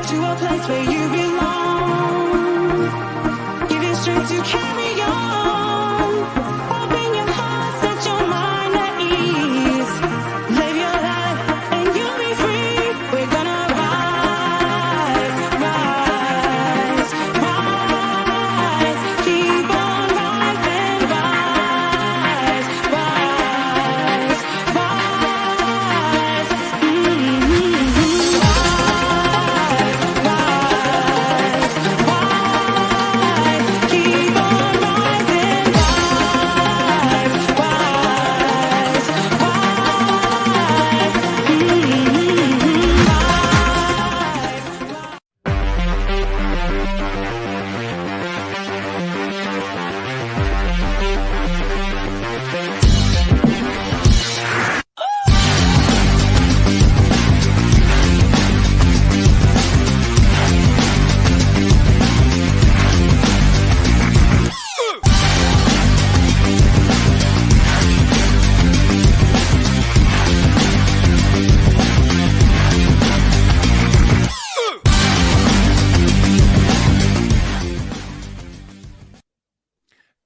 to a place where you belong. Give you strength to carry on. Open your heart, set your mind at ease. Live your life and you'll be free. We're gonna rise, rise, rise. Keep on rising, rise, rise, rise. Keep on rising,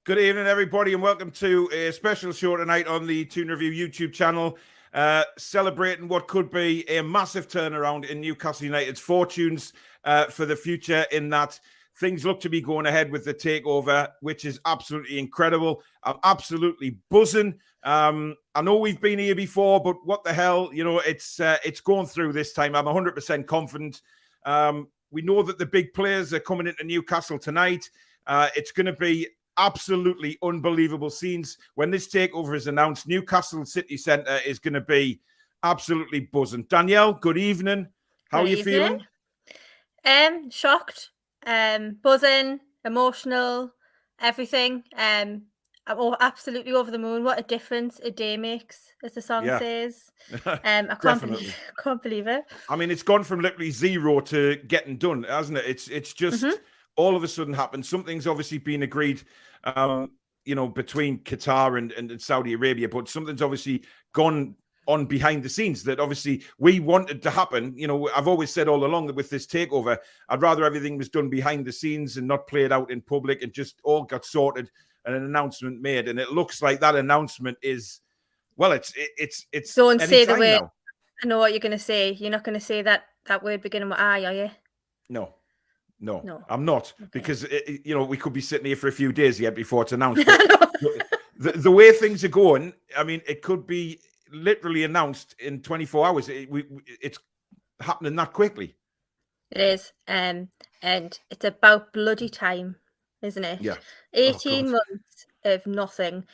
Good evening, everybody, and welcome to a special show tonight on the Toon Review YouTube channel, celebrating what could be a massive turnaround in Newcastle United's fortunes for the future, in that things look to be going ahead with the takeover, which is absolutely incredible. I'm absolutely buzzing. I know we've been here before, but what the hell, you know, it's going through this time. I'm 100% confident. We know that the big players are coming into Newcastle tonight. It's going to be absolutely unbelievable scenes when this takeover is announced. Newcastle City Centre is going to be absolutely buzzing. Danielle, good evening. How are you feeling? Shocked, buzzing, emotional, everything. I'm absolutely over the moon. What a difference a day makes, as the song says. I can't believe it. I mean, it's gone from literally zero to getting done, hasn't it? It's just all of a sudden happened. Something's obviously been agreed, you know, between Qatar and Saudi Arabia, but something's obviously gone on behind the scenes that obviously we wanted to happen. You know, I've always said all along that with this takeover, I'd rather everything was done behind the scenes and not played out in public, and just all got sorted and an announcement made. And it looks like that announcement is, well, it's Don't say the word. Now. I know what you're going to say. You're not going to say that word beginning with I, are you? No, I'm not, because you know, we could be sitting here for a few days yet before it's announced. the way things are going, I mean, it could be literally announced in 24 hours. It's happening that quickly. It is, and it's about bloody time, isn't it? Yeah. 18 months of nothing.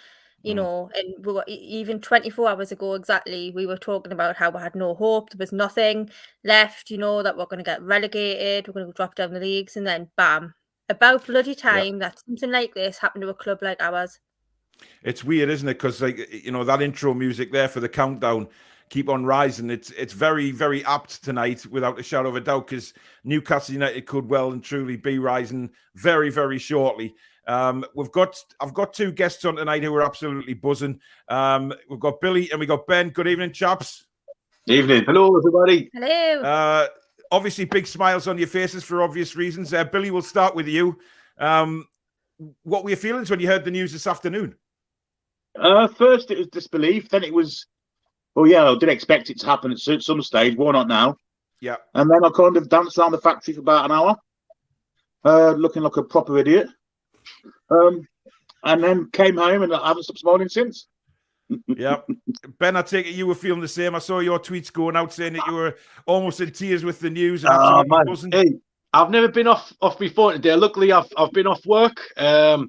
You know, and we were, even 24 hours ago exactly, we were talking about how we had no hope. There was nothing left, you know, that we're going to get relegated, we're going to drop down the leagues, and then bam, about bloody time that something like this happened to a club like ours. It's weird, isn't it? Because, like, you know, that intro music there for the countdown, Keep On Rising, it's very, very apt tonight, without a shadow of a doubt, because Newcastle United could well and truly be rising very, very shortly. I've got two guests on tonight who are absolutely buzzing. We've got Billy and we got Ben. Good evening, chaps. Evening. Hello, everybody. Hello. Obviously, big smiles on your faces for obvious reasons. Billy, we'll start with you. What were your feelings when you heard the news this afternoon? First, it was disbelief. Then it was, oh yeah, I did expect it to happen at some stage. Why not now? Yeah. And then I kind of danced around the factory for about an hour, looking like a proper idiot. And then came home and I haven't stopped smiling since. Yeah. Ben, I take it you were feeling the same. I saw your tweets going out saying that you were almost in tears with the news. And Hey, I've never been off before today. Luckily, I've been off work. I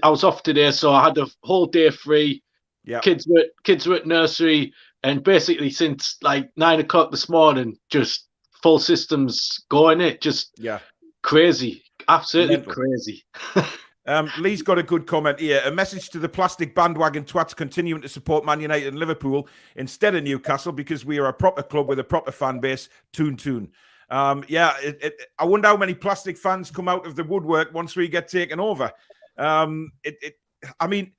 was off today, so I had the whole day free. Yeah. Kids were at nursery, and basically since like 9 o'clock this morning, just full systems going. It just crazy. Absolutely crazy. Lee's got a good comment here. A message to the plastic bandwagon twats continuing to support Man United and Liverpool instead of Newcastle, because we are a proper club with a proper fan base. Toon. I wonder how many plastic fans come out of the woodwork once we get taken over. I mean,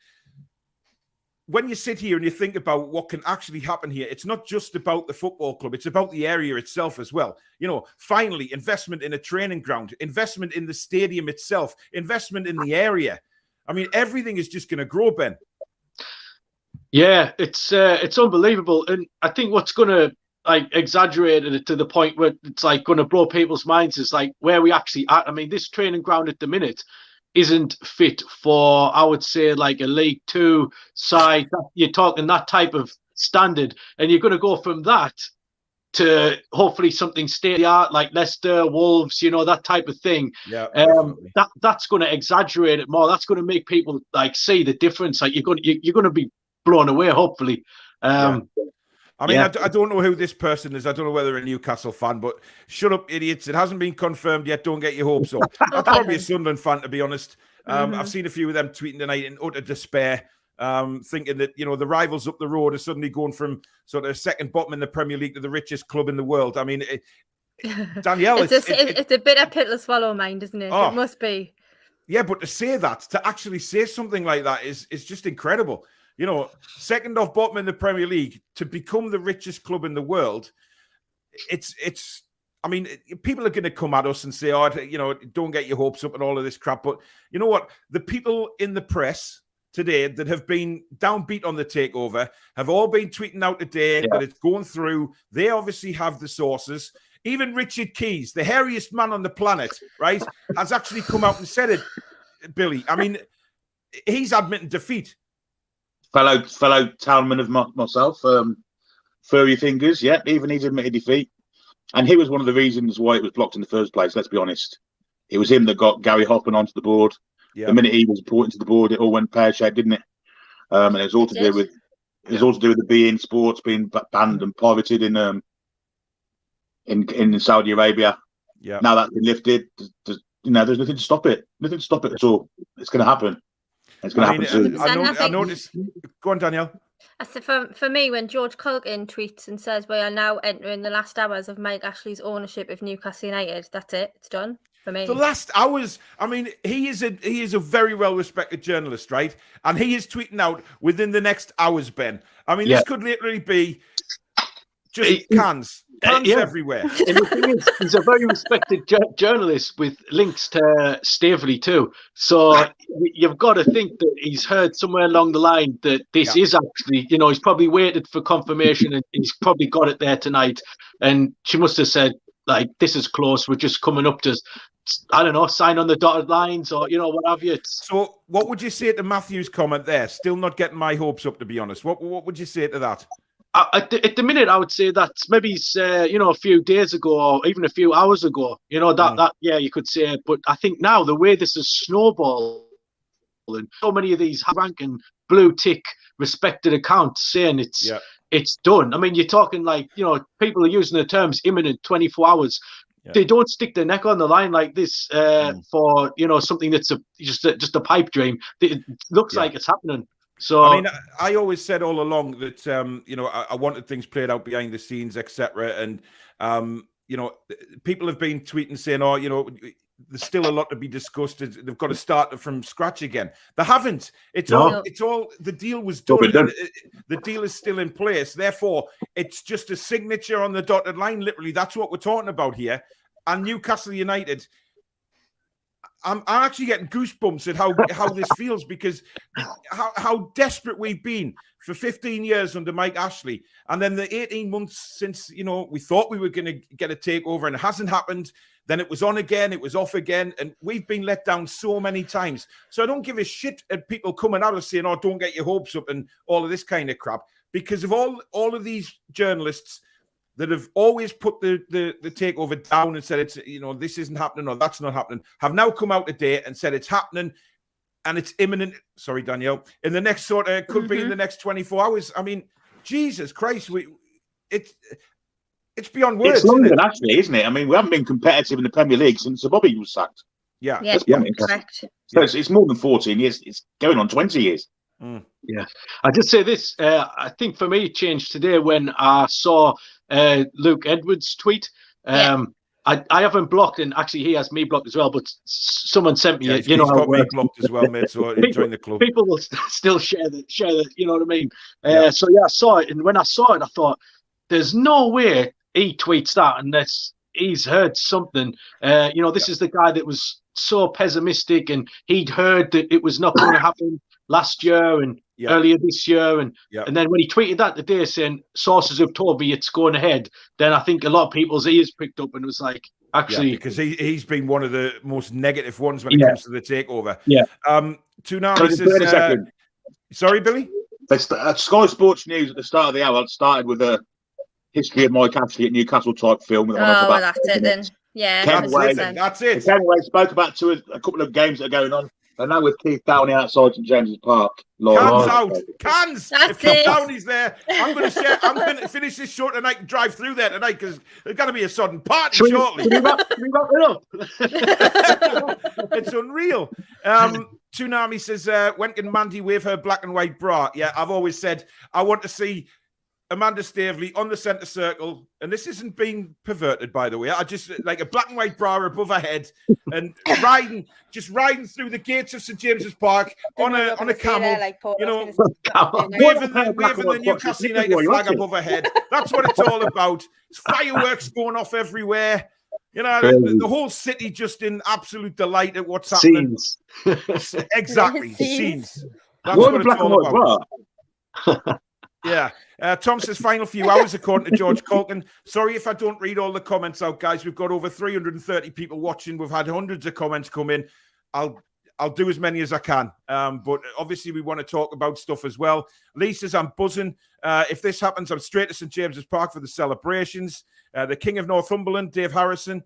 when you sit here and you think about what can actually happen here, it's not just about the football club, it's about the area itself as well. You know, finally, investment in a training ground, investment in the stadium itself, investment in the area. I mean, everything is just going to grow, Ben. Yeah, it's unbelievable. And I think what's going to like exaggerate it to the point where it's like going to blow people's minds is like where we actually at. I mean, this training ground at the minute isn't fit for, I would say, like a League Two side. You're talking that type of standard, and you're going to go from that to hopefully something state-of-the-art like Leicester, Wolves, you know, that type of thing. Yeah, that's going to exaggerate it more. That's going to make people like see the difference. Like you're going to be blown away, hopefully. I mean, I don't know who this person is. I don't know whether they're a Newcastle fan, but shut up, idiots. It hasn't been confirmed yet. Don't get your hopes up. I'm probably a Sunderland fan, to be honest. I've seen a few of them tweeting tonight in utter despair, thinking that, you know, the rivals up the road are suddenly going from sort of second bottom in the Premier League to the richest club in the world. I mean, Danielle, it's a bitter pill to swallow, mind, isn't it? It must be. Yeah, but to say that, to actually say something like that is just incredible. You know, second off bottom in the Premier League to become the richest club in the world. It's. I mean, people are going to come at us and say, "Oh, you know, don't get your hopes up and all of this crap." But you know what? The people in the press today that have been downbeat on the takeover have all been tweeting out today that it's going through. They obviously have the sources. Even Richard Keys, the hairiest man on the planet, right, has actually come out and said it. Billy, I mean, he's admitting defeat. Fellow townman of myself, furry fingers, even he's admitted defeat. And he was one of the reasons why it was blocked in the first place, let's be honest. It was him that got Gary Hoppin onto the board. Yeah. The minute he was brought into the board, it all went pear-shaped, didn't it? And it was all to do with the beIN Sports being banned and pirated in Saudi Arabia. Yeah. Now that's been lifted, there's nothing to stop it. Nothing to stop it at all. It's going to happen. It's going to happen soon. I noticed. Go on, Danielle. For me, when George Culkin tweets and says we are now entering the last hours of Mike Ashley's ownership of Newcastle United, that's it. It's done for me. The last hours. I mean, he is a very well respected journalist, right? And he is tweeting out within the next hours, Ben. I mean, this could literally be just cans everywhere. And the thing is, he's a very respected journalist with links to Staveley too. So you've got to think that he's heard somewhere along the line that this is actually, you know, he's probably waited for confirmation and he's probably got it there tonight. And she must have said, like, this is close. We're just coming up to, I don't know, sign on the dotted lines or, you know, what have you. So what would you say to Matthew's comment there? Still not getting my hopes up, to be honest. What would you say to that? At the minute, I would say that's maybe you know, a few days ago or even a few hours ago. You know that you could say. But I think now the way this is snowballing, so many of these high-ranking blue tick respected accounts saying it's done. I mean, you're talking like, you know, people are using the terms imminent, 24 hours. Yeah. They don't stick their neck on the line like this for, you know, something that's just a pipe dream. It looks like it's happening. So I mean, I always said all along that you know, I wanted things played out behind the scenes, etc. And you know, people have been tweeting saying, "Oh, you know, there's still a lot to be discussed. They've got to start from scratch again." They haven't. It's all. The deal was done. The deal is still in place. Therefore, it's just a signature on the dotted line. Literally, that's what we're talking about here. And Newcastle United. I'm actually getting goosebumps at how this feels, because how desperate we've been for 15 years under Mike Ashley, and then the 18 months since, you know, we thought we were going to get a takeover and it hasn't happened. Then it was on again, it was off again, and we've been let down so many times. So I don't give a shit at people coming out and saying, "Oh, don't get your hopes up," and all of this kind of crap, because of all of these journalists that have always put the takeover down and said it's, you know, this isn't happening or that's not happening, have now come out today and said it's happening and it's imminent. Sorry, Danielle. In the next could be in the next 24 hours. I mean, Jesus Christ, it's beyond words. It's longer than actually, isn't it? I mean, we haven't been competitive in the Premier League since Sir Bobby was sacked. Yeah, correct. So it's more than 14 years. It's going on 20 years. Yeah, I just say this. I think for me, it changed today when I saw Luke Edwards' tweet. I haven't blocked, and actually he has me blocked as well. But someone sent me, He's got me blocked as well, mate. So join the club. People will still share that. You know what I mean? Yeah. So yeah, I saw it, and when I saw it, I thought, "There's no way he tweets that unless he's heard something." This is the guy that was so pessimistic, and he'd heard that it was not going to happen last year and earlier this year, and then when he tweeted that today saying sources have told me it's going ahead, then I think a lot of people's ears picked up and it was like, actually, because he's been one of the most negative ones when it comes to the takeover. Toonami says, sorry, Billy. Sky Sports News at the start of the hour started with a history of Mike Ashley at Newcastle type film. That's it then. Yeah, that's it. Ken Way spoke about a couple of games that are going on. And now with Keith Downey outside St James's Park. Cans out. Cans. That's if Keith it. Downey's there, I'm going to finish this show tonight and drive through there tonight because there's going to be a sudden party shortly. Should we wrap it up? It's unreal. Toonami says, when can Mandy wave her black and white bra? Yeah, I've always said I want to see Amanda Staveley on the centre circle, and this isn't being perverted, by the way. I just like a black and white bra above her head and riding through the gates of St James's Park on a camel, waving the Newcastle United flag above her head. That's what it's all about. It's fireworks going off everywhere. The whole city just in absolute delight at what's happening. Scenes. Exactly, scenes. That's what it's all about. Yeah. Tom says, final few hours, according to George Culkin. Sorry if I don't read all the comments out, guys. We've got over 330 people watching. We've had hundreds of comments come in. I'll do as many as I can. But obviously, we want to talk about stuff as well. Lee says, I'm buzzing. If this happens, I'm straight to St James's Park for the celebrations. The King of Northumberland, Dave Harrison.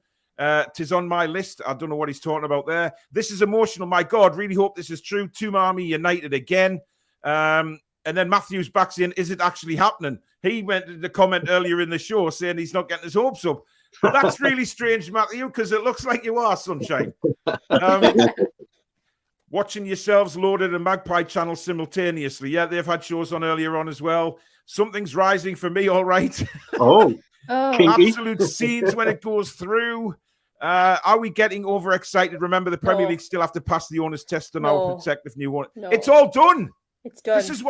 Tis on my list. I don't know what he's talking about there. This is emotional. My God, really hope this is true. Toonami United again. And then Matthews backs in, is it actually happening? He went to the comment earlier in the show saying he's not getting his hopes up. That's really strange, Matthew, because it looks like you are, sunshine. Watching yourselves loaded a Magpie channel simultaneously. Yeah, they've had shows on earlier on as well. Something's rising for me, all right. Absolute scenes when it goes through. Are we getting overexcited? Remember, the Premier League still have to pass the owners' test on our protective new one. It's all done. It's done. This is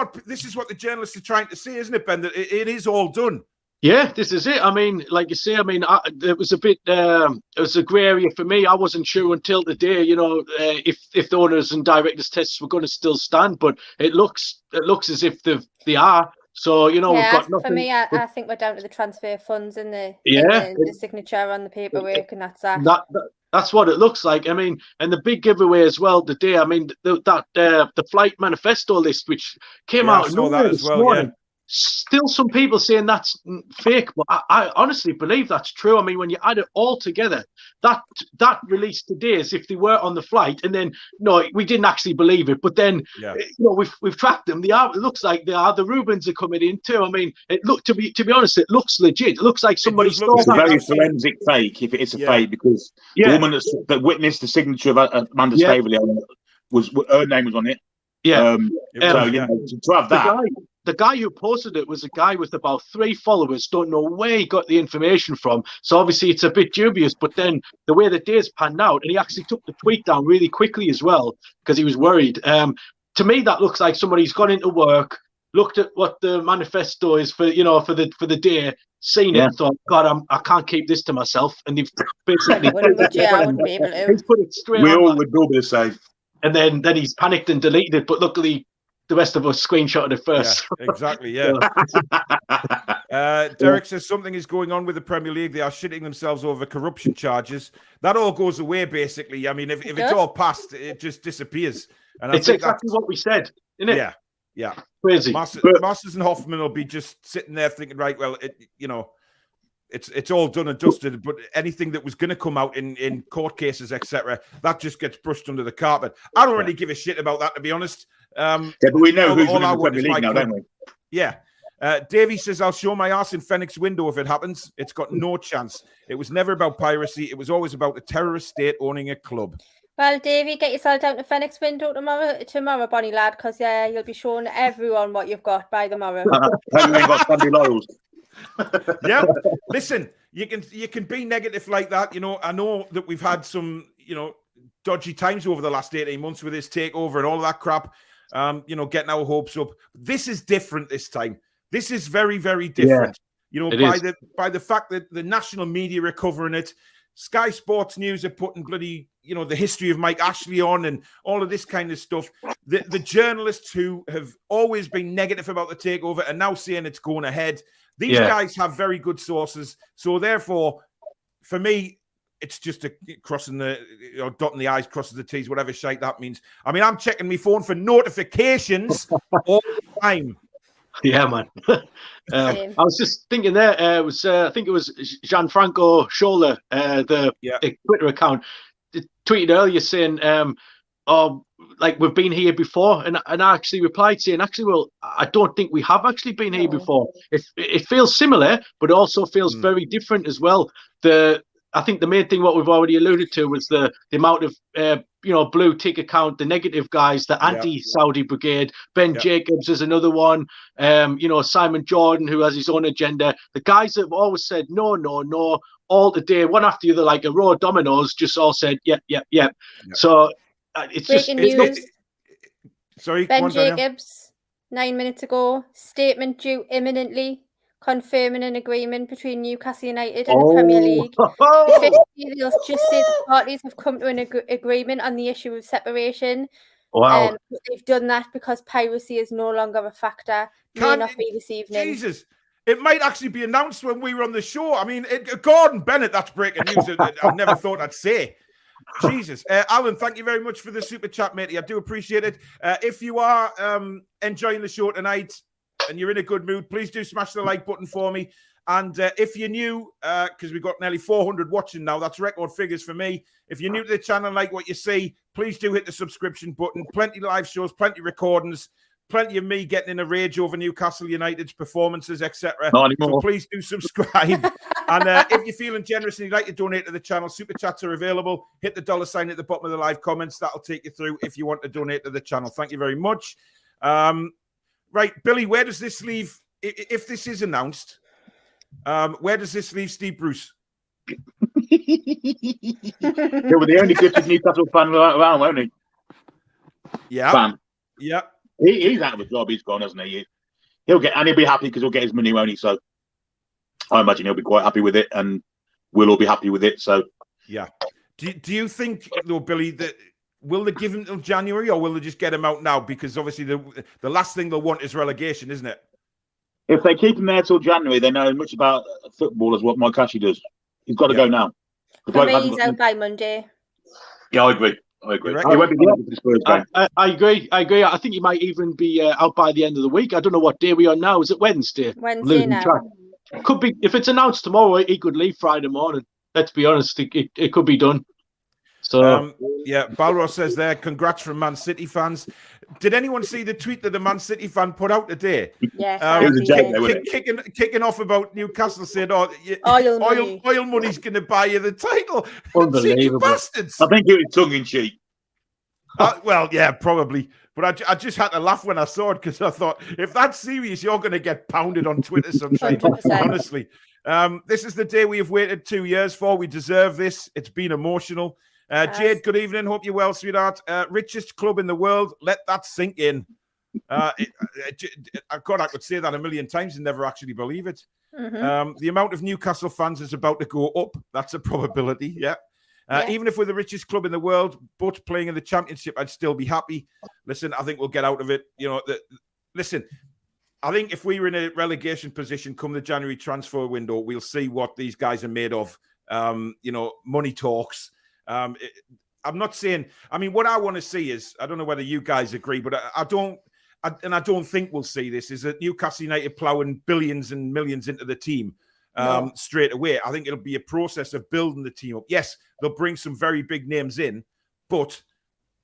what the journalists are trying to say, isn't it, Ben? That it is all done. Yeah, this is it. I mean, like you say, it was a bit, it was a grey area for me. I wasn't sure until today, if the owners and directors tests were going to still stand, but it looks as if they are. So, we've got nothing. For me, I think we're down to the transfer funds and the signature on the paperwork, and that's that. That's what it looks like. I mean, and the big giveaway as well today. I mean, the flight manifesto list, which came out I saw that as well. Morning, still some people saying that's fake, but I honestly believe that's true. I mean, when you add it all together, that release today is if they were on the flight, and then we didn't actually believe it, but then we've tracked them. It looks like they are. The Rubens are coming in too. I mean, to be honest, it looks legit. It looks like somebody stole it's a very forensic fake if it is a fake, because the woman that witnessed the signature of Amanda Staveley was her name was on it. Yeah. To have that. The guy who posted it was a guy with about 3 followers. Don't know where he got the information from. So obviously it's a bit dubious. But then the way the days panned out, and he actually took the tweet down really quickly as well because he was worried. To me, that looks like somebody's gone into work, looked at what the manifesto is for the day, seen it, and thought, God, I can't keep this to myself. And they've basically I wouldn't be able to. He's put it straight. We all would go to the safe. And then he's panicked and deleted it. But luckily, the rest of us screenshotted it first. Yeah, exactly, yeah. Derek says something is going on with the Premier League. They are shitting themselves over corruption charges. That all goes away, basically. I mean, if it's all passed, it just disappears. And it's exactly what we said, isn't it? Yeah. Crazy. Masters and Hoffman will be just sitting there thinking, right, well, it's all done and dusted, but anything that was going to come out in court cases, etc., that just gets brushed under the carpet. I don't really give a shit about that, to be honest. But we know who's winning the Premier League now, don't we? Yeah. Davey says, I'll show my ass in Fenwick's window if it happens. It's got no chance. It was never about piracy. It was always about a terrorist state owning a club. Well, Davey, get yourself down to Fenwick's window tomorrow, Bonnie lad, because you'll be showing everyone what you've got by tomorrow. Got Sandy Laurels. Yeah. Listen, you can be negative like that. You know, I know that we've had some, you know, dodgy times over the last 18 months with this takeover and all of that crap. You know, getting our hopes up. This is different this time. This is very, very different. You know, by the fact that the national media are covering it, Sky Sports News are putting bloody, you know, the history of Mike Ashley on and all of this kind of stuff. The journalists who have always been negative about the takeover are now saying it's going ahead. These guys have very good sources. So therefore, for me, it's just crossing the, you know, dotting the I's, crossing the T's, whatever shite that means. I mean, I'm checking my phone for notifications all the time. Yeah, man. I was just thinking there. It was, I think it was Gianfranco Scholler, the Twitter account, tweeted earlier saying, "Oh, like we've been here before," and I actually replied saying, "Actually, well, I don't think we have actually been here before. It feels similar, but also feels very different as well." I think the main thing what we've already alluded to was the amount of you know, blue tick account, the negative guys, the anti-Saudi brigade. Ben Jacobs is another one. You know, Simon Jordan, who has his own agenda. The guys that have always said no, no, no, all the day, one after the other, like a row of dominoes, just all said yep. So it's breaking news. Sorry, Ben Jacobs, 9 minutes ago, statement due imminently, confirming an agreement between Newcastle United and the Premier League. Officially, just say the parties have come to an agreement on the issue of separation. Wow. They've done that because piracy is no longer a factor. May not be this evening. Jesus. It might actually be announced when we were on the show. I mean, Gordon Bennett, that's breaking news. I never thought I'd say. Jesus. Alan, thank you very much for the super chat, matey. I do appreciate it. If you are enjoying the show tonight and you're in a good mood, please do smash the like button for me. And if you're new, because we've got nearly 400 watching now, that's record figures for me. If you're new to the channel and like what you see, please do hit the subscription button. Plenty of live shows, plenty of recordings, plenty of me getting in a rage over Newcastle United's performances, etc. So please do subscribe. And if you're feeling generous and you'd like to donate to the channel, super chats are available. Hit the $ at the bottom of the live comments. That'll take you through if you want to donate to the channel. Thank you very much. Right, Billy, where does this leave, if this is announced, where does this leave Steve Bruce? They were the only good Newcastle fan around, weren't he? Yeah. Fan. Yeah. He's out of a job. He's gone, hasn't he? He'll be happy because he'll get his money, won't he? So I imagine he'll be quite happy with it, and we'll all be happy with it. So yeah. Do you think, though, Billy, that will they give him till January, or will they just get him out now? Because obviously the last thing they'll want is relegation, isn't it? If they keep him there till January, they know as much about football as what Mike Ashley does. He's got to go now. For me, he's out by Monday. Yeah, I agree. He won't be for the Spurs game. I agree. I think he might even be out by the end of the week. I don't know what day we are now. Is it Wednesday? Wednesday now. Could be. If it's announced tomorrow, he could leave Friday morning. Let's be honest. It could be done. So yeah, Balros says there, congrats from Man City fans. Did anyone see the tweet that the Man City fan put out today? Yes, kicking off about Newcastle, saying, oil money's going to buy you the title. Unbelievable bastards. I think it was tongue in cheek. Well, yeah, probably. But I just had to laugh when I saw it, because I thought, if that's serious, you're going to get pounded on Twitter sometime. Honestly. This is the day we have waited 2 years for. We deserve this. It's been emotional. Jade, good evening. Hope you're well, sweetheart. Richest club in the world. Let that sink in. God, I could say that a million times and never actually believe it. Mm-hmm. The amount of Newcastle fans is about to go up. That's a probability, yeah. Even if we're the richest club in the world, but playing in the Championship, I'd still be happy. Listen, I think we'll get out of it. You know, listen, I think if we were in a relegation position come the January transfer window, we'll see what these guys are made of. You know, money talks. I'm not saying, I mean, what I want to see is, I don't know whether you guys agree, but I don't think we'll see this, is that Newcastle United plowing billions and millions into the team straight away. I think it'll be a process of building the team up. Yes, they'll bring some very big names in, but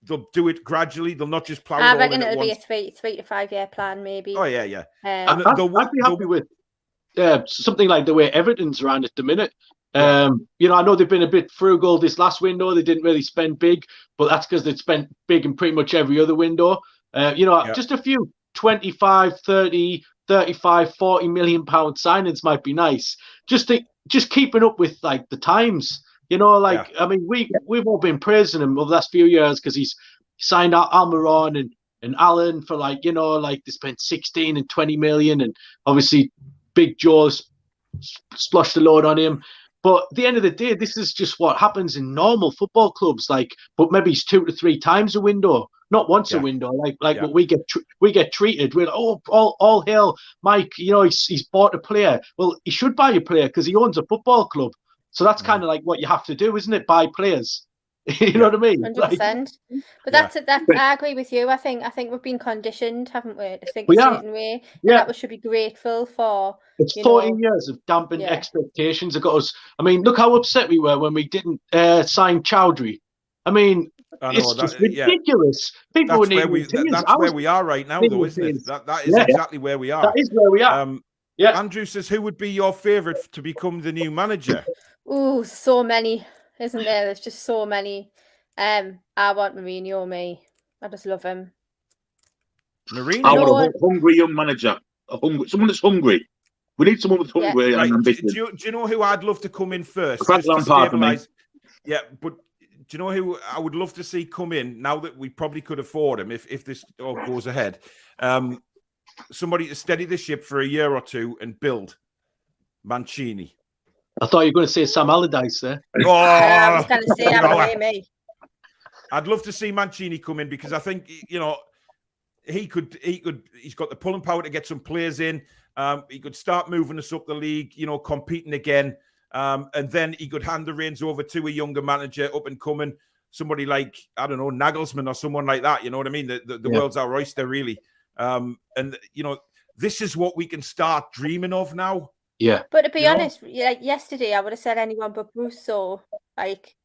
they'll do it gradually. They'll not just plow it all in at once. I reckon it'll be a 3 to 5 year plan, maybe. Oh, yeah. I'd be happy with something like the way Everton's around at the minute. You know, I know they've been a bit frugal this last window. They didn't really spend big, but that's because they'd spent big in pretty much every other window. You know, just a few 25, 30, 35, 40 million pound signings might be nice. Just to just keeping up with like the times. You know, like I mean, we've all been praising him over the last few years because he's signed out Almiron and Allen for like, you know, like they spent 16 and 20 million, and obviously Big Joe's splashed a load on him. But at the end of the day, this is just what happens in normal football clubs. Like, but maybe it's 2 to 3 times a window, not once a window. Like what we get treated. We're like, oh, all hail Mike. You know, he's bought a player. Well, he should buy a player because he owns a football club. So that's kind of like what you have to do, isn't it? Buy players. You know what I mean? 100%. But that's I agree with you. I think we've been conditioned, haven't we, to think a certain way, and that we should be grateful for. It's 14 years of dampened expectations that got us. I mean, look how upset we were when we didn't sign Chowdhury. I mean, it's just ridiculous. People were that's where we are right now, though, isn't it? That is exactly where we are. That is where we are. Andrew says, who would be your favourite to become the new manager? Ooh, so many, isn't there? There's just so many. I want Mourinho. I just love him. Mourinho? I want a hungry young manager. Someone that's hungry. We need someone that's hungry and ambitious. Do you know who I'd love to come in first? Frank Lampard for me. Yeah, but do you know who I would love to see come in now that we probably could afford him if this all goes ahead? Somebody to steady the ship for a year or two and build. Mancini. I thought you were going to say Sam Allardyce there. Oh, I was going to say me. I'd love to see Mancini come in because I think, you know, he's got the pulling power to get some players in. He could start moving us up the league, you know, competing again. And then he could hand the reins over to a younger manager up and coming, somebody like, I don't know, Nagelsmann or someone like that. You know what I mean? The world's our oyster, really. And, you know, this is what we can start dreaming of now. Yeah. But to be honest, like yesterday, I would have said anyone but Bruce. So, like,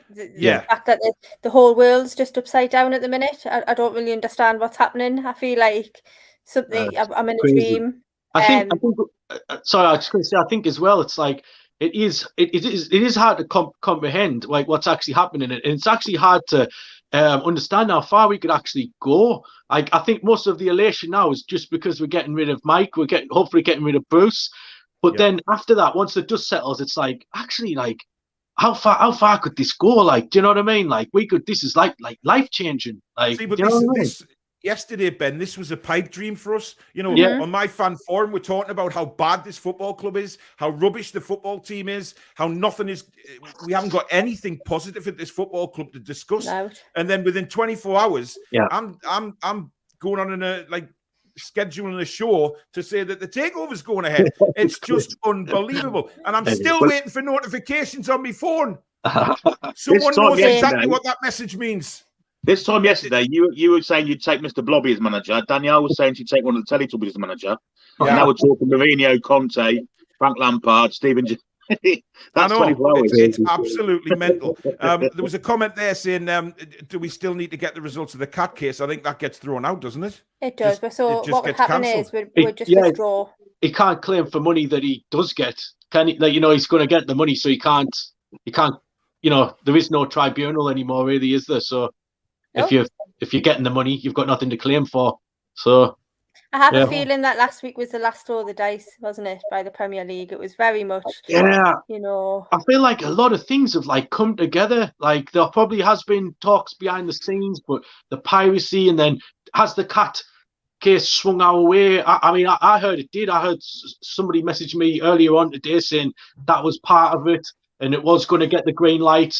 the fact that the whole world's just upside down at the minute, I don't really understand what's happening. I feel like something, I'm in a dream. I think, sorry, I was just going to say, I think as well, it's like, it is hard to comprehend like what's actually happening, and it's actually hard to understand how far we could actually go. Like, I think most of the elation now is just because we're getting rid of Mike, hopefully getting rid of Bruce, but then after that, once the dust settles, it's like, actually, like, how far could this go? Like, do you know what I mean? Like, this is like life changing. Like, see, but yesterday, Ben, this was a pipe dream for us. You know, on my fan forum, we're talking about how bad this football club is, how rubbish the football team is, how nothing is. We haven't got anything positive at this football club to discuss. No. And then within 24 hours, I'm going on scheduling a show to say that the takeover's going ahead. It's just unbelievable, and I'm still waiting for notifications on my phone. Someone knows exactly what that message means. This time yesterday, you were saying you'd take Mr. Blobby as manager. Danielle was saying she'd take one of the Teletubbies as manager. And now we're talking Mourinho, Conte, Frank Lampard, Stephen. That's 24 hours. It's absolutely mental. There was a comment there saying, do we still need to get the results of the cat case? I think that gets thrown out, doesn't it? It does. So what would happen is we'd just withdraw. He can't claim for money that he does get. Can he? Like, you know, he's going to get the money, so he can't. You know, there is no tribunal anymore, really, is there? So. If you're getting the money, you've got nothing to claim for. So I have a feeling that last week was the last throw of the dice, wasn't it, by the Premier League? It was very much, you know. I feel like a lot of things have like come together. Like, there probably has been talks behind the scenes, but the piracy, and then has the cat case swung our way? I mean, I heard it did. I heard somebody message me earlier on today saying that was part of it, and it was going to get the green light.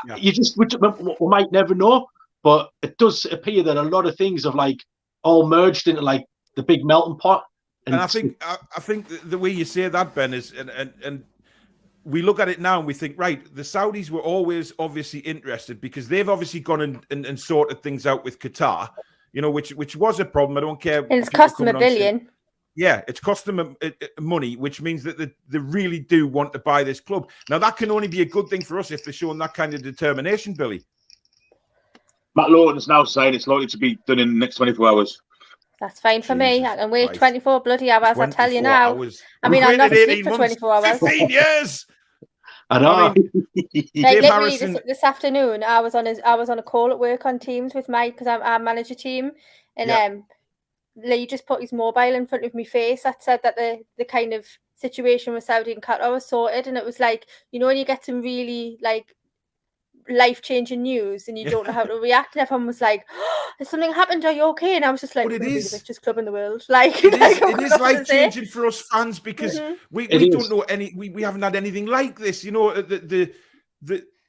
Yeah. We might never know. But it does appear that a lot of things have like all merged into like the big melting pot. And I think the way you say that, Ben, is and we look at it now and we think, right, the Saudis were always obviously interested because they've obviously gone and sorted things out with Qatar, you know, which was a problem. I don't care. And it's cost them $1 billion. Yeah, it's cost them money, which means that they really do want to buy this club. Now, that can only be a good thing for us if they're showing that kind of determination, Billy. Matt Lawton's now saying it's likely to be done in the next 24 hours. That's fine for me. I can wait 24 bloody hours, I tell you now. I mean, I'll not sleep for 24 hours. 15 years! I know. Like, literally this afternoon, I was on a call at work on Teams with Mike because I manage a team. And Lee just put his mobile in front of my face that said that the kind of situation with Saudi and Qatar was sorted, and it was like, you know, when you get some really like life-changing news and you don't know how to react, and everyone was like, oh, has something happened, are you okay? And I was just like, But it we're is the richest club in the world. Like, it like, is life-changing for us fans, because we don't know we haven't had anything like this, you know. The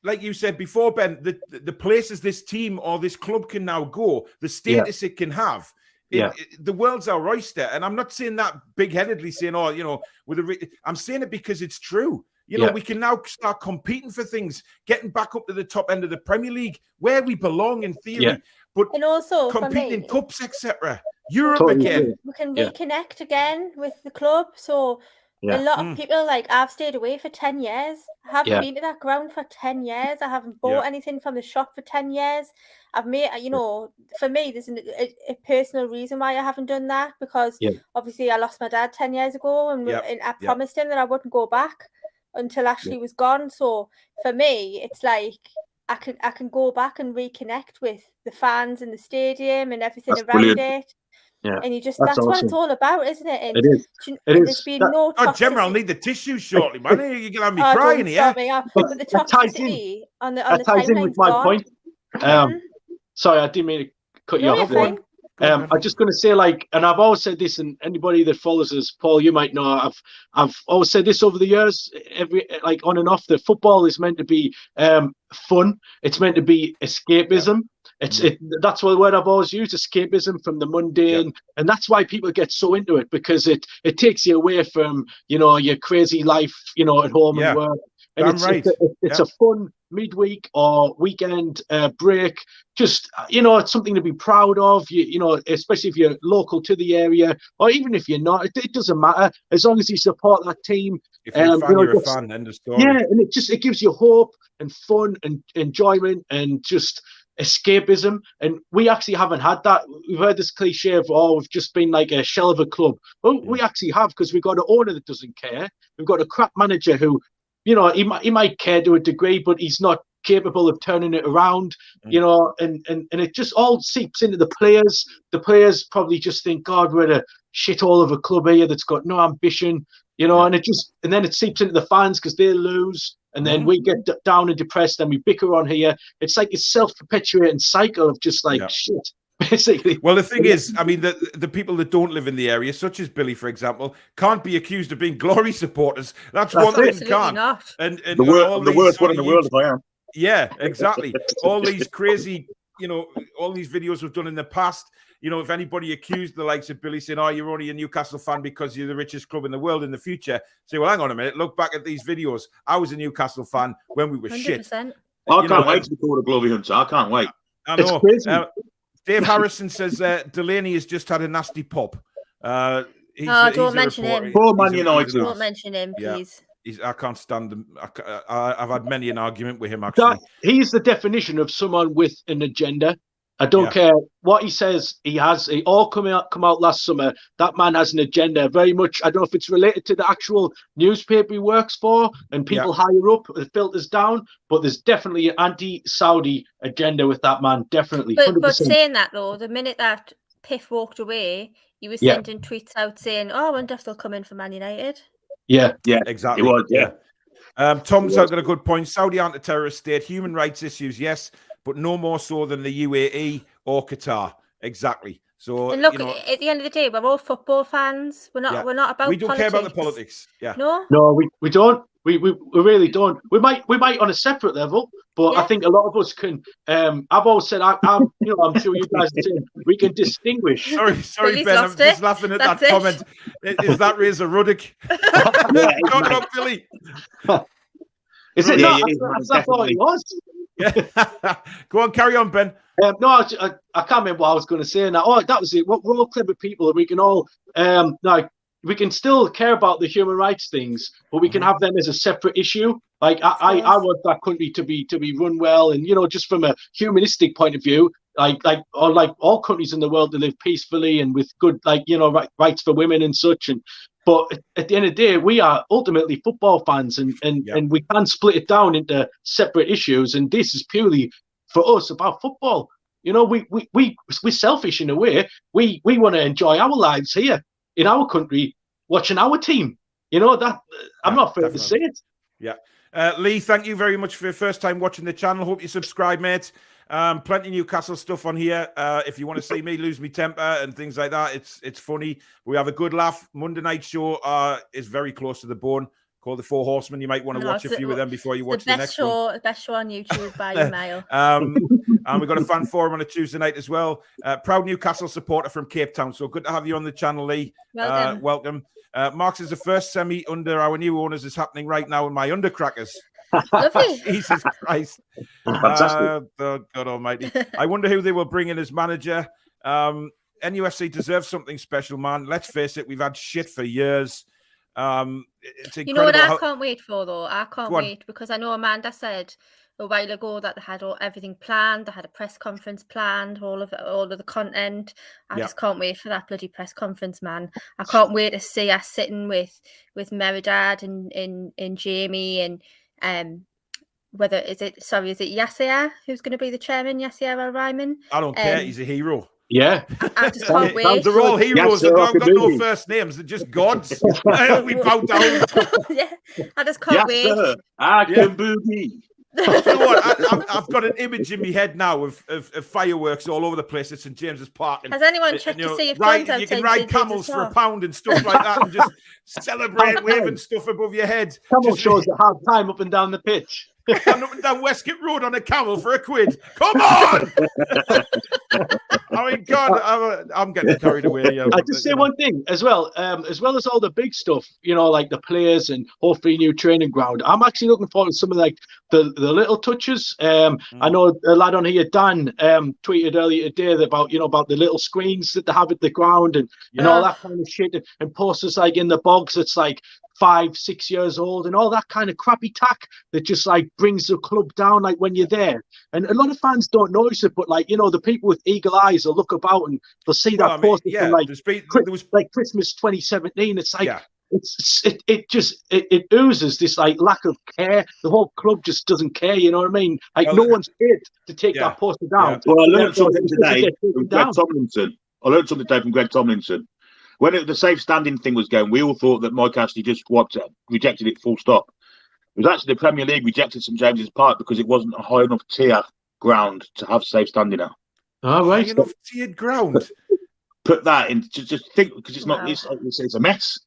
like you said before, Ben, the places this team or this club can now go, the status it can have. The world's our oyster, and I'm not saying that big-headedly, saying, "Oh, you know," I'm saying it because it's true. You know, we can now start competing for things, getting back up to the top end of the Premier League, where we belong in theory, but and also competing in cups, etc. Europe Totally again. We can reconnect again with the club. So a lot of people, like, I've stayed away for 10 years. I haven't been to that ground for 10 years. I haven't bought anything from the shop for 10 years. I've made, you know, for me, there's a personal reason why I haven't done that, because obviously I lost my dad 10 years ago, and I promised him that I wouldn't go back until Ashley was gone. So for me, it's like I can go back and reconnect with the fans in the stadium and everything around it. Yeah, and you just that's what it's all about, isn't it? And it is. There's been no toxicity. Gemma, I'll need the tissues shortly, man. You're gonna have me crying here. But the toxicity on the ties in with my point. Sorry, I didn't mean to cut you off. I'm just going to say, like, and I've always said this, and anybody that follows us, Paul, you might know, I've always said this over the years, like on and off, that football is meant to be fun. It's meant to be escapism. That's what the word I've always used, escapism from the mundane, and that's why people get so into it, because it takes you away from, you know, your crazy life, you know, at home and work. And it's a fun midweek or weekend break. Just, you know, it's something to be proud of. You know, especially if you're local to the area, or even if you're not, it doesn't matter, as long as you support that team. If you're a fan, you're a fan. End of story. Yeah, and it gives you hope and fun and enjoyment and just escapism. And we actually haven't had that. We've heard this cliche of, we've just been like a shell of a club. Well, we actually have, because we've got an owner that doesn't care. We've got a crap manager who, you know, he might care to a degree, but he's not capable of turning it around, you know, and it just all seeps into the players. The players probably just think, God, we're a shithole of a club here that's got no ambition, you know, and then it seeps into the fans because they lose, and then we get down and depressed, and we bicker on here. It's like a self-perpetuating cycle of just like shit. Basically. Well, the thing is, I mean, the people that don't live in the area, such as Billy, for example, can't be accused of being glory supporters. That's one thing, can't. Not. And the worst one in the world, if I am. Yeah, exactly. All these crazy, you know, all these videos we've done in the past. You know, if anybody accused the likes of Billy saying, "Oh, you're only a Newcastle fan because you're the richest club in the world," in the future, say, "Well, hang on a minute. Look back at these videos. I was a Newcastle fan when we were 100%. Shit." I can't wait to be called a glory hunter. I can't wait. I know. It's crazy. Dave Harrison says Delaney has just had a nasty pop. Don't mention him. Poor Man United. Don't mention him, please. I can't stand him. I've had many an argument with him, actually. He's the definition of someone with an agenda. I don't care what he says. He all come out last summer. That man has an agenda. Very much. I don't know if it's related to the actual newspaper he works for and people higher up, it filters down. But there's definitely an anti-Saudi agenda with that man. Definitely. But saying that though, the minute that Piff walked away, he was sending tweets out saying, "Oh, I wonder if they'll come in for Man United." Yeah, exactly. It was, Tom's got a good point. Saudi aren't a terrorist state. Human rights issues, yes, but no more so than the UAE or Qatar. Exactly. So, and look, you know, at the end of the day, we're all football fans. We're not. We're not about. We don't care about the politics. Yeah. No, we don't. We really don't. We might on a separate level, but I think a lot of us can. I've always said, I'm sure you guys are saying we can distinguish. Sorry, Ben. I'm just laughing at that comment. Is that Razor Ruddock? Not Billy. Is it not? That's what it was. Yeah. Go on, carry on, Ben. No, I can't remember what I was going to say now. Oh, that was it. We're all clever people, and we can all we can still care about the human rights things, but we can have them as a separate issue. Like I want that country to be run well, and just from a humanistic point of view, like all countries in the world to live peacefully and with good rights for women and such. But at the end of the day, we are ultimately football fans, and we can split it down into separate issues. And this is purely for us about football. You know, we're selfish in a way. We want to enjoy our lives here in our country, watching our team. You know, that I'm not afraid to say it. Yeah. Lee, thank you very much for your first time watching the channel. Hope you subscribe, mate. Plenty of Newcastle stuff on here. If you want to see me lose my temper and things like that, it's funny. We have a good laugh. Monday night show is very close to the bone. Called The Four Horsemen. You might want to watch a few of them before you watch the next one. The best show on YouTube by email. And we've got a fan forum on a Tuesday night as well. Proud Newcastle supporter from Cape Town. So good to have you on the channel, Lee. Welcome. Mark's is the first semi under our new owners is happening right now in my undercrackers. Lovely. Jesus Christ. Fantastic. God almighty. I wonder who they will bring in as manager. NUFC deserves something special, man. Let's face it, we've had shit for years. It's incredible. You know what I can't wait for, though? I can't wait because I know Amanda said a while ago that they had everything planned. They had a press conference planned, all of the content. I just can't wait for that bloody press conference, man. I can't wait to see us sitting with Meridad and Jamie and whether is it Yasser who's going to be the chairman, Yasser Al-Ryman? I don't care. He's a hero. Yeah. I just can't wait. They're all heroes that have got no first names. They're just gods. We bow down. Yeah, I just can't wait. Sir. I can boogie. You know what? I've got an image in my head now of fireworks all over the place at St James's Park. And, has anyone checked to see if you can ride camels for £1 and stuff like that and just celebrate waving stuff above your head. Camel shows at half time up and down the pitch. And up and down Westgate Road on a camel for £1. Come on! I mean, God, I'm getting carried away. I just say one thing as well as all the big stuff, you know, like the players and hopefully new training ground. I'm actually looking forward to some of like the little touches. I know a lad on here, Dan, tweeted earlier today about the little screens that they have at the ground and all that kind of shit, and posters like in the bogs. It's like 5-6 years old and all that kind of crappy tack that just like brings the club down like when you're there. And a lot of fans don't notice it, but like, you know, the people with eagle eyes will look about and they'll see that poster from like Christmas 2017. It's like it oozes this like lack of care. The whole club just doesn't care, you know what I mean? Like no one's paid to take that poster down. Well, I learned something today from Greg Tomlinson. When the safe standing thing was going, we all thought that Mike Ashley just rejected it full stop. It was actually the Premier League rejected St James's Park because it wasn't a high enough tier ground to have safe standing at. Oh, right. High enough tiered ground? Put that in, just think, because it's not, it's a mess.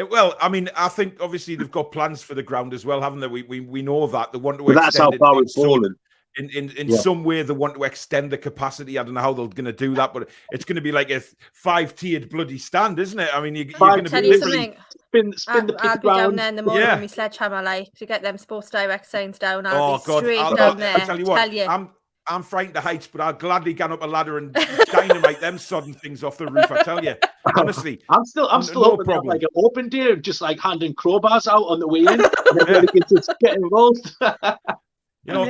Well, I mean, I think obviously they've got plans for the ground as well, haven't they? We know that. They want to extend that's how far it's fallen. In some way, they want to extend the capacity. I don't know how they're going to do that, but it's going to be like a 5-tiered bloody stand, isn't it? I mean, you're going to be literally spin the pitch I'll be down there in the morning with my sledgehammer light to get them Sports Direct signs down. I'll be straight down there. I'll tell you what, I'm frightened of heights, but I'll gladly get up a ladder and dynamite them sodden things off the roof. I tell you, honestly, I'm still hoping to have like an open day, just like handing crowbars out on the way in, and everybody can just get involved. You know,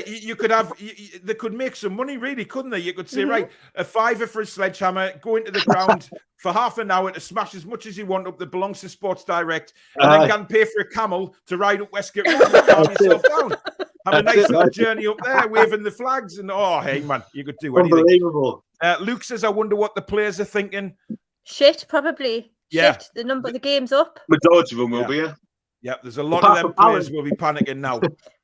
you could have. They could make some money, really, couldn't they? You could say, right, a £5 for a sledgehammer, go into the ground for half an hour to smash as much as you want up that belongs to Sports Direct, and then can pay for a camel to ride up Westgate Road and calm yourself down. Have a nice little journey up there, waving the flags, and hey man, you could do anything. Unbelievable. Luke says, I wonder what the players are thinking. Shit, probably. Yeah. Shit, the game's up. Majority of them will be. Yeah, there's a lot of them players will be panicking now.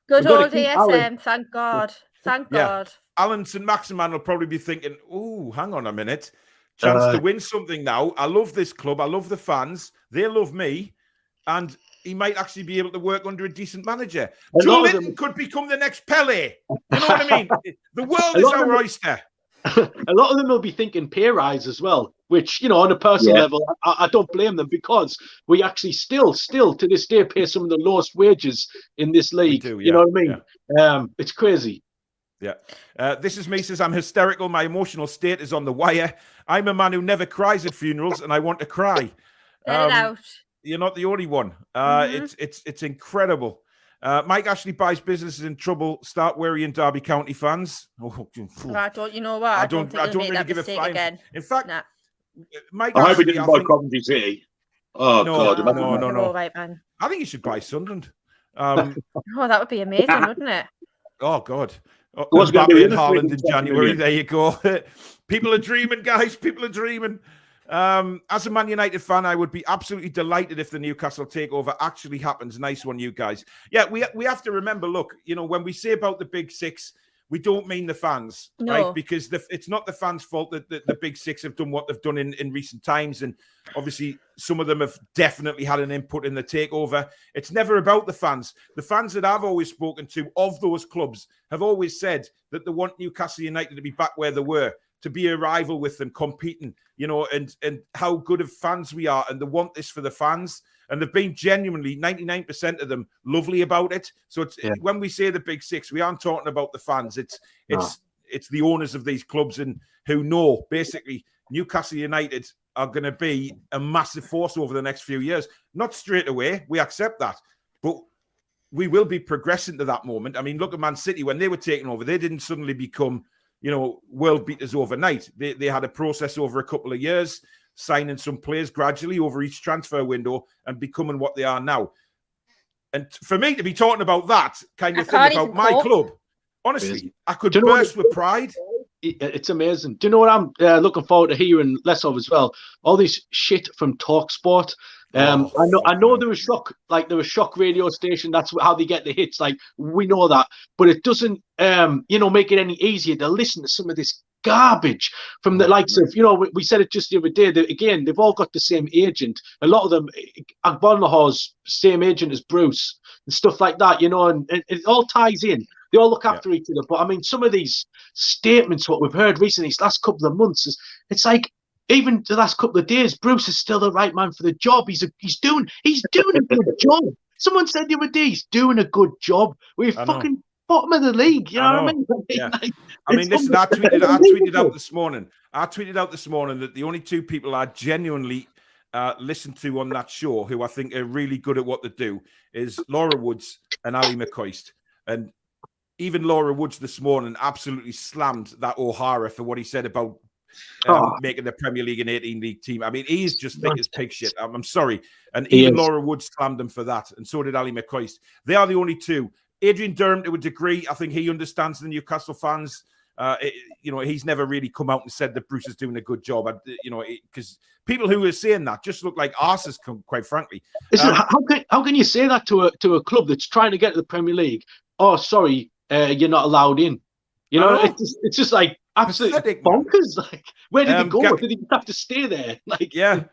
Good old ASM, thank God. Thank God. Alan St. Maximan will probably be thinking, oh, hang on a minute. Chance to win something now. I love this club. I love the fans. They love me. And he might actually be able to work under a decent manager. Joe Linton could become the next Pele. You know what I mean? The world is our oyster. A lot of them will be thinking pay rise as well, which, you know, on a personal level, I don't blame them because we actually still to this day pay some of the lowest wages in this league. You know what I mean? It's crazy. Yeah. This is me, says, I'm hysterical. My emotional state is on the wire. I'm a man who never cries at funerals and I want to cry. Let it out. You're not the only one. It's incredible. Mike Ashley buys businesses in trouble. Start worrying Derby County fans. I don't. You know what? I don't really give a flying again. In fact, Mike I Ashley, hope he didn't buy Coventry City. Oh God! No. Right, man. I think he should buy Sunderland. Oh, that would be amazing, wouldn't it? Oh God. What's going to be Mbappe and Haaland in January. million? There you go. People are dreaming, guys. People are dreaming. As a Man United fan, I would be absolutely delighted if the Newcastle takeover actually happens. Nice one, you guys. Yeah, we have to remember, look, when we say about the big six, we don't mean the fans, right? Because it's not the fans' fault that the big six have done what they've done in recent times. And obviously, some of them have definitely had an input in the takeover. It's never about the fans. The fans that I've always spoken to of those clubs have always said that they want Newcastle United to be back where they were, to be a rival with them, competing, and how good of fans we are. And they want this for the fans. And they've been genuinely, 99% of them, lovely about it. So when we say the big six, we aren't talking about the fans. It's the owners of these clubs and who know, basically, Newcastle United are going to be a massive force over the next few years. Not straight away. We accept that. But we will be progressing to that moment. I mean, look at Man City. When they were taking over, they didn't suddenly become world beaters overnight. They had a process over a couple of years, signing some players gradually over each transfer window and becoming what they are now. And for me to be talking about that kind of thing about my club, honestly, I could burst with pride. It's amazing. Do you know what I'm looking forward to hearing less of as well? All this shit from TalkSport. I know there was shock radio station. That's how they get the hits. Like, we know that, but it doesn't, make it any easier to listen to some of this garbage from the likes of, we said it just the other day. They've all got the same agent. A lot of them, Agbonlahor's same agent as Bruce and stuff like that. And it all ties in. They all look after each other. But I mean, some of these statements, what we've heard recently, these last couple of months, it's like, even the last couple of days, Bruce is still the right man for the job. He's doing a good job. Someone said the other day he's doing a good job. We're fucking bottom of the league. You know what I mean? Yeah. I mean, listen, I tweeted out this morning. That the only two people I genuinely listen to on that show who I think are really good at what they do is Laura Woods and Ali McCoist. And even Laura Woods this morning absolutely slammed that O'Hara for what he said about making the Premier League an 18-league team. I mean, he's just thick as pig shit. I'm sorry. And even Laura Woods slammed him for that. And so did Ali McCoist. They are the only two. Adrian Durham, to a degree, I think he understands the Newcastle fans. He's never really come out and said that Bruce is doing a good job. Because people who are saying that just look like arses, quite frankly. How can you say that to a club that's trying to get to the Premier League? Oh, sorry, you're not allowed in. It's just like absolutely bonkers. Like, where did he go? Did he have to stay there? Like, yeah.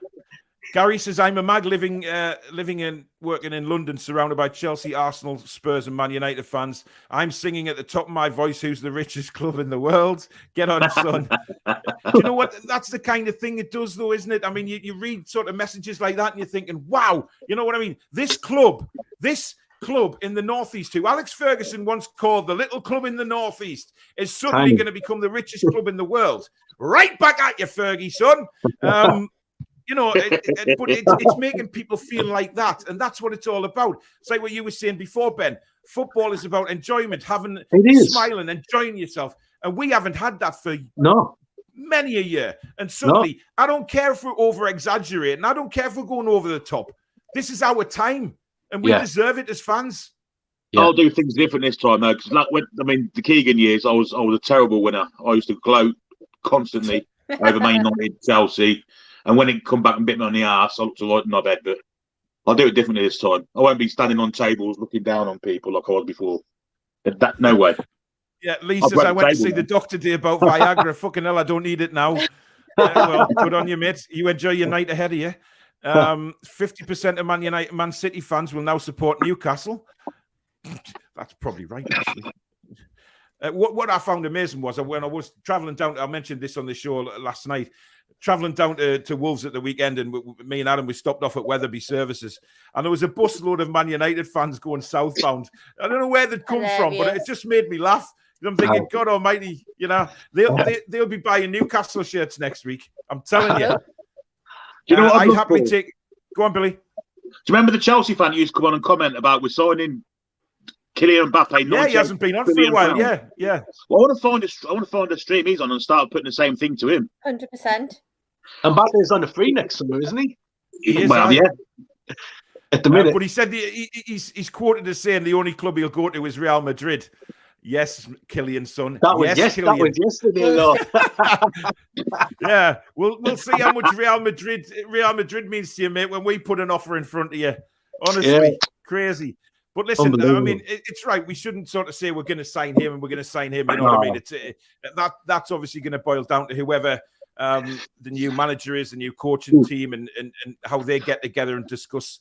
Gary says, I'm a mag living and working in London, surrounded by Chelsea, Arsenal, Spurs, and Man United fans. I'm singing at the top of my voice, who's the richest club in the world? Get on, son. Do you know what? That's the kind of thing it does, though, isn't it? I mean, you read sort of messages like that and you're thinking, wow, you know what I mean? This club in the Northeast, who Alex Ferguson once called the little club in the Northeast, is suddenly going to become the richest club in the world. Right back at you, Fergie, son. But it's making people feel like that. And that's what it's all about. It's like what you were saying before, Ben. Football is about enjoyment, smiling, enjoying yourself. And we haven't had that for many a year. And suddenly, I don't care if we're over-exaggerating. I don't care if we're going over the top. This is our time. And we deserve it as fans. Yeah. I'll do things different this time, though. Because the Keegan years, I was a terrible winner. I used to gloat constantly over Man United, Chelsea. And when it come back and bit me on the arse, I looked a lot in my bed. But I'll do it differently this time. I won't be standing on tables looking down on people like I was before. No way. Yeah, Lee says, I went to see the doctor today about Viagra. Fucking hell, I don't need it now. Well, good on you, mate. You enjoy your night ahead of you. 50% of Man City fans will now support Newcastle. That's probably right, actually. What I found amazing was when I was traveling down, I mentioned this on the show last night, traveling down to Wolves at the weekend, and me and Adam, we stopped off at Weatherby Services, and there was a busload of Man United fans going southbound. I don't know where they'd come from, but it just made me laugh. I'm thinking, God almighty, they'll be buying Newcastle shirts next week. I'm telling you. Do you know what I'd happily take... Go on, Billy. Do you remember the Chelsea fan who used to come on and comment about we're signing Kylian Mbappe? Yeah, he hasn't been on for a while. Yeah. Well, I want to find a stream he's on and start putting the same thing to him. 100%. Mbappe's on the free next summer, isn't he? He is. Well, yeah. At the minute, but he said he's quoted as saying the only club he'll go to is Real Madrid. Yes, Killian's son. That was Killian. that was yesterday, though. Yeah, we'll see how much Real Madrid means to you, mate, when we put an offer in front of you. Honestly, crazy. But listen, I mean, it's right. We shouldn't sort of say we're going to sign him and we're going to sign him. You know what I mean? It's that's obviously going to boil down to whoever the new manager is, the new coaching team, and how they get together and discuss,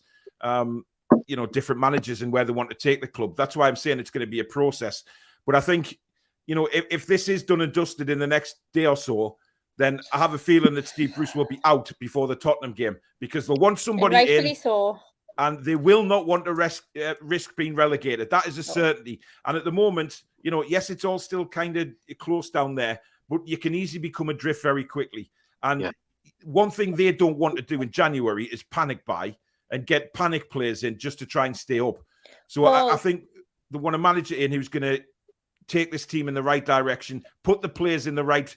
different managers and where they want to take the club. That's why I'm saying it's going to be a process. But I think, if this is done and dusted in the next day or so, then I have a feeling that Steve Bruce will be out before the Tottenham game, because they'll want somebody in. So. And they will not want to risk being relegated. That is a certainty. And at the moment, yes, it's all still kind of close down there, but you can easily become adrift very quickly. And one thing they don't want to do in January is panic buy and get panic players in just to try and stay up. So I think they want a manager in who's going to take this team in the right direction, put the players in the right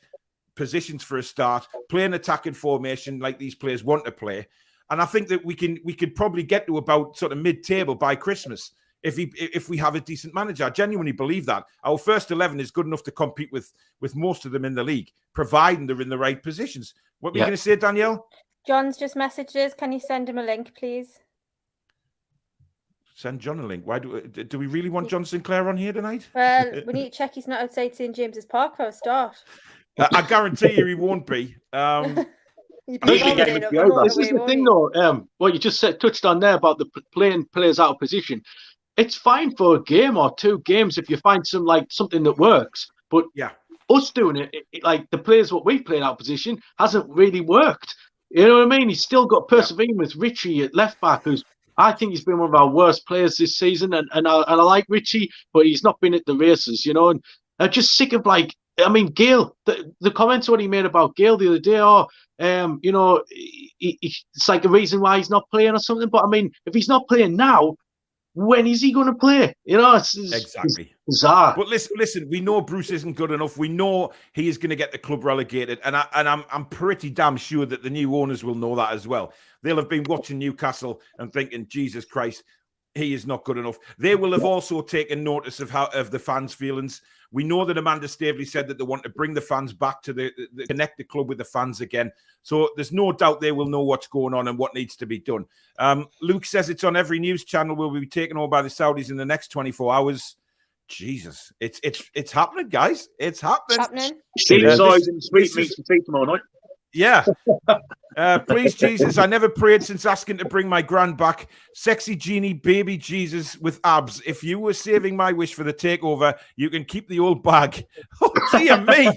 positions for a start, play an attacking formation like these players want to play. And I think that we could probably get to about sort of mid-table by Christmas if we have a decent manager. I genuinely believe that. Our first 11 is good enough to compete with most of them in the league, providing they're in the right positions. What were you going to say, Danielle? John's just messaged us. Can you send him a link, please? Send John a link. Why do we really want John Sinclair on here tonight? Well, we need to check he's not outside St. James's Park for a start. I guarantee you he won't be. This is the thing, though. What you just touched on there about the playing players out of position. It's fine for a game or two games if you find something that works. But us doing it, like the players what we played out of position, hasn't really worked. You know what I mean? He's still got persevering with Richie at left back, who's I think he's been one of our worst players this season, and I like Richie, but he's not been at the races. And I'm just sick of Gale. The comments what he made about Gale the other day, it's like a reason why he's not playing or something. But I mean, if he's not playing now, when is he going to play? It's exactly bizarre. But listen, we know Bruce isn't good enough. We know he is going to get the club relegated, and I'm pretty damn sure that the new owners will know that as well. They'll have been watching Newcastle and thinking, Jesus Christ, he is not good enough. They will have also taken notice of the fans' feelings. We know that Amanda Staveley said that they want to bring the fans back to connect the club with the fans again. So there's no doubt they will know what's going on and what needs to be done. Luke says it's on every news channel. Will be taken over by the Saudis in the next 24 hours. Jesus, it's happening, guys. It's happening. Steve's eyes in the street meets the team tomorrow night. Yeah. Please, Jesus, I never prayed since asking to bring my grand back. Sexy genie, baby Jesus with abs. If you were saving my wish for the takeover, you can keep the old bag. Oh, dear me.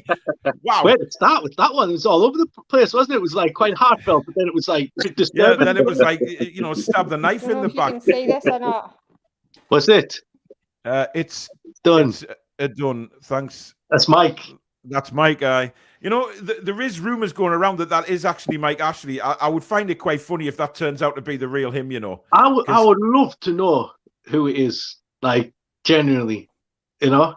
Wow. Where to start with that one? It was all over the place, wasn't it? It was like quite heartfelt, but then it was like disturbing. Yeah, then it was like, stab the knife in the back. You can see this or not? What's it? It's done. It's done. Thanks. That's Mike. That's Mike. There is rumours going around that is actually Mike Ashley. I would find it quite funny if that turns out to be the real him. I would love to know who it is. Like genuinely, Yeah,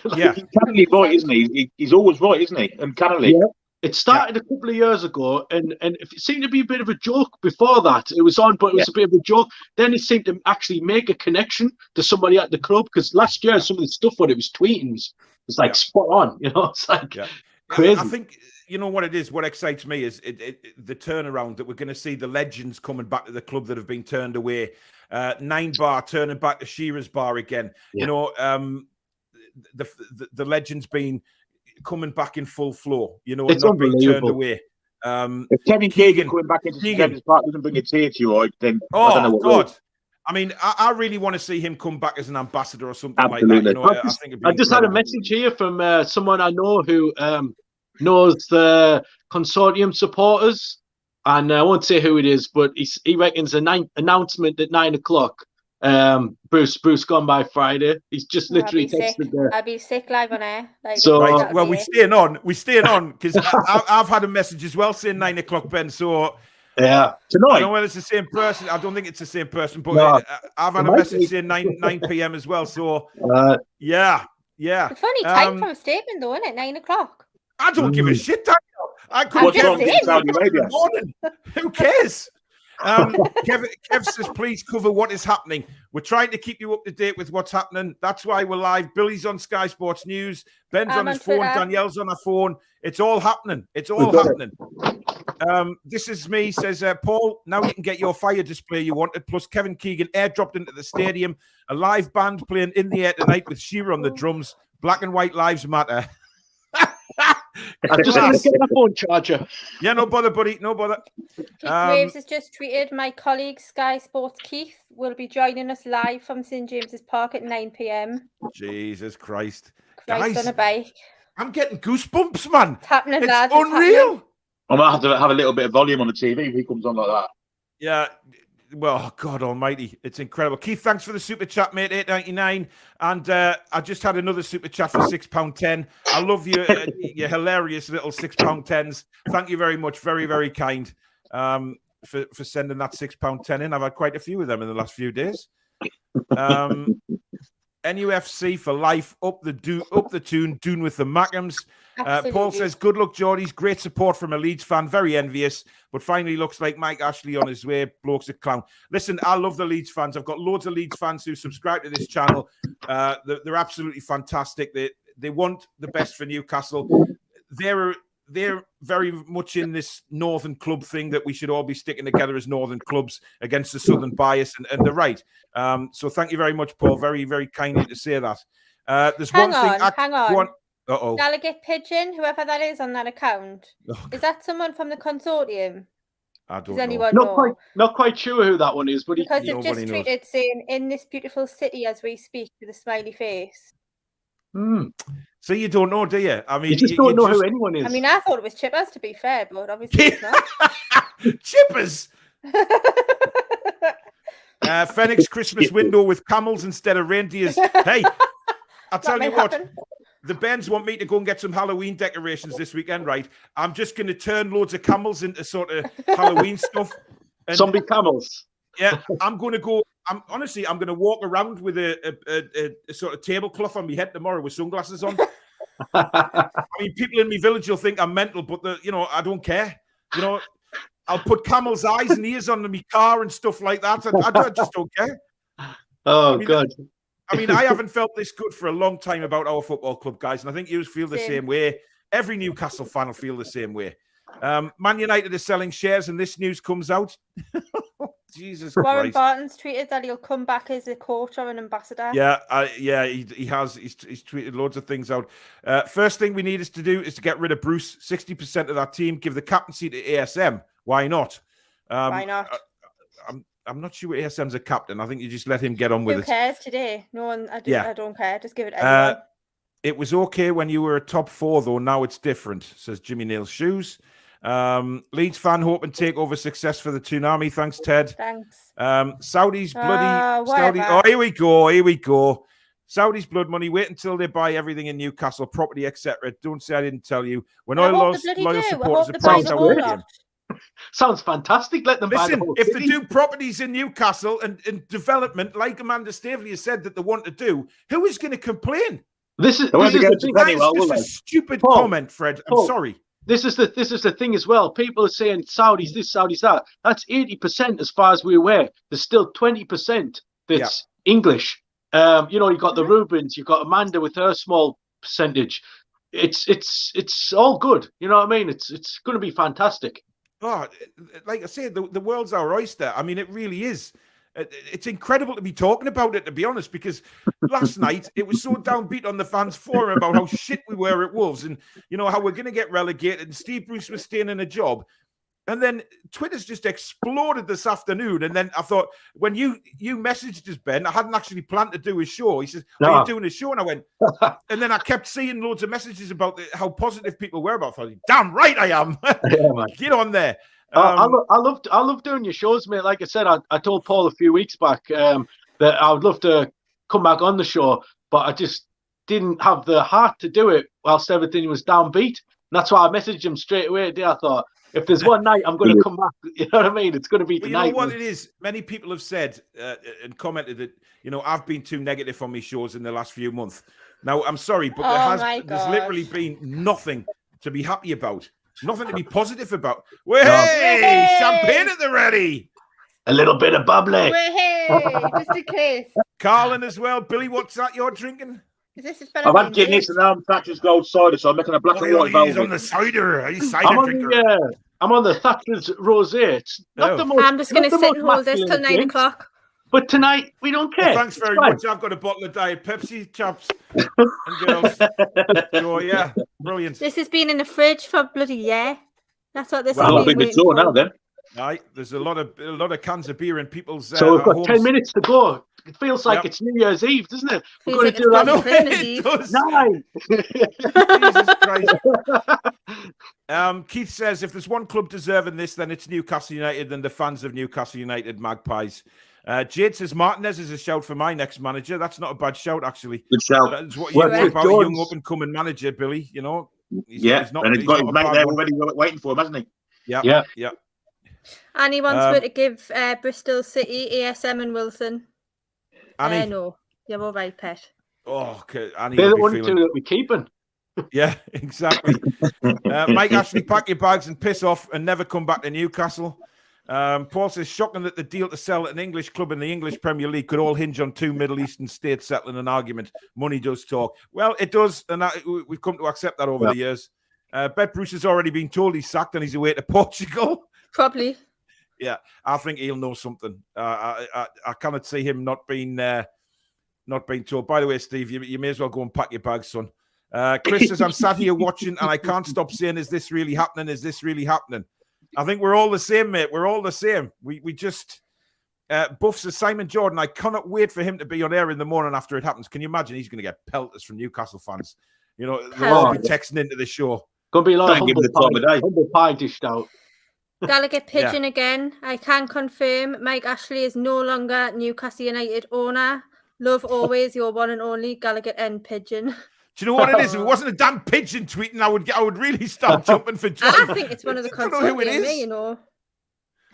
he's cannily right, isn't he? He's always right, isn't he? And cannily. Yeah. It started a couple of years ago, and it seemed to be a bit of a joke before that. It was on, but it was a bit of a joke. Then it seemed to actually make a connection to somebody at the club, because last year some of the stuff what it was tweeting was like spot on. It's like crazy. I think what it is. What excites me is the turnaround that we're going to see the legends coming back to the club that have been turned away. 9 Bar turning back to Shearer's Bar again. Yeah. The legends being coming back in full flow, it's not being turned away. If Kevin Keegan coming back into Kevin's Park doesn't bring a tear to your eye, then I don't know what God. will. I mean, I really want to see him come back as an ambassador or something Absolutely. like that. I just had a message here from someone I know who knows the consortium supporters, and I won't say who it is, but he reckons an announcement at 9:00. Bruce gone by Friday. He's just literally texted there. I'll be sick live on air. Right. Well, we're staying on because I've had a message as well saying 9:00, Ben. So yeah, tonight. I don't know whether it's the same person. I don't think it's the same person, but I've had a message saying 9 p.m. as well. So yeah. The funny time for a statement, though, isn't it? 9:00. I don't give a shit, Daniel. I couldn't What's wrong in Saudi Arabia? Who cares? Kev says, please cover what is happening. We're trying to keep you up to date with what's happening. That's why we're live. Billy's on Sky Sports News. Ben's on his phone. Twitter. Danielle's on her phone. It's all happening. It's all happening. This is me, says Paul. Now you can get your fire display you wanted. Plus, Kevin Keegan airdropped into the stadium. A live band playing in the air tonight with Shearer on the drums. Black and white lives matter. I'm just going to get my phone charger. Yeah, no bother, buddy. No bother. Keith Graves has just tweeted, my colleague Sky Sports Keith will be joining us live from St James's Park at 9 p.m. Jesus Christ. Christ Guys, on a bike. I'm getting goosebumps, man. It's happening, It's lads. unreal. I might have to have a little bit of volume on the TV if he comes on like that. Yeah. Well, God almighty. It's incredible. Keith, thanks for the super chat, mate. $8.99. And I just had another super chat for £6.10. I love you. Your hilarious little £6.10s. Thank you very much. Very, very kind for sending that £6.10 in. I've had quite a few of them in the last few days. NUFC for life. Up the Toon. Toon with the Mackhams. Paul says, good luck, Geordies. Great support from a Leeds fan. Very envious, but finally looks like Mike Ashley on his way. Bloke's a clown. Listen, I love the Leeds fans. I've got loads of Leeds fans who subscribe to this channel. They're absolutely fantastic. They want the best for Newcastle. They're very much in this northern club thing that we should all be sticking together as northern clubs against the southern bias, and they're right. So thank you very much, Paul. Very, very kindly to say that. There's Hang on. Uh-oh. Delegate Pigeon, whoever that is on that account, is that someone from the consortium? I don't Does know. anyone know? Not quite sure who that one is, but Because they've just Nobody knows. tweeted saying, in this beautiful city as we speak, with a smiley face. So you don't know, do you? I mean, you just don't know who anyone is. I mean, I thought it was Chippers, to be fair, but obviously it's not. Chippers. Phoenix Christmas window with camels instead of reindeers. Hey, I'll tell you what. The Bens want me to go and get some Halloween decorations this weekend, right? I'm just going to turn loads of camels into sort of Halloween stuff. And, zombie camels. Yeah, I'm going to go. I'm going to walk around with a sort of tablecloth on my head tomorrow with sunglasses on. I mean, people in my village will think I'm mental, but I don't care. I'll put camel's eyes and ears on my car and stuff like that. I just don't care. God. I mean, I haven't felt this good for a long time about our football club, guys, and I think you feel the same way. Every Newcastle fan will feel the same way. Man United is selling shares, and this news comes out. Jesus Warren Christ. Barton's tweeted that he'll come back as a coach or an ambassador. Yeah, he has. He's tweeted loads of things out. First thing we need is to do is to get rid of Bruce. 60% of that team, give the captaincy to ASM. Why not? Why not? I'm not sure ASM's a captain. I think you just let him get on with it. Who cares today? No one. I don't care. Just give it to anyone. It was okay when you were a top 4, though. Now it's different, says Jimmy Nail's Shoes. Leeds fan hoping takeover success for the Toon Army. Thanks, Ted. Thanks. Saudis bloody Saudi. Oh, here we go. Saudis blood money. Wait until they buy everything in Newcastle, property, etc. Don't say I didn't tell you. When I lost loyal supporters, the price I won't give. Sounds fantastic. Let them buy the whole if city. they do properties in Newcastle and development, like Amanda Staveley has said that they want to do, who is going to complain? This is a stupid comment, Fred. I'm sorry. This is the thing as well. People are saying Saudis this, Saudis that. That's 80% as far as we're aware. There's still 20% that's English. You've got the Rubens, you've got Amanda with her small percentage. It's all good. You know what I mean? It's going to be fantastic. Oh, like I said, the world's our oyster. I mean, it really is. It's incredible to be talking about it, to be honest, because last night it was so downbeat on the fans forum about how shit we were at Wolves and, how we're going to get relegated and Steve Bruce was staying in a job. And then Twitter's just exploded this afternoon. And then I thought, when you messaged us, Ben, I hadn't actually planned to do a show. He says, are you doing a show? And I went, and then I kept seeing loads of messages about how positive people were about it. I thought, damn right I am. Get on there. I love doing your shows, mate. Like I said, I told Paul a few weeks back that I would love to come back on the show, but I just didn't have the heart to do it whilst everything was downbeat. And that's why I messaged him straight away today. I thought, if there's one night I'm going to come back, you know what I mean? It's going to be tonight. You know what it is? Many people have said and commented that, I've been too negative on my shows in the last few months. Now, I'm sorry, but there's literally been nothing to be happy about. Nothing to be positive about. Hey, champagne at the ready. A little bit of bubbly. Hey, just in case. Carlin as well. Billy, what's that you're drinking? Is this I've had Guinness and now I'm Thatcher's Gold Cider, so I'm making a black and white He's on velvet. the cider. He's I'm cider on drinker. I'm on the Thatcher's Rosé. It's not the most. I'm just going to not the sit and most hold this till masculine 9 drink, o'clock. But tonight we don't care. Well, thanks very much. I've got a bottle of Diet Pepsi, chaps and girls. So, yeah, brilliant. This has been in the fridge for bloody year. That's what this Well, has I'll been be waiting mature for. now then. Right, there's a lot of cans of beer in people's. So we've got homes. 10 minutes to go. It feels like it's New Year's Eve, doesn't it? We're Feels going like to do it's that. bloody Christmas It Eve. does. Nine. Jesus Christ. Keith says, if there's one club deserving this, then it's Newcastle United and the fans of Newcastle United Magpies. Jade says, Martinez is a shout for my next manager. That's not a bad shout, actually. Good shout. That's what you Well, want about a young Jones. up-and-coming manager, Billy, you know? And he's he's got not his a mate bad there one. already waiting for him, hasn't he? Yeah. And he wants me to give Bristol City, ASM and Wilson. Annie. No, you're all right, Pet. Oh, okay. Annie They're will the be only feeling... two that we're keeping. Yeah, exactly. Mike Ashley, pack your bags and piss off and never come back to Newcastle. Paul says, shocking that the deal to sell an English club in the English Premier League could all hinge on two Middle Eastern states settling an argument. Money does talk. Well, it does, and we've come to accept that over the years. Bet Bruce has already been told he's sacked and he's away to Portugal. Probably. Yeah, I think he'll know something. I cannot see him not being told. By the way, Steve, you may as well go and pack your bags, son. Chris says, I'm sat here watching and I can't stop saying, is this really happening? Is this really happening? I think we're all the same, mate. We're all the same. We just... Buff says, Simon Jordan, I cannot wait for him to be on air in the morning after it happens. Can you imagine? He's going to get pelters from Newcastle fans. You know, they'll all be texting into the show. Going to be like Don't give him the time of day. humble pie dished out. Gallagher Pigeon again. I can confirm Mike Ashley is no longer Newcastle United owner. Love always your one and only Gallagher and Pigeon. Do you know what it is? If it wasn't a damn pigeon tweeting, I would really start jumping for joy. I think it's one of the I don't know who it consortium, is. you know.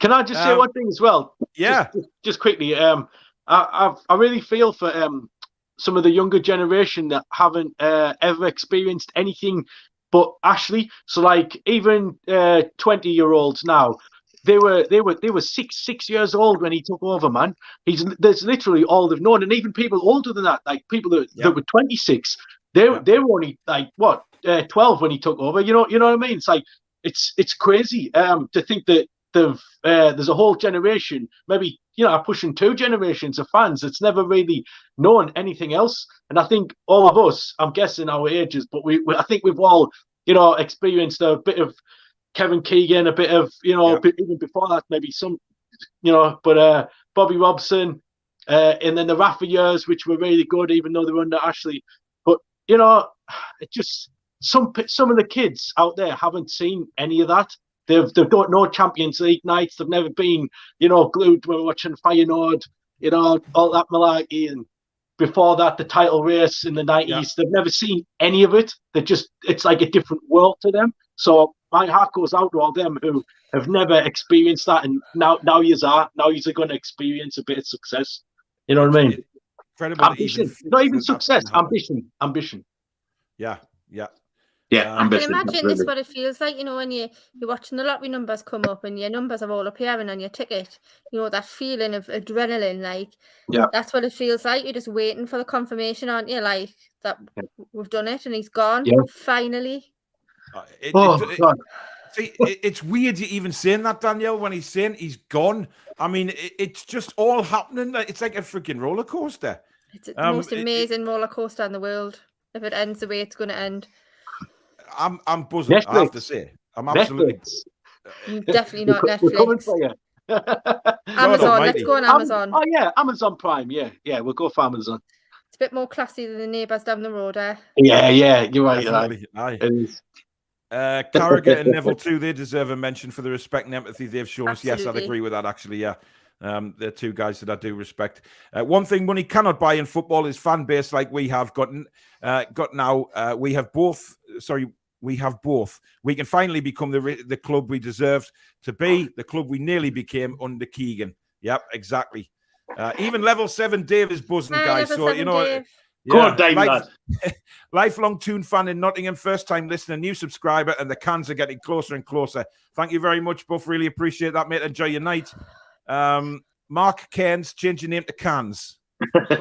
Can I just say one thing as well? Yeah. Just quickly. I really feel for some of the younger generation that haven't ever experienced anything but Ashley. So like even 20-year-olds now, they were six years old when he took over, man. There's literally all they've known, and even people older than that, like people that were 26, they were only like 12 when he took over. You know what I mean? It's like it's crazy to think that there's a whole generation, maybe pushing 2 generations of fans that's never really known anything else. And I think all of us, I'm guessing our ages, but I think we've all experienced a bit of Kevin Keegan, a bit of even before that, maybe some but Bobby Robson, and then the Rafa years, which were really good, even though they were under Ashley. But it just some of the kids out there haven't seen any of that. They've got no Champions League nights. They've never been, glued when we're watching Feyenoord, all that malarkey. And before that, the title race in the 90s. Yeah. They've never seen any of it. It's like a different world to them. So my heart goes out to all them who have never experienced that. And now you're going to experience a bit of success. You know what I mean? Incredible. Ambition. Not even success. Ambition. Yeah. I can imagine this what it feels like, when you're watching the lottery numbers come up and your numbers are all appearing on your ticket. That feeling of adrenaline, like that's what it feels like. You're just waiting for the confirmation, aren't you? Like that we've done it and he's gone finally. See, it's weird you even saying that, Danielle, when he's saying he's gone. I mean, it's just all happening. It's like a freaking roller coaster. It's the most amazing roller coaster in the world. If it ends the way it's going to end. I'm buzzing. Netflix. I have to say, I'm absolutely. Definitely not Netflix. Amazon. Let's go on Amazon. Amazon Prime. Yeah, we'll go for Amazon. It's a bit more classy than the neighbours down the road, eh? Yeah, you're right. Carragher and Neville too. They deserve a mention for the respect and empathy they've shown us. Yes, I'd agree with that. Actually, yeah. They're 2 guys that I do respect. One thing money cannot buy in football is fan base, like we have got now. We have both. We have both. We can finally become the club we deserved to be, the club we nearly became under Keegan. Yep, exactly. Even level 7 Dave is buzzing, guys. So Dave. Go on, Dave, lifelong Toon fan in Nottingham, first time listener, new subscriber, and the cans are getting closer and closer. Thank you very much, Buff. Really appreciate that, mate. Enjoy your night. Mark Cairns changing name to Cans. Fair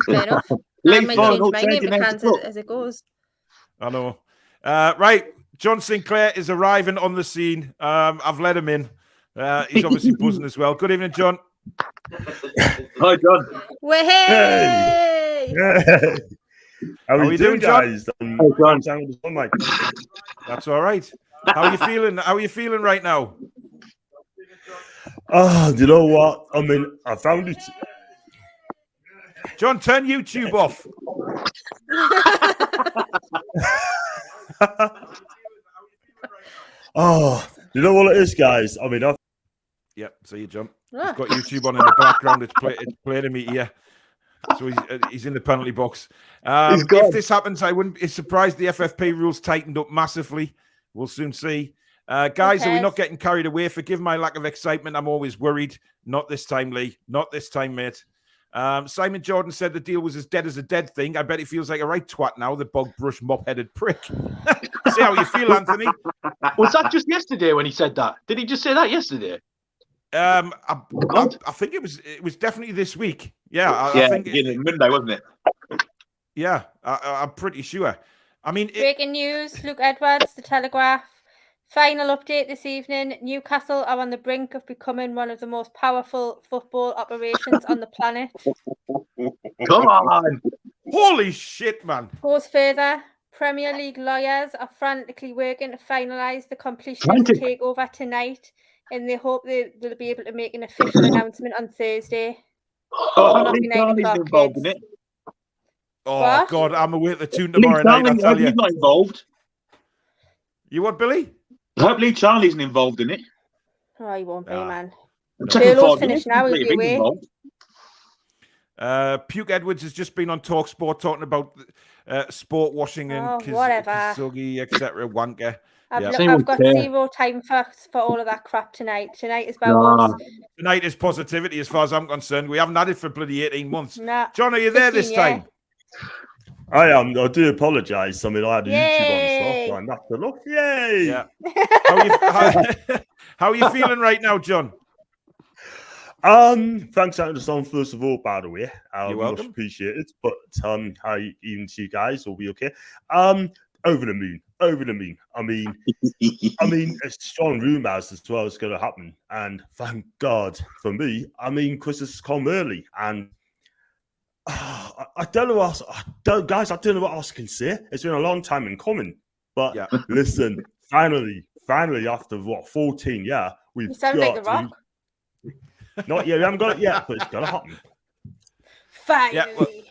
enough. I Leave might Farnell change my name changing to names Cans to Cook. as it goes. I know. Right, John Sinclair is arriving on the scene. I've let him in. He's obviously buzzing as well. Good evening, John. Hi, John. Hey! How you doing, John? guys? John. That's all right. How are you feeling? How are you feeling right now? Oh, do you know what? I mean, I found it. John, turn YouTube off. Oh, you know what it is, guys? I mean, Yep, so you jump. He's got YouTube on in the background. It's playing him here. So he's in the penalty box. If this happens, I wouldn't be surprised the FFP rules tightened up massively. We'll soon see. Guys, are we not getting carried away? Forgive my lack of excitement. I'm always worried. Not this time, Lee. Not this time, mate. Simon Jordan said the deal was as dead as a dead thing. I bet he feels like a right twat now, the bog brush mop-headed prick. See how you feel, Anthony? Was that just yesterday when he said that? Did he just say that yesterday? I think it was definitely this week. Yeah, I think Monday, wasn't it? Yeah, I'm pretty sure. I mean, Breaking news: Luke Edwards, The Telegraph. Final update this evening: Newcastle are on the brink of becoming one of the most powerful football operations on the planet. Come on. Holy shit, man. Goes further: Premier League lawyers are frantically working to finalise the completion of the takeover tonight, and they hope they'll be able to make an official announcement on Thursday. Lee Charlie's involved in it. Oh, What? God, I'm away at the Toon tomorrow night, I tell you. He's not involved. You what, Billy? I hope Lee Charlie isn't involved in it. Oh, he won't be, man. Checking Furlough's for finished now, he'll be away. involved. Puke Edwards has just been on Talk Sport talking about sport washing and whatever. Kisugi, etc. Wanker. I've got zero time for all of that crap tonight. Tonight is about us. Tonight is positivity as far as I'm concerned. We haven't had it for bloody 18 months. Nah, John, are you there this time? I am. I do apologise. I mean, I had a Yay. YouTube on, so I have to look. Yay! Yeah. How are you feeling right now, John? Thanks out of the song, first of all, by the way. You're welcome. Much appreciated. But how even to you guys will be okay. Over the moon. I mean, it's strong rumours as well as going to happen. And thank God for me. I mean, Christmas has come early, and I don't know what else, I don't know what else I can say. It's been a long time in coming. But listen, finally, after 14, we've You sound like The Rock. Not yet, we haven't got it yet, but it's gonna happen. Finally.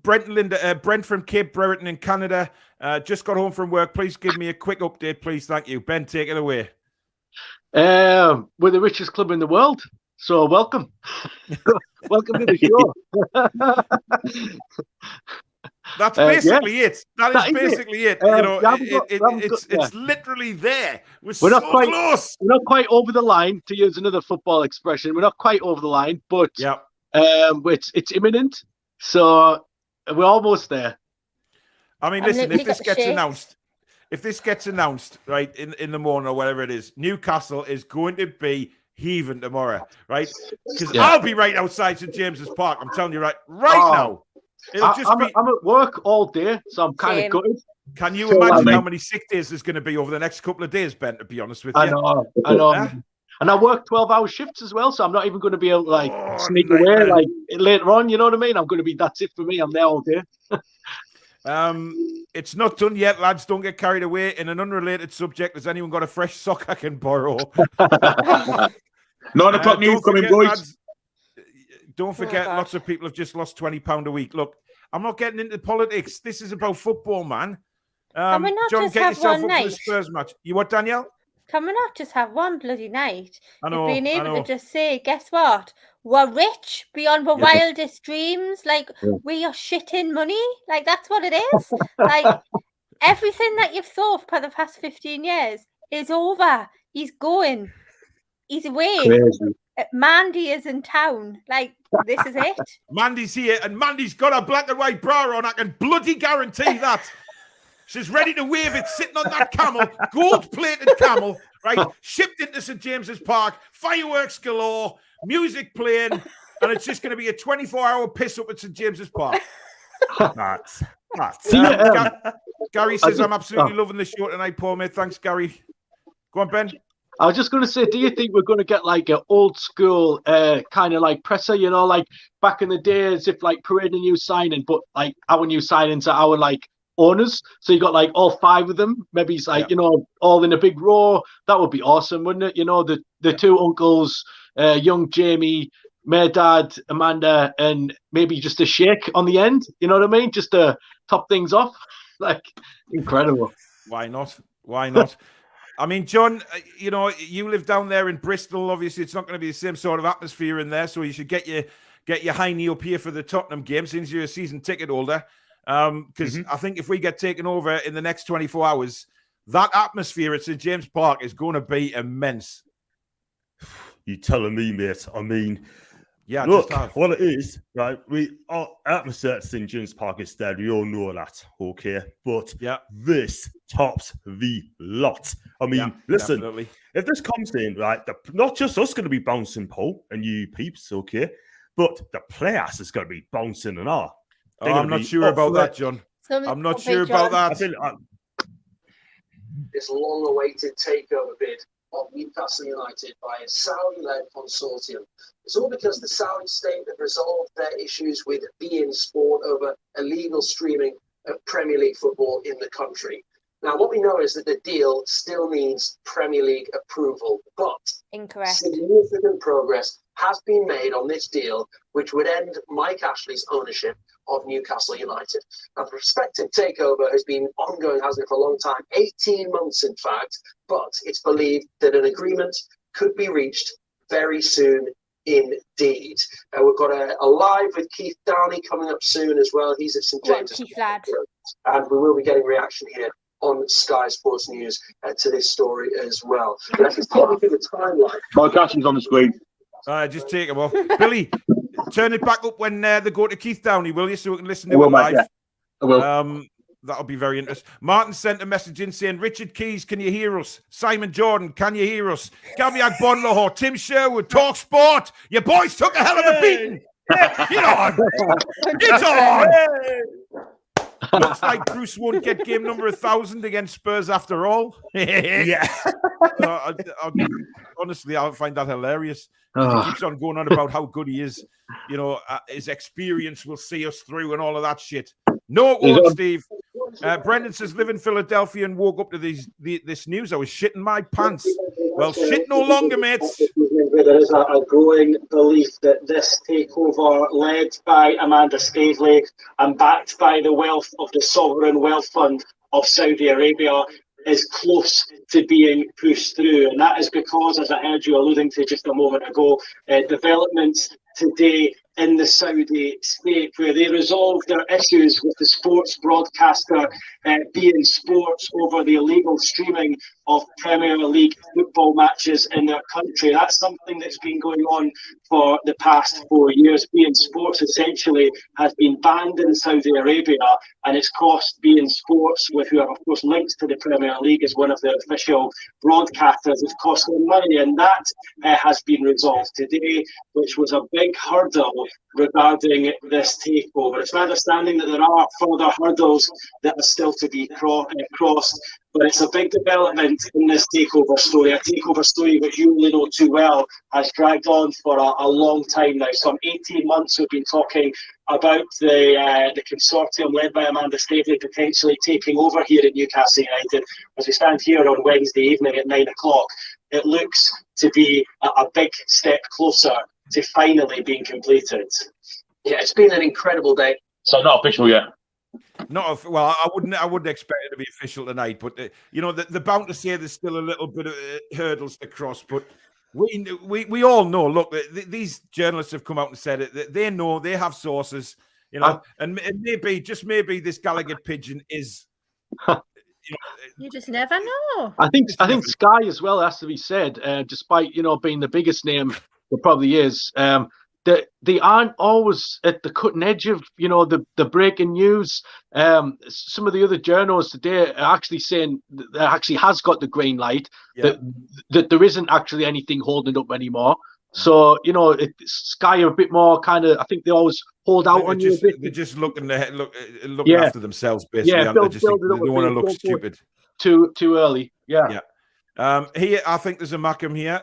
Brent from Cape Breton in Canada just got home from work. Please give me a quick update, please. Thank you. Ben, take it away. We're the richest club in the world, so welcome. Welcome to the show. That's basically it. That is basically it. You know, it's literally there. We're so close. We're not quite over the line, to use another football expression. We're not quite over the line, but it's imminent. So we're almost there. I mean, listen, if this gets announced, right, in the morning or whatever it is, Newcastle is going to be heaving tomorrow, right? Because I'll be right outside St James's Park. I'm telling you right now. I'm at work all day, so I'm kind of gutted. Can you imagine how many sick days there's going to be over the next couple of days, Ben, to be honest with you? I know. Yeah? And I work 12-hour shifts as well, so I'm not even going to be able to sneak away like later on, you know what I mean? I'm going to be, that's it for me. I'm there all day. It's not done yet, lads. Don't get carried away. In an unrelated subject, has anyone got a fresh sock I can borrow? 9 o'clock news coming, boys. Lads, don't forget, lots of people have just lost £20 a week. Look, I'm not getting into politics. This is about football, man. Can we not John, just get have yourself one up for night? the Spurs match. You what, Danielle? Can we not just have one bloody night? I know. Being able to just say, guess what? We're rich beyond our wildest dreams. Like, we are shitting money. Like, that's what it is. Like, everything that you've thought for the past 15 years is over. He's going. He's away. Crazy. Mandy is in town. Like, this is it. Mandy's here, and Mandy's got a black and white bra on. I can bloody guarantee that. She's ready to wave it, sitting on that camel, gold-plated camel, right? Shipped into St James's Park, fireworks galore, music playing, and it's just going to be a 24-hour piss up at St James's Park. That's Gary says, I'm absolutely loving the show tonight, Paul, mate. Thanks, Gary. Go on, Ben. I was just going to say, do you think we're going to get like an old school kind of like presser, you know, like back in the day, as if like parading a new signing, but like our new signings are our like owners. So you got like all 5 of them. Maybe it's like, you know, all in a big row. That would be awesome, wouldn't it? You know, the 2 uncles, young Jamie, my dad, Amanda, and maybe just a shake on the end. You know what I mean? Just to top things off. Like, incredible. Why not? Why not? I mean, John, you know, you live down there in Bristol. Obviously, it's not going to be the same sort of atmosphere in there. So you should get your hiney up here for the Tottenham game since you're a season ticket holder. Because I think if we get taken over in the next 24 hours, that atmosphere at St James Park is going to be immense. You telling me, mate? I mean, yeah. Look, what it is, right? Our atmosphere at St James Park is dead. We all know that, okay? But this tops the lot. I mean, listen, definitely. If this comes in, right, not just us going to be bouncing, Paul, and you peeps, okay? But the players is going to be bouncing and all. I'm not sure about that, John. I'm not sure about that. I feel this long-awaited takeover bid of Newcastle United by a Saudi-led consortium. It's all because the Saudi state have resolved their issues with beIN Sport over illegal streaming of Premier League football in the country. Now, what we know is that the deal still needs Premier League approval, but Incorrect. Significant progress has been made on this deal, which would end Mike Ashley's ownership of Newcastle United. Now, the prospective takeover has been ongoing, hasn't it, for a long time, 18 months in fact, but it's believed that an agreement could be reached very soon indeed. We've got a live with Keith Downey coming up soon as well. He's at St James's. Keith lad. And we will be getting reaction here on Sky Sports News to this story as well. Let's just take me through the timeline. My caption's on the screen. Just take them off. Billy, turn it back up when they go to Keith Downey, will you? So we can listen to it live. I will. That'll be very interesting. Martin sent a message in saying, Richard Keys, can you hear us? Simon Jordan, can you hear us? Gabiak Bonlaho, Tim Sherwood, Talk Sport. Your boys took a hell of a beating. Get on. Get on. Looks like Bruce won't get game number 1,000 against Spurs after all. yeah. Honestly, I find that hilarious. He keeps on going on about how good he is. You know, his experience will see us through and all of that shit. No, it won't, Steve. Brendan says, live in Philadelphia and woke up to this news. I was shitting my pants. Well, shit no longer, mates. There is a growing belief that this takeover, led by Amanda Staveley and backed by the wealth of the Sovereign Wealth Fund of Saudi Arabia, is close to being pushed through. And that is because, as I heard you alluding to just a moment ago, developments today in the Saudi state, where they resolved their issues with the sports broadcaster beIN Sports over the illegal streaming of Premier League football matches in their country. That's something that's been going on for the past 4 years. beIN Sports essentially has been banned in Saudi Arabia, and it's cost beIN Sports, who are of course linked to the Premier League as one of the official broadcasters, it's cost them money, and that has been resolved today, which was a big hurdle regarding this takeover. It's my understanding that there are further hurdles that are still to be crossed, but it's a big development in this takeover story, a takeover story which you really know too well has dragged on for a long time now. Some 18 months we've been talking about the consortium led by Amanda Staveley potentially taking over here at Newcastle United. As we stand here on Wednesday evening at 9 o'clock, it looks to be a big step closer to finally being completed. Yeah, it's been an incredible day. So not official yet. Well, I wouldn't expect it to be official tonight, but you know, they're bound to say there's still a little bit of hurdles to cross. But we all know. Look, these journalists have come out and said it. They know, they have sources, you know, and maybe this Gallagher pigeon is. You just never know. I think Sky as well has to be said, despite being the biggest name, it probably is. they aren't always at the cutting edge of, the breaking news. Some of the other journals today are actually saying that actually has got the green light, that there isn't actually anything holding it up anymore. So, Sky are a bit more kind of, I think they always hold out on you a bit. They're just looking after themselves, basically. Yeah, They don't want to look stupid. Too early. Yeah. Here, I think there's a Mackham here.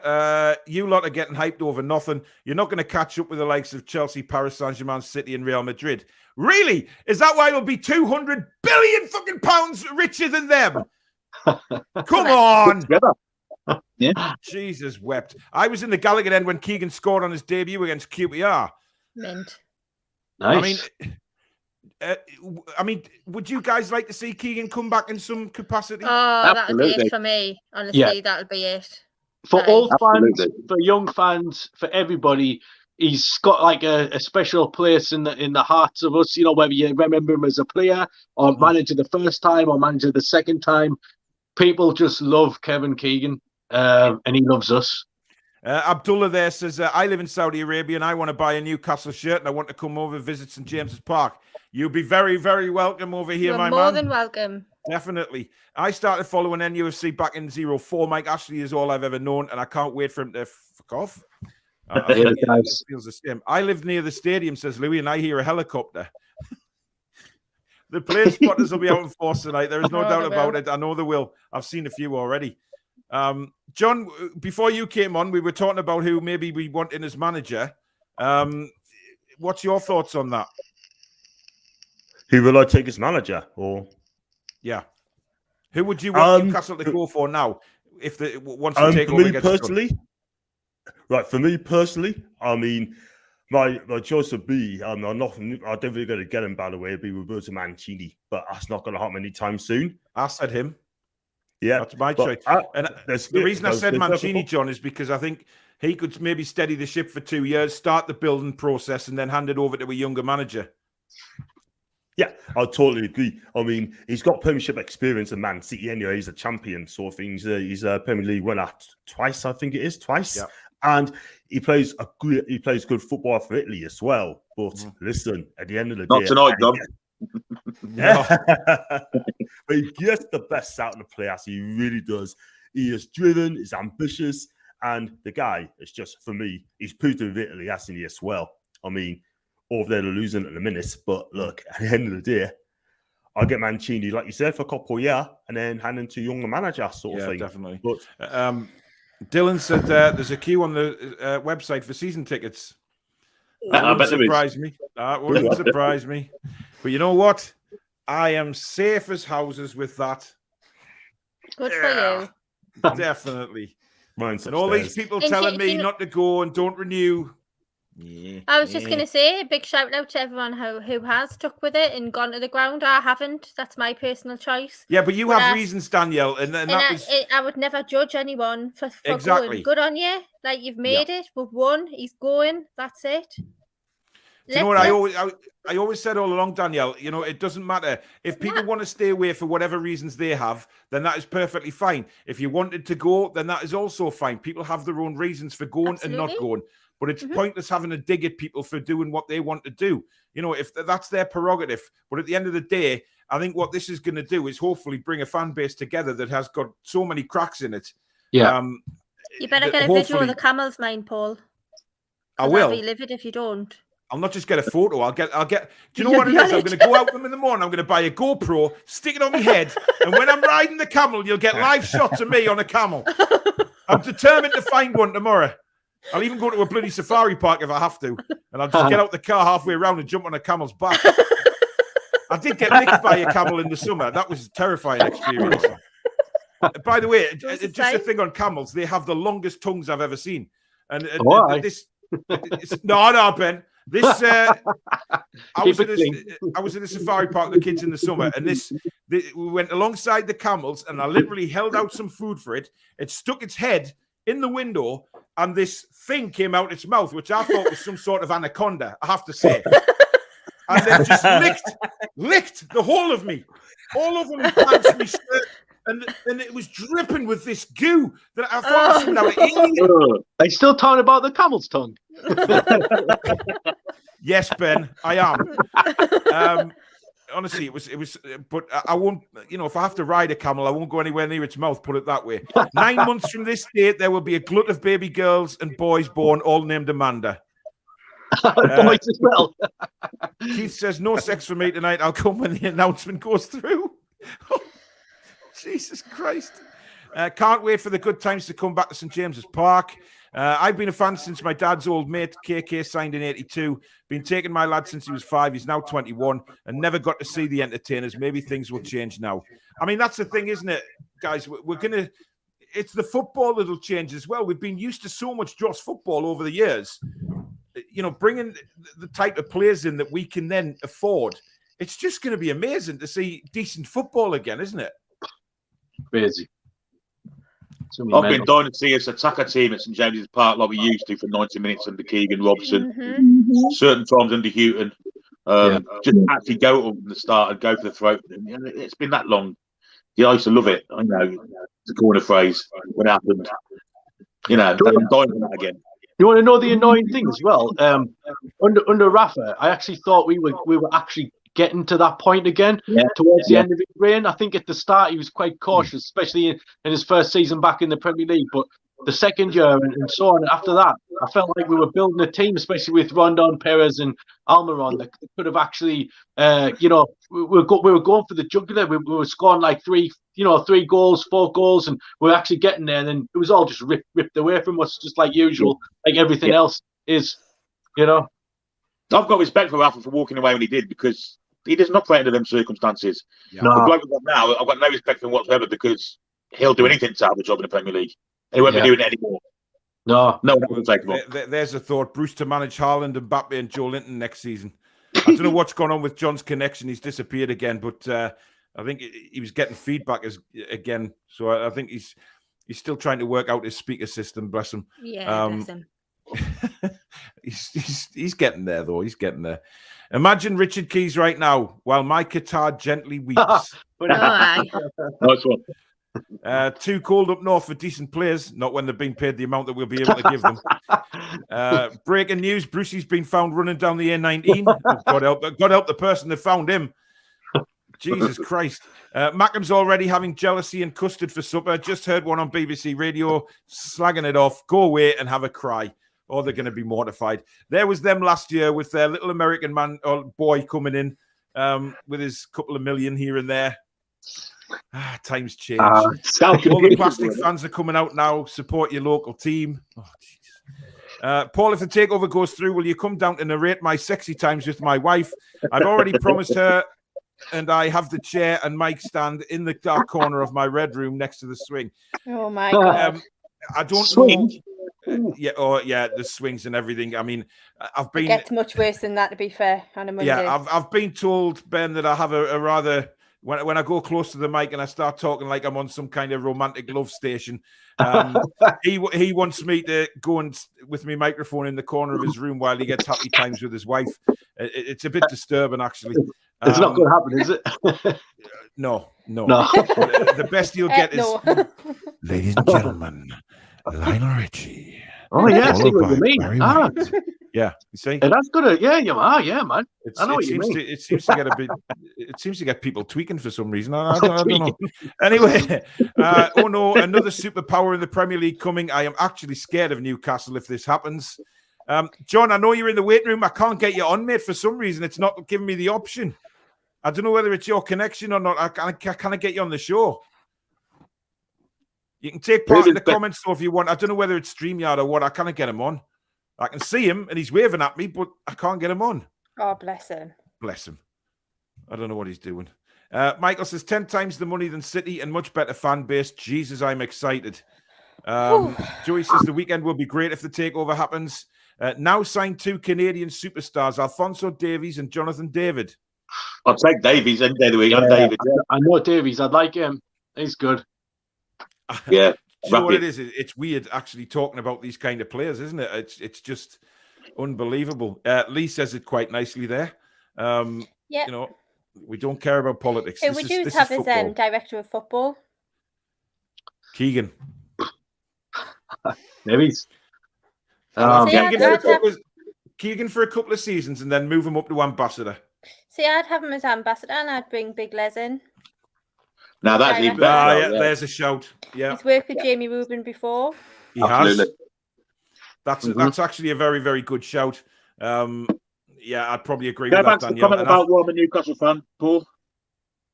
You lot are getting hyped over nothing. You're not going to catch up with the likes of Chelsea, Paris Saint-Germain, City, and Real Madrid. Really? Is that why you'll be 200 billion fucking pounds richer than them? Come on. Yeah. Jesus wept. I was in the Gallagher end when Keegan scored on his debut against QPR. Mint. Nice. I mean, would you guys like to see Keegan come back in some capacity? Oh, that'll be Absolutely. it for me. Honestly, that'll be it. For Right. old fans, Absolutely. for young fans, for everybody, he's got like a special place in the hearts of us. Whether you remember him as a player or manager the first time or manager the second time, people just love Kevin Keegan, and he loves us. Abdullah there says, I live in Saudi Arabia and I want to buy a Newcastle shirt and I want to come over and visit St. James's Park. You'll be very, very welcome over here, You're my more man. than welcome. Definitely. I started following NUFC back in 04. Mike Ashley is all I've ever known, and I can't wait for him to fuck off. I think it feels the same. I live near the stadium, says Louis, and I hear a helicopter. The plane spotters will be out in force tonight. There is no doubt about it. I know they will. I've seen a few already. John, before you came on, we were talking about who maybe we want in as manager. What's your thoughts on that? Who will I take as manager? Or who would you want Newcastle to go for now? If once the takeover gets done? For me personally, I mean, my choice would be I don't think we're going to get him, by the way. It'd be Roberto Mancini, but that's not going to happen anytime soon. I said him. Yeah, that's my choice. And the reason I said Mancini, John, is because I think he could maybe steady the ship for 2 years, start the building process, and then hand it over to a younger manager. Yeah, I totally agree. I mean, he's got Premiership experience in Man City anyway. He's a champion sort of thing. He's a Premier League winner twice, I think it is, twice. Yeah. And he plays good football for Italy as well. But listen, at the end of the day, not tonight, Dom. But he gets the best out of the players. He really does. He is driven, he's ambitious, and the guy is just, for me, he's proved with Italy, hasn't he, as well? I mean, all of them are losing at the minute, but look, at the end of the day, I'll get Mancini, like you said, for a couple of years, and then hand him to a younger manager sort of thing. Definitely. But Dylan said there's a queue on the website for season tickets. That wouldn't surprise me. That wouldn't surprise me. But you know what? I am safe as houses with that. Good for you. Definitely. Mine's and all these people telling me not to go and don't renew. I was just going to say a big shout out to everyone who has stuck with it and gone to the ground. I haven't. That's my personal choice. Yeah, but you have reasons, Danielle. And I would never judge anyone for exactly. going. Good on you. Like, you've made it. We've won. He's going. That's it. Do you know what I always said all along, Danielle? You know, it doesn't matter. If people want to stay away for whatever reasons they have, then that is perfectly fine. If you wanted to go, then that is also fine. People have their own reasons for going and not going. But it's pointless having a dig at people for doing what they want to do. You know, if that's their prerogative. But at the end of the day, I think what this is going to do is hopefully bring a fan base together that has got so many cracks in it. Yeah. You better get a video of the camels, mine, Paul. I will. I'll be livid if you don't. I'll not just get a photo. I'll get. Do you know what it is? I'm going to go out with them in the morning. I'm going to buy a GoPro, stick it on my head, and when I'm riding the camel, you'll get live shots of me on a camel. I'm determined to find one tomorrow. I'll even go to a bloody safari park if I have to, and I'll just get out the car halfway around and jump on a camel's back. I did get nicked by a camel in the summer. That was a terrifying experience. By the way, just a thing on camels, they have the longest tongues I've ever seen. And this, no, Ben. This, I was in a safari park with the kids in the summer, and we went alongside the camels, and I literally held out some food for it. It stuck its head in the window, and this thing came out its mouth, which I thought was some sort of anaconda, I have to say. And then just licked the whole of me, all over my pants, my shirt, and it was dripping with this goo that I thought was something out of Alien. They still talking about the camel's tongue. Yes, Ben, I am. Honestly, it was, but I won't, if I have to ride a camel, I won't go anywhere near its mouth, put it that way. 9 months from this date, there will be a glut of baby girls and boys born, all named Amanda. Boys as well. Keith says, no sex for me tonight. I'll come when the announcement goes through. Jesus Christ. Can't wait for the good times to come back to St. James's Park. I've been a fan since my dad's old mate, KK, signed in 82. Been taking my lad since he was 5. He's now 21 and never got to see the entertainers. Maybe things will change now. I mean, that's the thing, isn't it, guys? We're going to... It's the football that'll change as well. We've been used to so much dross football over the years. Bringing the type of players in that we can then afford. It's just going to be amazing to see decent football again, isn't it? Crazy. I've been dying to see us attack a team at St James's Park like we used to for 90 minutes under Keegan Robson, certain times under Houghton. Just actually go at them from the start and go for the throat. It's been that long. Yeah, I used to love it. I know it's a corner phrase when it happened. I'm dying for that again. You want to know the annoying thing as well? Under Rafa, I actually thought we were actually getting to that point again towards the end of his reign. I think at the start he was quite cautious, especially in his first season back in the Premier League. But the second year and so on, after that, I felt like we were building a team, especially with Rondon, Perez and Almiron, that could have actually, we were going for the jugular. We were scoring like 3 goals, 4 goals, and we were actually getting there. And then it was all just ripped away from us, just like usual, like everything else is, I've got respect for Rafa for walking away when he did, because he doesn't operate under them circumstances. Yeah. The bloke we've got now, I've got no respect for him whatsoever, because he'll do anything to have a job in the Premier League. And he won't be doing it anymore. No one will take him on. There's a thought. Bruce to manage Haaland, Mbappe and Joe Linton next season. I don't know what's going on with John's connection. He's disappeared again, but I think he was getting feedback again. So I think he's still trying to work out his speaker system, bless him. Yeah, bless him. He's getting there, though. He's getting there. Imagine Richard Keys right now while my Qatar gently weeps. Nice one. Too cold up north for decent players, not when they're being paid the amount that we'll be able to give them. Breaking news, Brucey's been found running down the A19. God help the person that found him. Jesus Christ. Mackham's already having jealousy and custard for supper. Just heard one on BBC Radio slagging it off. Go away and have a cry, or they're going to be mortified. There was them last year with their little American man or boy coming in with his couple of million here and there. Times change. All the plastic fans are coming out now. Support your local team. Oh, Paul, if the takeover goes through, will you come down to narrate my sexy times with my wife? I've already promised her, and I have the chair and mic stand in the dark corner of my red room next to the swing. Oh my God. I don't Swing? know. The swings and everything. I mean, I've been. It gets much worse than that, to be fair, on a Monday. Yeah, I've been told, Ben, that I have a rather. When I go close to the mic and I start talking like I'm on some kind of romantic love station, he wants me to go with my microphone in the corner of his room while he gets happy times with his wife. It's a bit disturbing, actually. It's not going to happen, is it? No. The best you'll get is, ladies and gentlemen, Lionel Richie. Oh yeah, I see what you mean. Yeah, you see, and that's good. Yeah, you are. Yeah, man. I know what you mean. It seems to get a bit. It seems to get people tweaking for some reason. I don't know. Anyway, oh no, another superpower in the Premier League coming. I am actually scared of Newcastle if this happens. John, I know you're in the waiting room. I can't get you on, mate. For some reason, it's not giving me the option. I don't know whether it's your connection or not. I can't get you on the show. You can take part in the comments though if you want. I don't know whether it's StreamYard or what. I can't get him on. I can see him and he's waving at me, but I can't get him on. Oh, bless him. Bless him. I don't know what he's doing. Michael says 10 times the money than City and much better fan base. Jesus, I'm excited. Joey says the weekend will be great if the takeover happens. Now signed 2 Canadian superstars, Alphonso Davies and Jonathan David. I'll take Davies any day of the week. I'm David. I know Davies. I'd like him. He's good. Yeah. You know what it is? It's weird actually talking about these kind of players, isn't it? It's just unbelievable. Lee says it quite nicely there. You know, we don't care about politics. Who would you have as director of football? Keegan. Maybe. I'll have See, Keegan for a couple of seasons and then move him up to ambassador. See, I'd have him as ambassador and I'd bring Big Les in. Now that's even Director. better. Yeah, there's a shout. Yeah, He's worked with Jamie Rubin before. he Absolutely. has. That's actually a very, very good shout. Yeah, I'd probably agree Go with back that, to the Daniel. comment about why I'm a Newcastle fan, Paul.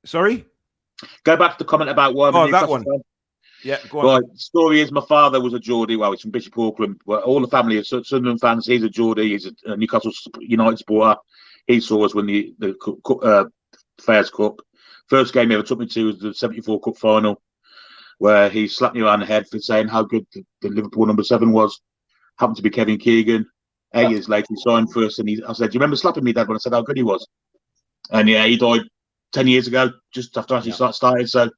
Sorry? Go back to the comment about why I'm a Newcastle that one. fan. Yeah, go on. Right. Story is my father was a Geordie. Well, he's from Bishop Auckland. Well, all the family are Sunderland fans. He's a Geordie. He's a Newcastle United supporter. He saw us win the Fairs Cup. First game he ever took me to was the 74 Cup final, where he slapped me around the head for saying how good the Liverpool number 7 was. Happened to be Kevin Keegan. 8 years later, he signed for us, and I said, "Do you remember slapping me, Dad?" When I said how good he was. And yeah, he died 10 years ago, just after I actually started. So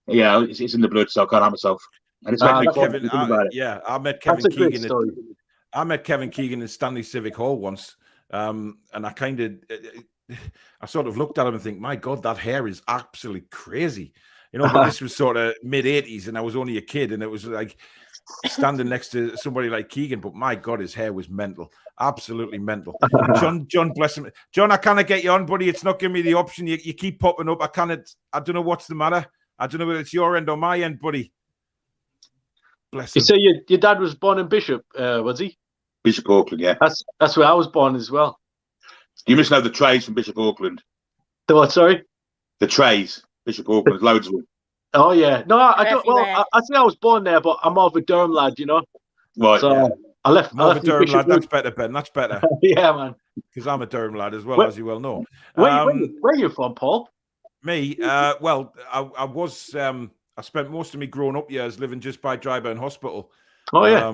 yeah, it's in the blood, so I can't help myself. And it's I met Kevin Keegan. I met Kevin Keegan in Stanley Civic Hall once, and I sort of looked at him and think, my God, that hair is absolutely crazy. But this was sort of mid-80s, and I was only a kid, and it was like standing next to somebody like Keegan, but my God, his hair was mental. Absolutely mental. John, bless him. John, I can't get you on, buddy. It's not giving me the option. You keep popping up. I don't know what's the matter. I don't know whether it's your end or my end, buddy. Bless him. You say your dad was born in Bishop, was he? Bishop Auckland, yeah. That's where I was born as well. You must know the Trays from Bishop Auckland. The what, sorry? The Trays, Bishop Auckland, loads of them. Oh, yeah. No, I don't. Well, Everywhere. I think I was born there, but I'm more of a Durham lad, Right, So yeah. I left. More of a in Durham Bishop lad. That's better, Ben. That's better. Yeah, man. Because I'm a Durham lad as well, as you well know. Where are you from, Paul? Me, well, I was. I spent most of my grown up years living just by Dryburn Hospital. Oh, yeah.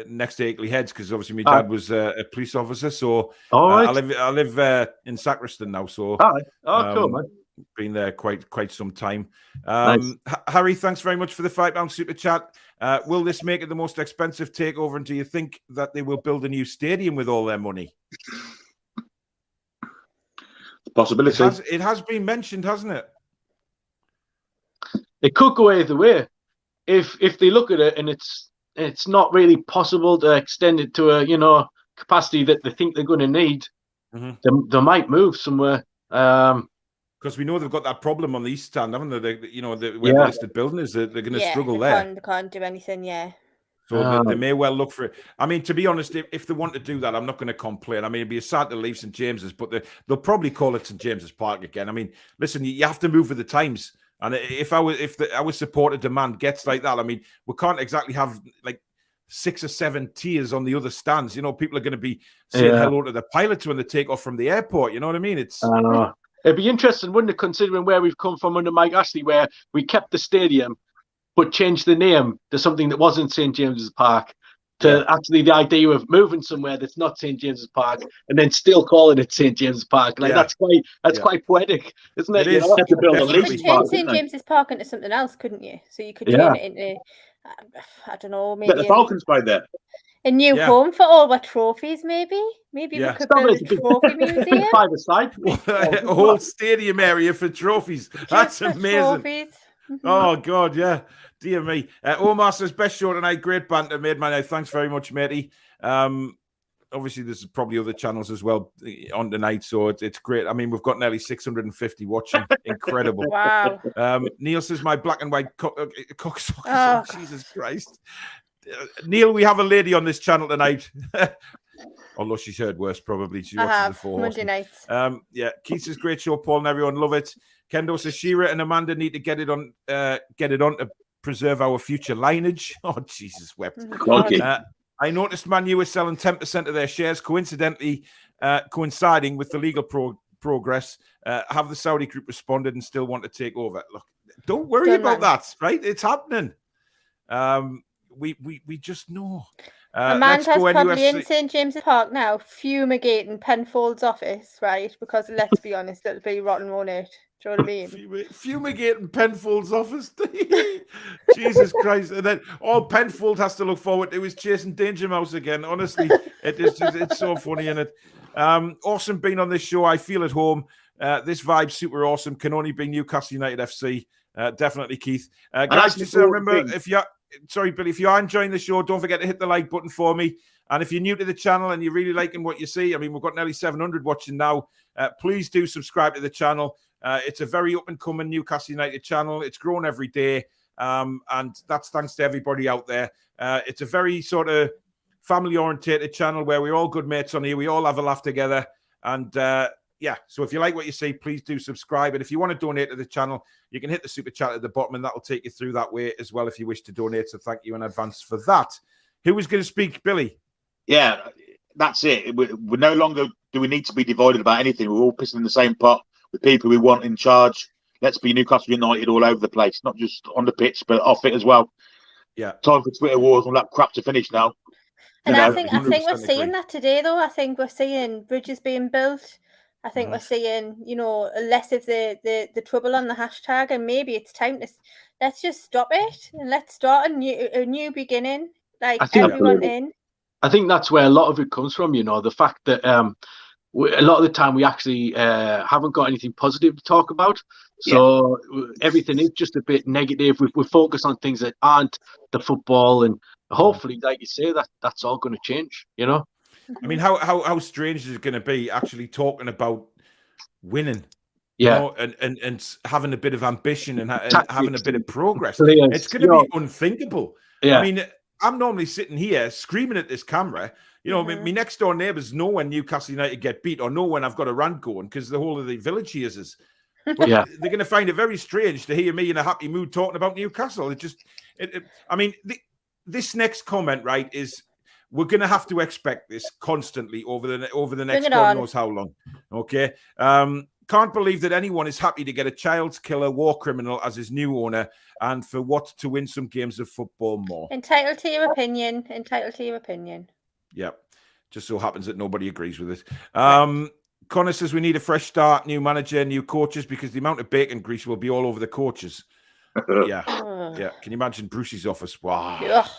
Next to Akeley Heads, because obviously my dad was a police officer. So All right. I live in Sacriston now. So All right. Oh, cool, man. been there quite some time. Nice. Harry, thanks very much for the £5 super chat. Will this make it the most expensive takeover? And do you think that they will build a new stadium with all their money? Possibility. It has been mentioned, hasn't it? It could go either way. If they look at it and it's not really possible to extend it to a capacity that they think they're going to need, they might move somewhere. Because we know they've got that problem on the East Stand, haven't they? Where the listed building is, they're going to struggle there. They can't do anything, yeah. So they may well look for it. I mean, to be honest, if they want to do that, I'm not going to complain. I mean, it'd be a sad to leave St. James's, but they'll probably call it St. James's Park again. I mean, listen, you have to move with the times. And if our supporter demand gets like that, I mean, we can't exactly have like 6 or 7 tiers on the other stands. People are going to be saying hello to the pilots when they take off from the airport. You know what I mean? It'd be interesting, wouldn't it, considering where we've come from under Mike Ashley, where we kept the stadium but changed the name to something that wasn't St. James's Park, to actually the idea of moving somewhere that's not St. James's Park and then still calling it St. James's Park. That's quite poetic, isn't it? It is. To build a You could Leeds turn Park, St. James's Park into something else, couldn't you? So you could turn it into, I don't know, maybe The Falcons played there. a new home for all our trophies, maybe. Maybe we could build a trophy museum. A whole stadium area for trophies. That's amazing. Trophies. Oh, God, yeah. Dear me. Omar says, best show tonight. Great banter made my night. Thanks very much, matey. Obviously, there's probably other channels as well on tonight, so it's great. I mean, we've got nearly 650 watching. Incredible. Wow. Neil says, my black and white cocksucker. Jesus Christ. Neil, we have a lady on this channel tonight. Although she's heard worse, probably. She watches the 4 Monday nights. Keith says, great show, Paul, and everyone love it. Kendo says, Shearer and Amanda need to get it on to preserve our future lineage. Oh, Jesus wept. Okay. I noticed Man U is selling 10% of their shares, coincidentally coinciding with the legal progress. Have the Saudi group responded and still want to take over? Look, don't worry about that, right? It's happening. We just know. Amanda's probably in St. James's Park now, fumigating Penfold's office, right? Because let's be honest, it'll be rotten, won't it? Do you know what I mean? Fumigating Penfold's office. Jesus Christ. And then all Penfold has to look forward to is chasing Danger Mouse again. Honestly, it's so funny, isn't it? Awesome being on this show. I feel at home. This vibe's super awesome. Can only be Newcastle United FC. Definitely, Keith. And Guys, that's just the remember, important thing. if you're sorry, Billy, if you are enjoying the show, don't forget to hit the like button for me. And if you're new to the channel and you're really liking what you see, I mean, we've got nearly 700 watching now. Please do subscribe to the channel. It's a very up-and-coming Newcastle United channel. It's grown every day, and that's thanks to everybody out there. It's a very sort of family-orientated channel where we're all good mates on here. We all have a laugh together. And, yeah, so if you like what you see, please do subscribe. And if you want to donate to the channel, you can hit the super chat at the bottom, and that will take you through that way as well if you wish to donate. So thank you in advance for that. Who was going to speak, Billy? Yeah, that's it. We're no longer do we need to be divided about anything. We're all pissing in the same pot with people we want in charge. Let's be Newcastle United all over the place, not just on the pitch, but off it as well. Yeah. Time for Twitter wars and all that crap to finish now. And You I know, think 100% we're seeing agree. that today, though. I think we're seeing bridges being built. I think we're seeing, less of the trouble on the hashtag, and maybe it's time to let's just stop it and let's start a new beginning, like I think- everyone in. I think that's where a lot of it comes from, the fact that a lot of the time we actually haven't got anything positive to talk about. So everything is just a bit negative. We focus on things that aren't the football, and hopefully, like you say, that's all going to change, I mean, how strange is it going to be actually talking about winning? Yeah. And having a bit of ambition and Tactics having a bit of progress. players, It's going to be unthinkable. Yeah. I mean, I'm normally sitting here screaming at this camera. My next door neighbours know when Newcastle United get beat or know when I've got a rant going because the whole of the village hears us. But Yeah. they're going to find it very strange to hear me in a happy mood talking about Newcastle. This next comment, right, is we're going to have to expect this constantly over the next God knows how long. Okay. Can't believe that anyone is happy to get a child's killer, war criminal as his new owner, and for what to win some games of football more. Entitled to your opinion. Entitled to your opinion. Yeah. Just so happens that nobody agrees with it. Connor says we need a fresh start, new manager, new coaches, because the amount of bacon grease will be all over the coaches. Yeah. Yeah. Can you imagine Brucey's office? Wow. Ugh.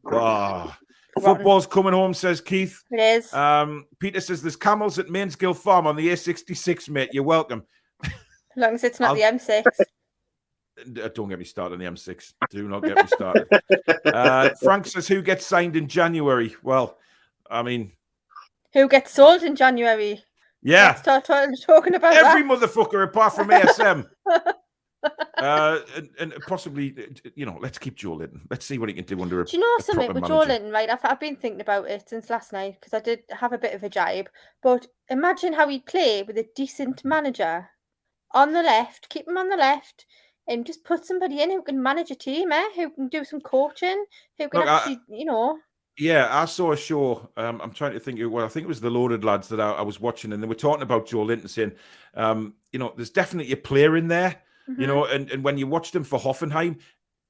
Wow. Football's coming home, says Keith. It is. Peter says there's camels at Mainsgill Farm on the A66, mate. You're welcome. As long as it's not the M6. Don't get me started on the M6. Do not get me started. Frank says who gets signed in January? Well, I mean, who gets sold in January? Yeah. Let's start talking about every that. motherfucker apart from ASM. And possibly, let's keep Joe Linton. Let's see what he can do under a. Do you know something proper with Joe manager. Linton, right? I've been thinking about it since last night because I did have a bit of a jibe. But imagine how he'd play with a decent manager on the left, keep him on the left, and just put somebody in who can manage a team, who can do some coaching, who can actually. Yeah, I saw a show. I'm trying to think. I think it was the Loaded Lads that I was watching, and they were talking about Joe Linton, saying, there's definitely a player in there. And when you watched him for Hoffenheim,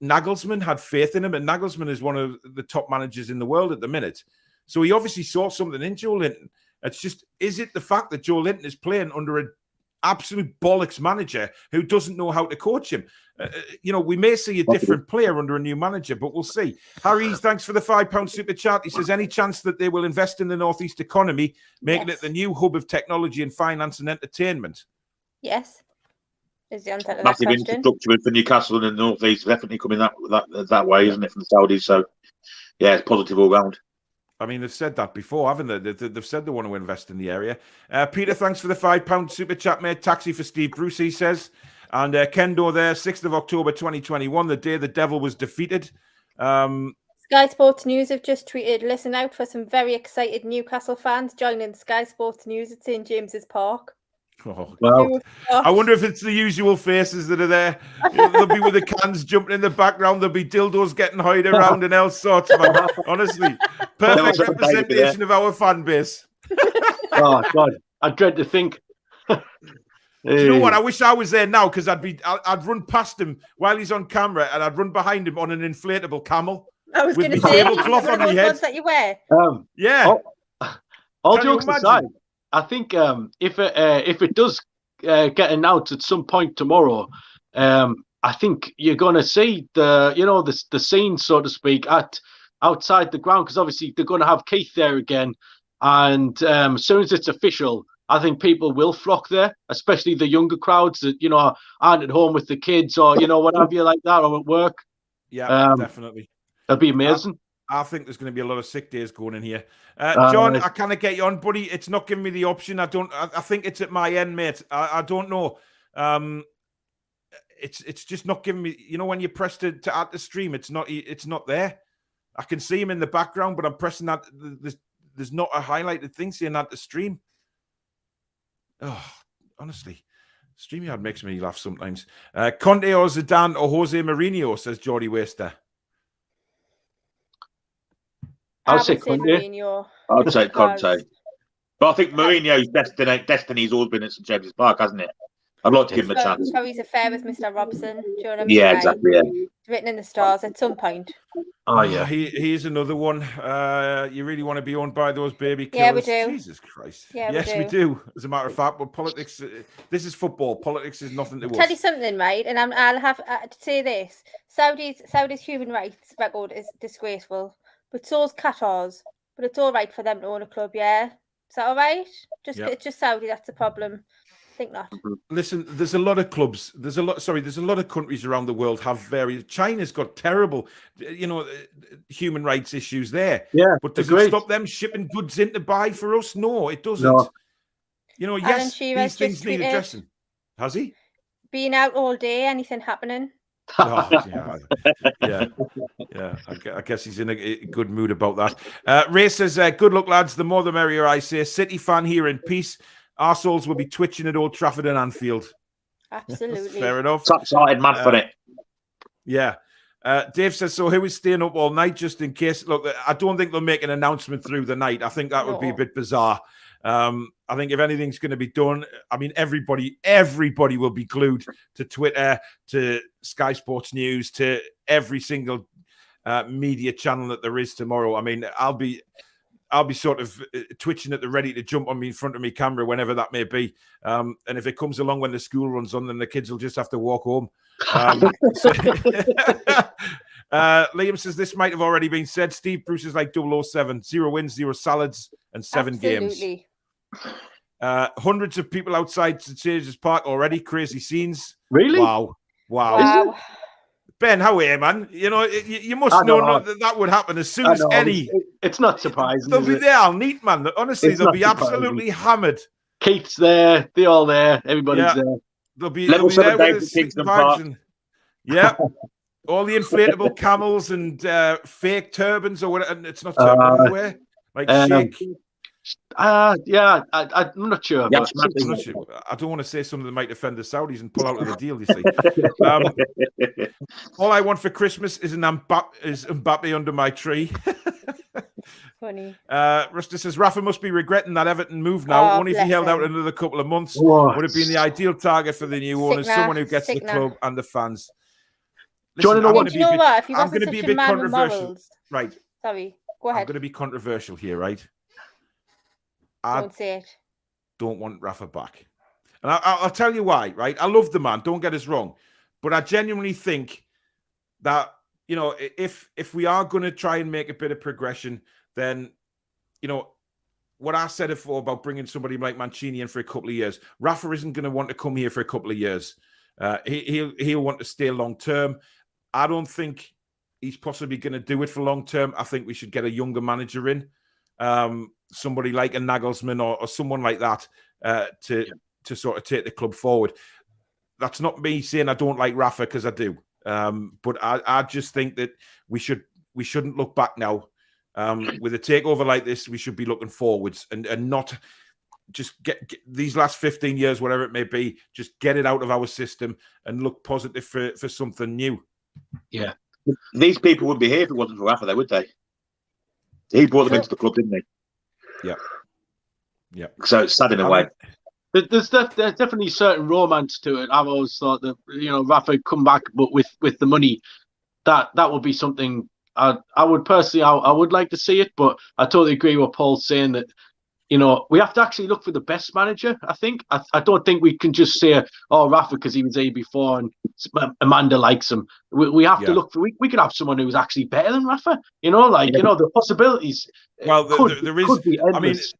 Nagelsmann had faith in him, and Nagelsmann is one of the top managers in the world at the minute. So he obviously saw something in Joe Linton. It's just, is it the fact that Joe Linton is playing under an absolute bollocks manager who doesn't know how to coach him? We may see a different player under a new manager, but we'll see. Harry, thanks for the £5 super chat. He says, any chance that they will invest in the Northeast economy, making it the new hub of technology and finance and entertainment? Yes. Is the answer to that massive question. infrastructure for Newcastle and the North East, definitely coming that way, isn't it, from the Saudis? So, yeah, it's positive all round. I mean, they've said that before, haven't they? They've said they want to invest in the area. Peter, thanks for the £5 super chat, mate. Taxi for Steve Bruce, he says. And Kendo there, 6th of October 2021, the day the devil was defeated. Sky Sports News have just tweeted, listen out for some very excited Newcastle fans joining Sky Sports News at St James's Park. Oh, well, I wonder if it's the usual faces that are there. They'll be with the cans jumping in the background. There'll be dildos getting hide around and all sorts. Man. Honestly, perfect representation of our fan base. Oh God, I dread to think. Do you know what? I wish I was there now because I'd run past him while he's on camera and I'd run behind him on an inflatable camel. I was with going to my say, tablecloth on my head. that you wear. Yeah. All Can you jokes imagine? aside, I think if it does get announced at some point tomorrow, I think you're going to see the scene, so to speak, outside the ground, because obviously they're going to have Keith there again, and as soon as it's official, I think people will flock there, especially the younger crowds that, you know, aren't at home with the kids or, you know, what have you like that, or at work. Yeah, definitely. It'll be amazing. I think there's going to be a lot of sick days going in here. John, I kind of get you on, buddy. It's not giving me the option. I think it's at my end, mate. I don't know. It's just not giving me. You know, when you press to add the stream, it's not there. I can see him in the background, but I'm pressing that. There's not a highlighted thing saying add the stream. Oh, honestly, StreamYard makes me laugh sometimes. Conte or Zidane or Jose Mourinho, says Geordie Waster. I I'll would say say Conte. Mourinho. I'd say because- Conte. But I think Mourinho's destiny's always been at St James's Park, hasn't it? I'd like to give him a chance. So he's a fair with Mr. Robson. Do you know what I mean? Yeah, Like, exactly. Yeah. it's written in the stars at some point. Oh, yeah. He's another one. You really want to be owned by those baby killers? Yeah, we do. Jesus Christ. Yeah, yes, we do. As a matter of fact, but politics. This is football. Politics is nothing to us. Tell you something, right? And I'll have to say this: Saudi's human rights record is disgraceful, but so's Qatar's. But it's all right for them to own a club. Yeah, is that all right? It's just Saudi that's the problem. I think not. Listen, there's a lot of clubs. There's a lot of countries around the world have various. China's got terrible, human rights issues there. Yeah, but does it stop them shipping goods in to buy for us? No, it doesn't. No. Yes, these things need addressing. Has he? Being out all day, anything happening? Oh, yeah. I guess he's in a good mood about that. Ray says, "Good luck, lads. The more the merrier." I say, City fan here in peace. Arseholes will be twitching at Old Trafford and Anfield. Absolutely. Fair enough. Top-sided man for it. Yeah. Dave says, so who is staying up all night just in case? Look, I don't think they'll make an announcement through the night. I think that would be a bit bizarre. I think if anything's going to be done, I mean, everybody will be glued to Twitter, to Sky Sports News, to every single media channel that there is tomorrow. I mean, I'll be sort of twitching at the ready to jump on me in front of me camera whenever that may be. And if it comes along when the school runs on, then the kids will just have to walk home. Liam says this might have already been said. Steve Bruce is like 007, 0 wins, 0 salads, and 7 games. Hundreds of people outside St James's Park already. Crazy scenes. Really? Wow. Ben, how are you, man? You know, you must know that would happen as soon as any. It's not surprising. They'll be there all neat, man. Honestly, they'll be absolutely hammered. Keith's there. They're all there. Everybody's there. They'll be there with his bags and all the inflatable camels and fake turbans or whatever. And it's not turban anywhere. Like shake. I'm not sure. Yeah, I'm not sure. I don't want to say something that might offend the Saudis and pull out of the deal, you see. All I want for Christmas is Mbappe under my tree. Funny. Rusta says, Rafa must be regretting that Everton move now. Only if he held out another couple of months would have been the ideal target for the new owners, someone who gets the club and the fans. Listen, do you know what? If he I'm wasn't going to be a such bit man with controversial. morals. Right. Sorry, go ahead. I'm going to be controversial here, right? Don't say it. Don't want Rafa back. And I'll tell you why, right? I love the man, don't get us wrong. But I genuinely think that, you know, if we are going to try and make a bit of progression, then, you know, what I said before about bringing somebody like Mancini in for a couple of years, Rafa isn't going to want to come here for a couple of years. He'll want to stay long term. I don't think he's possibly going to do it for long term. I think we should get a younger manager in. Somebody like a Nagelsmann or someone like that to sort of take the club forward. That's not me saying I don't like Rafa, because I do. But I just think that we shouldn't look back now. With a takeover like this, we should be looking forwards and not just get these last 15 years, whatever it may be, just get it out of our system and look positive for something new. Yeah. These people wouldn't be here if it wasn't for Rafa, though, would they? He brought them into the club, didn't he? Yeah. So it's sad in a way. There's definitely certain romance to it. I've always thought that, you know, Rafa would come back, but with the money, that would be something I would personally, I would like to see it. But I totally agree with Paul saying that, you know, we have to actually look for the best manager, I think. I don't think we can just say, oh, Rafa, because he was here before and Amanda likes him. We have to look for, we could have someone who's actually better than Rafa. You know, like, you know, the possibilities. Well, there is, could be endless.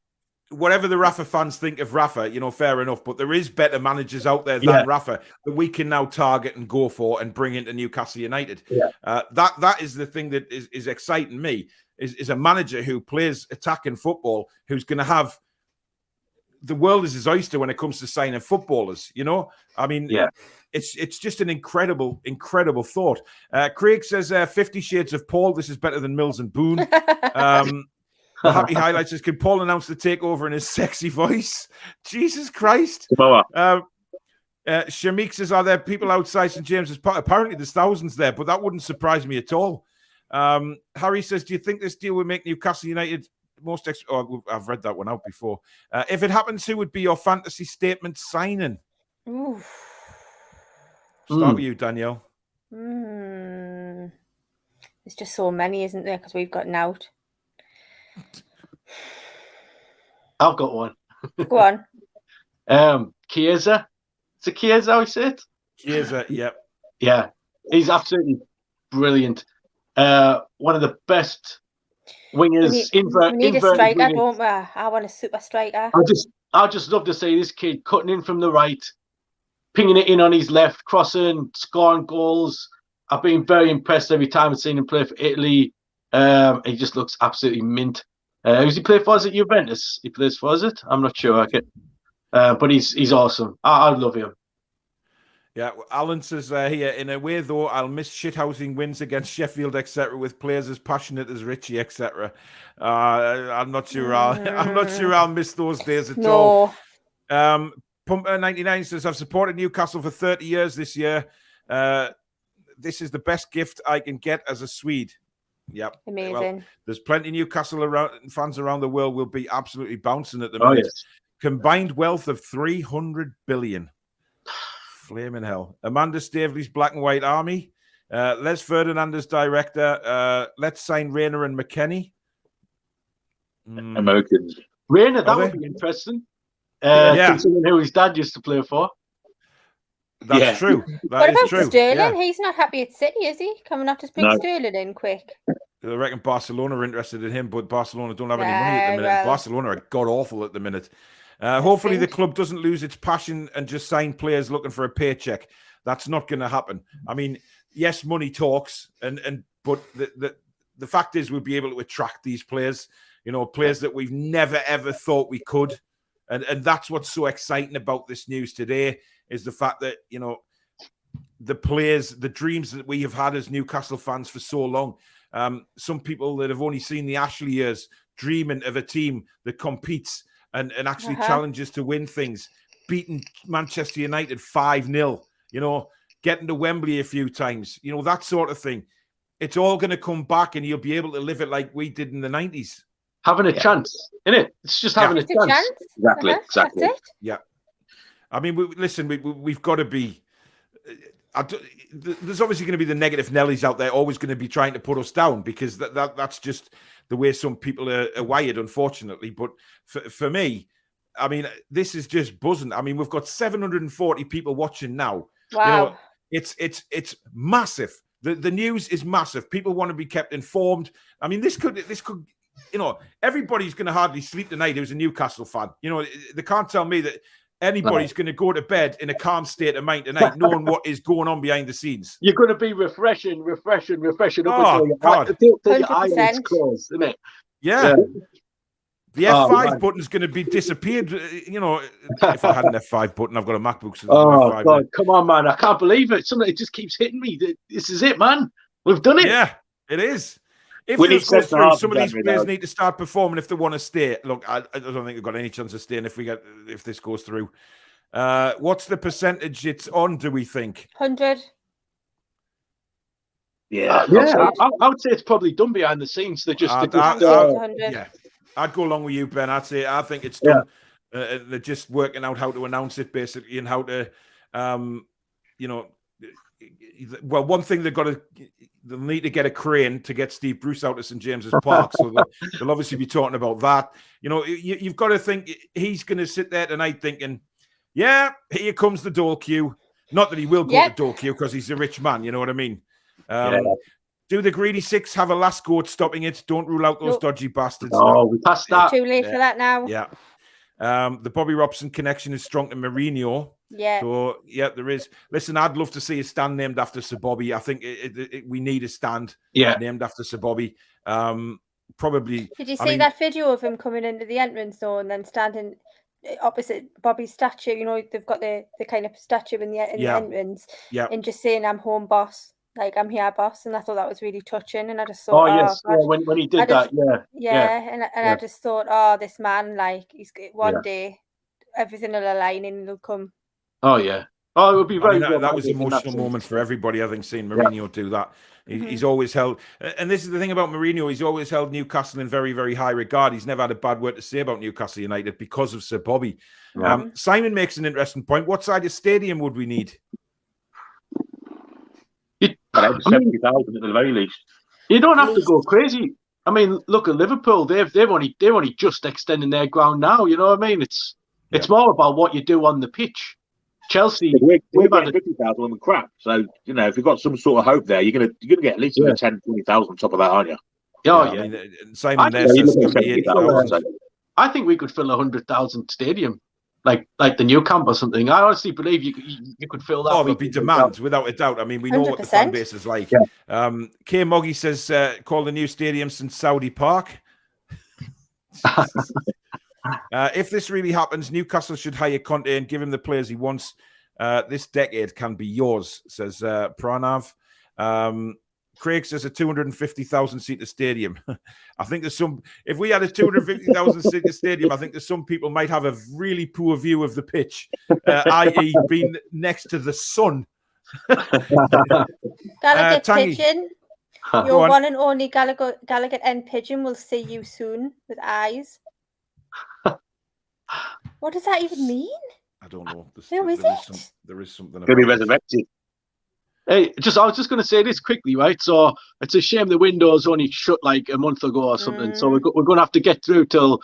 I mean, whatever the Rafa fans think of Rafa, fair enough. But there is better managers out there than Rafa that we can now target and go for and bring into Newcastle United. Yeah. That is the thing that is exciting me, is a manager who plays attacking football, who's going to have the world is his oyster when it comes to signing footballers. I mean, it's just an incredible thought. Craig says 50 Shades of Paul. This is better than Mills and Boone. The Happy Highlights says, can Paul announce the takeover in his sexy voice? Jesus Christ. Shamik says, are there people outside St. James's Park? Apparently there's thousands there, but that wouldn't surprise me at all. Harry says, do you think this deal will make Newcastle United most... I've read that one out before. If it happens, who would be your fantasy statement signing? Ooh. Start with you, Danielle. There's just so many, isn't there? Because we've got Nout. I've got one. Go on. Chiesa. Is it Chiesa, how you say it? Chiesa, yep. Yeah. He's absolutely brilliant. One of the best wingers. We need a striker, don't we? I want a super striker. I just love to see this kid cutting in from the right, pinging it in on his left, crossing, scoring goals. I've been very impressed every time I've seen him play for Italy. He just looks absolutely mint. Who's he play for? Is it Juventus? He plays for, is it? I'm not sure. But he's awesome. I love him. Yeah, Alan says here, in a way though, I'll miss shithousing wins against Sheffield, etc., with players as passionate as Richie, etc. I'm not sure I'll miss those days at all. Pumper 99 says, I've supported Newcastle for 30 years this year. This is the best gift I can get as a Swede. Yep. Amazing. Well, there's plenty of Newcastle fans around the world will be absolutely bouncing at the minute. Yes. Combined wealth of 300 billion. Flaming hell. Amanda Staveley's Black and White Army. Les Ferdinand's director. Let's sign Rayner and McKennie. Americans. Rayner, that would be interesting. Considering who his dad used to play for. That's true. What about Sterling? Yeah. He's not happy at City, is he? Can we not just bring Sterling in quick? I reckon Barcelona are interested in him, but Barcelona don't have any money at the minute. Well, Barcelona are god-awful at the minute. Hopefully the club doesn't lose its passion and just sign players looking for a paycheck. That's not going to happen. I mean, yes, money talks, but the fact is we'll be able to attract these players, players that we've never, ever thought we could. And that's what's so exciting about this news today, is the fact that, the players, the dreams that we have had as Newcastle fans for so long. Some people that have only seen the Ashley years dreaming of a team that competes and actually challenges to win things, beating Manchester United 5-0, getting to Wembley a few times, that sort of thing. It's all going to come back and you'll be able to live it like we did in the 90s. Having a chance, isn't it? It's just having a chance. Exactly. That's it. Yeah. I mean, we've got to be... there's obviously going to be the negative Nellies out there always going to be trying to put us down, because that's just the way some people are wired, unfortunately. But for me, I mean, this is just buzzing. I mean, we've got 740 people watching now. Wow. It's massive. The news is massive. People want to be kept informed. I mean, this could everybody's going to hardly sleep tonight who's a Newcastle fan. They can't tell me that anybody's going to go to bed in a calm state of mind tonight, knowing what is going on behind the scenes. You're going to be refreshing up until your eyelids close, isn't it? Yeah. The F5 button's going to be disappeared. If I had an F5 button, I've got a MacBook. So F5 God, come on, man. I can't believe it. It just keeps hitting me. This is it, man. We've done it. Yeah, it is. If this goes through, some of these players need to start performing if they want to stay. Look, I don't think they've got any chance of staying if this goes through. What's the percentage it's on, do we think? 100. Yeah. I would say it's probably done behind the scenes. They're just... yeah. I'd go along with you, Ben. I think it's done. Yeah. They're just working out how to announce it, basically, and how to, well, one thing they'll need to get a crane to get Steve Bruce out of St. James's Park. So they'll obviously be talking about that. You've got to think he's going to sit there tonight thinking, yeah, here comes the dole queue. Not that he will go to dole queue because he's a rich man. You know what I mean? Do the greedy six have a last go at stopping it? Don't rule out those dodgy bastards. Oh, we passed that. It's too late for that now. Yeah. The Bobby Robson connection is strong to Mourinho. Yeah. So, yeah, there is. Listen, I'd love to see a stand named after Sir Bobby. I think we need a stand named after Sir Bobby. Probably. Did you see that video of him coming into the entrance though, and then standing opposite Bobby's statue? You know, they've got the kind of statue in the entrance, and just saying, "I'm home, boss." Like, I'm here, boss. And I thought that was really touching. And I just thought, when he did that, and I just thought, oh, this man, like, he's one day everything will align and he'll come. Oh yeah. Oh, it would be very. That was an emotional moment for everybody. I think seeing Mourinho do that. He's always held, and this is the thing about Mourinho. He's always held Newcastle in very, very high regard. He's never had a bad word to say about Newcastle United because of Sir Bobby. Simon makes an interesting point. What size of stadium would we need? 70,000 at the very least. You don't have to go crazy. I mean, look at Liverpool. They're only just extending their ground now. You know what I mean? It's more about what you do on the pitch. Chelsea, we've had 50,000 on the crap. So you know, if you've got some sort of hope there, you're gonna get at least 10, 20,000 on top of that, aren't you? Oh I mean, Simon there says 70,000. I think we could fill 100,000 stadium, like the New Camp or something. I honestly believe you could fill that. Oh, there'll be demand without a doubt. I mean, we know 100%. What the fan base is like. K Moggy says, call the new stadium St. Saudi Park. If this really happens, Newcastle should hire Conte and give him the players he wants. This decade can be yours, says Pranav. Craig says a 250,000 seater stadium. I think there's some. If we had a 250,000 seater stadium, I think there's some people might have a really poor view of the pitch, i.e., being next to the sun. Gallagher Pigeon. Your one and only Gallagher and Pigeon will see you soon with eyes. What does that even mean? I don't know. There is something. Going to be resurrected. Hey, I was just going to say this quickly, right? So it's a shame the window's only shut like a month ago or something. So we're going to have to get through till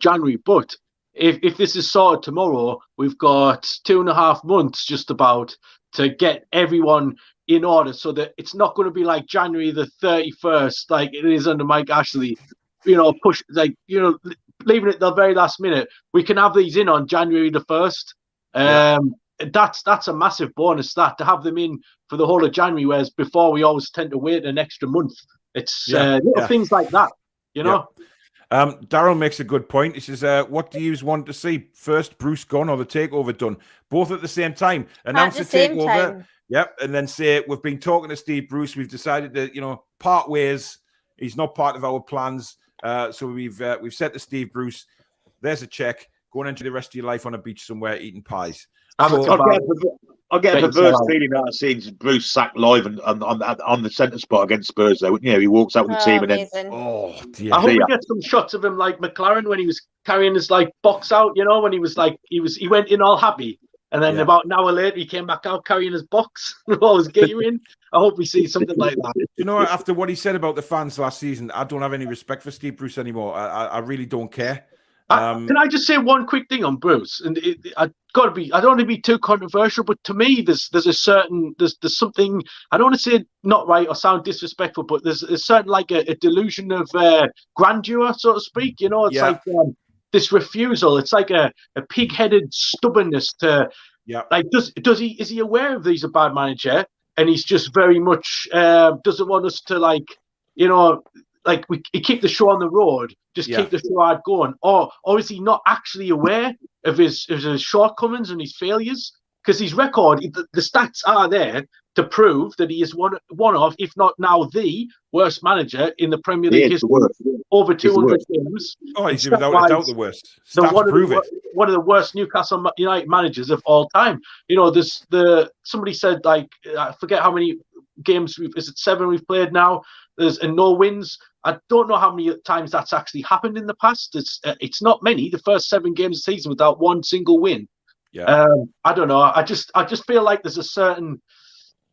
January. But if this is sorted tomorrow, we've got 2.5 months just about to get everyone in order, so that it's not going to be like January the 31st, like it is under Mike Ashley. You know, push leaving it the very last minute. We can have these in on January the 1st. That's a massive bonus, that to have them in for the whole of January, whereas before we always tend to wait an extra month. It's little things like that, you know. Daryl makes a good point. He says, what do you want to see? First Bruce gone or the takeover done? Both at the same time. Announce the takeover. Yep. And then say, we've been talking to Steve Bruce. We've decided to, part ways. He's not part of our plans. So we've said to Steve Bruce, there's a check. Go and enjoy the rest of your life on a beach somewhere eating pies. I'll get a perverse feeling out of seeing Bruce sacked live on the centre spot against Spurs, though. You know, he walks out with the team amazing. And then. Dear. I hope we get some shots of him like McLaren when he was carrying his box out. You know, when he was he went in all happy, and then about an hour later he came back out carrying his box with all his gear in. I hope we see something like that. You know, after what he said about the fans last season, I don't have any respect for Steve Bruce anymore. I really don't care. Can I just say one quick thing on Bruce? And I don't want to be too controversial, but to me, there's something, I don't want to say not right or sound disrespectful, but there's a certain a delusion of grandeur, so to speak. You know, it's like this refusal. It's like a pig-headed stubbornness to is he aware of he's a bad manager, and he's just very much doesn't want us to we keep the show on the road, just keep the show out going, or is he not actually aware of his shortcomings and his failures? Because his record, the stats are there to prove that he is one of, if not now the worst manager in the Premier League history. Over 200 games. Oh, he's without a doubt the worst. Stats prove it. One of the worst Newcastle United managers of all time. You know, somebody said I forget how many games is it 7 we've played now? And no wins. I don't know how many times that's actually happened in the past. It's not many. The first 7 games of the season without one single win. Yeah. I don't know. I just feel like there's a certain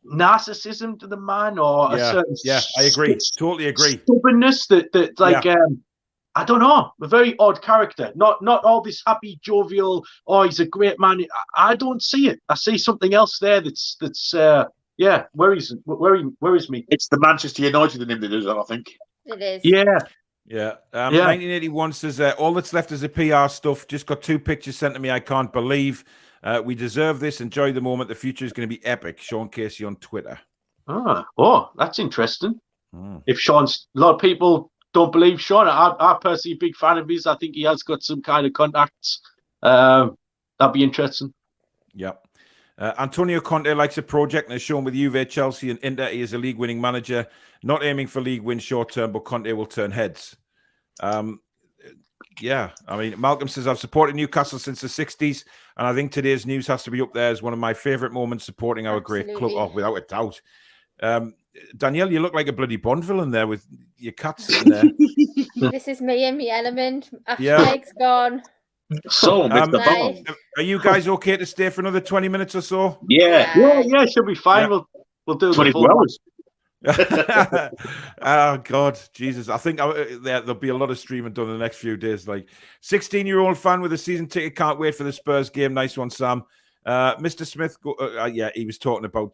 narcissism to the man, or a certain I agree. Totally agree. Stubbornness I don't know. A very odd character. Not all this happy, jovial. Oh, he's a great man. I don't see it. I see something else there. That's worries me. It's the Manchester United in him that does that, I think. It is. Yeah. Yeah. 1981 says, all that's left is the PR stuff. Just got 2 pictures sent to me. I can't believe. We deserve this. Enjoy the moment. The future is going to be epic. Sean Casey on Twitter. That's interesting. If Sean's, a lot of people don't believe Sean. I'm personally a big fan of his. I think he has got some kind of contacts. That'd be interesting. Yep. Antonio Conte likes a project and has shown with Juve, Chelsea, and Inter he is a league-winning manager. Not aiming for league win short term, but Conte will turn heads. Yeah, I mean, Malcolm says, I've supported Newcastle since the 60s, and I think today's news has to be up there as one of my favourite moments supporting our great club. Oh, without a doubt. Danielle, you look like a bloody Bond villain there with your cat sitting there. This is me in my element. Leg's gone. So, Mr. Bond. Are you guys okay to stay for another 20 minutes or so? Yeah, should be fine. Yeah. We'll do 24 hours. Oh God, Jesus! I think there'll be a lot of streaming done in the next few days. Like 16-year-old fan with a season ticket, can't wait for the Spurs game. Nice one, Sam. Mr. Smith, yeah, he was talking about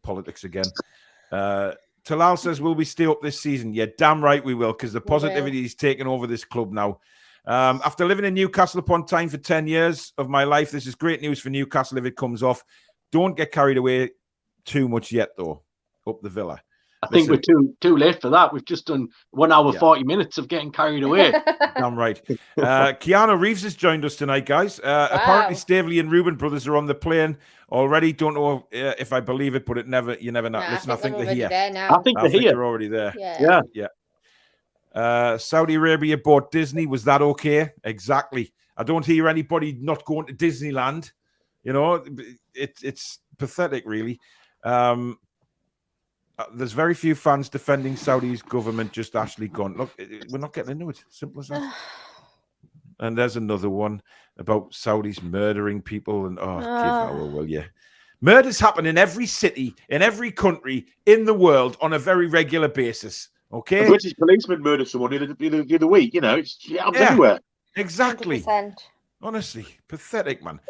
politics again. Talal says, "Will we stay up this season?" Yeah, damn right we will, because the positivity is taking over this club now. After living in Newcastle upon Tyne for 10 years of my life, this is great news for Newcastle if it comes off. Don't get carried away too much yet, though. Up the Villa. I think we're too late for that. We've just done 1 hour 40 minutes of getting carried away. Damn right. Keanu Reeves has joined us tonight, guys. Apparently, Stavely and Reuben brothers are on the plane already. Don't know if I believe it, but you never know. Listen, I think they're here. I think they're already there. Yeah. Saudi Arabia bought Disney. Was that okay? Exactly. I don't hear anybody not going to Disneyland. You know, it's pathetic, really. There's very few fans defending Saudi's government. Just Ashley Gunn. Look, we're not getting into it. Simple as that. And there's another one about Saudis murdering people. And will you? Murders happen in every city, in every country, in the world on a very regular basis. Okay. A British policeman murdered someone the other week. You know, it happens everywhere. Exactly. 100%. Honestly, pathetic, man.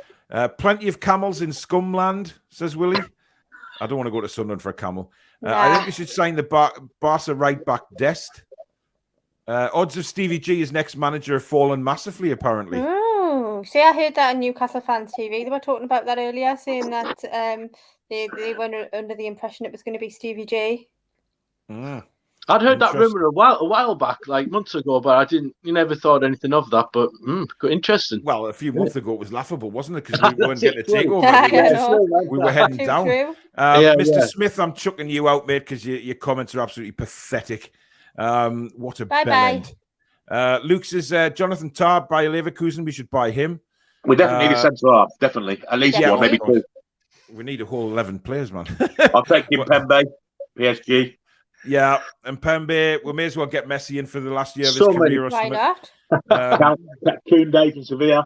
Plenty of camels in Scumland, says Willie. I don't want to go to Sunderland for a camel. I think we should sign the Barca right back Dest. Odds of Stevie G as next manager have fallen massively, apparently. Oh, see, I heard that on Newcastle Fans TV. They were talking about that earlier, saying that they were under the impression it was going to be Stevie G. I'd heard that rumor a while back, like months ago, but you never thought anything of that. But interesting. Well, a few months ago it was laughable, wasn't it? Because we weren't getting a takeover. We were heading down. Mr. Smith, I'm chucking you out, mate, because your comments are absolutely pathetic. What a bellend. Luke says, Jonathan Tah by Leverkusen, we should buy him. We definitely need a centre half, definitely. At least one, maybe two. We need a whole 11 players, man. I'll take him, Pembe, PSG. Yeah, and Pembe, we may as well get Messi in for the last year of his career or something. Toon from Sevilla.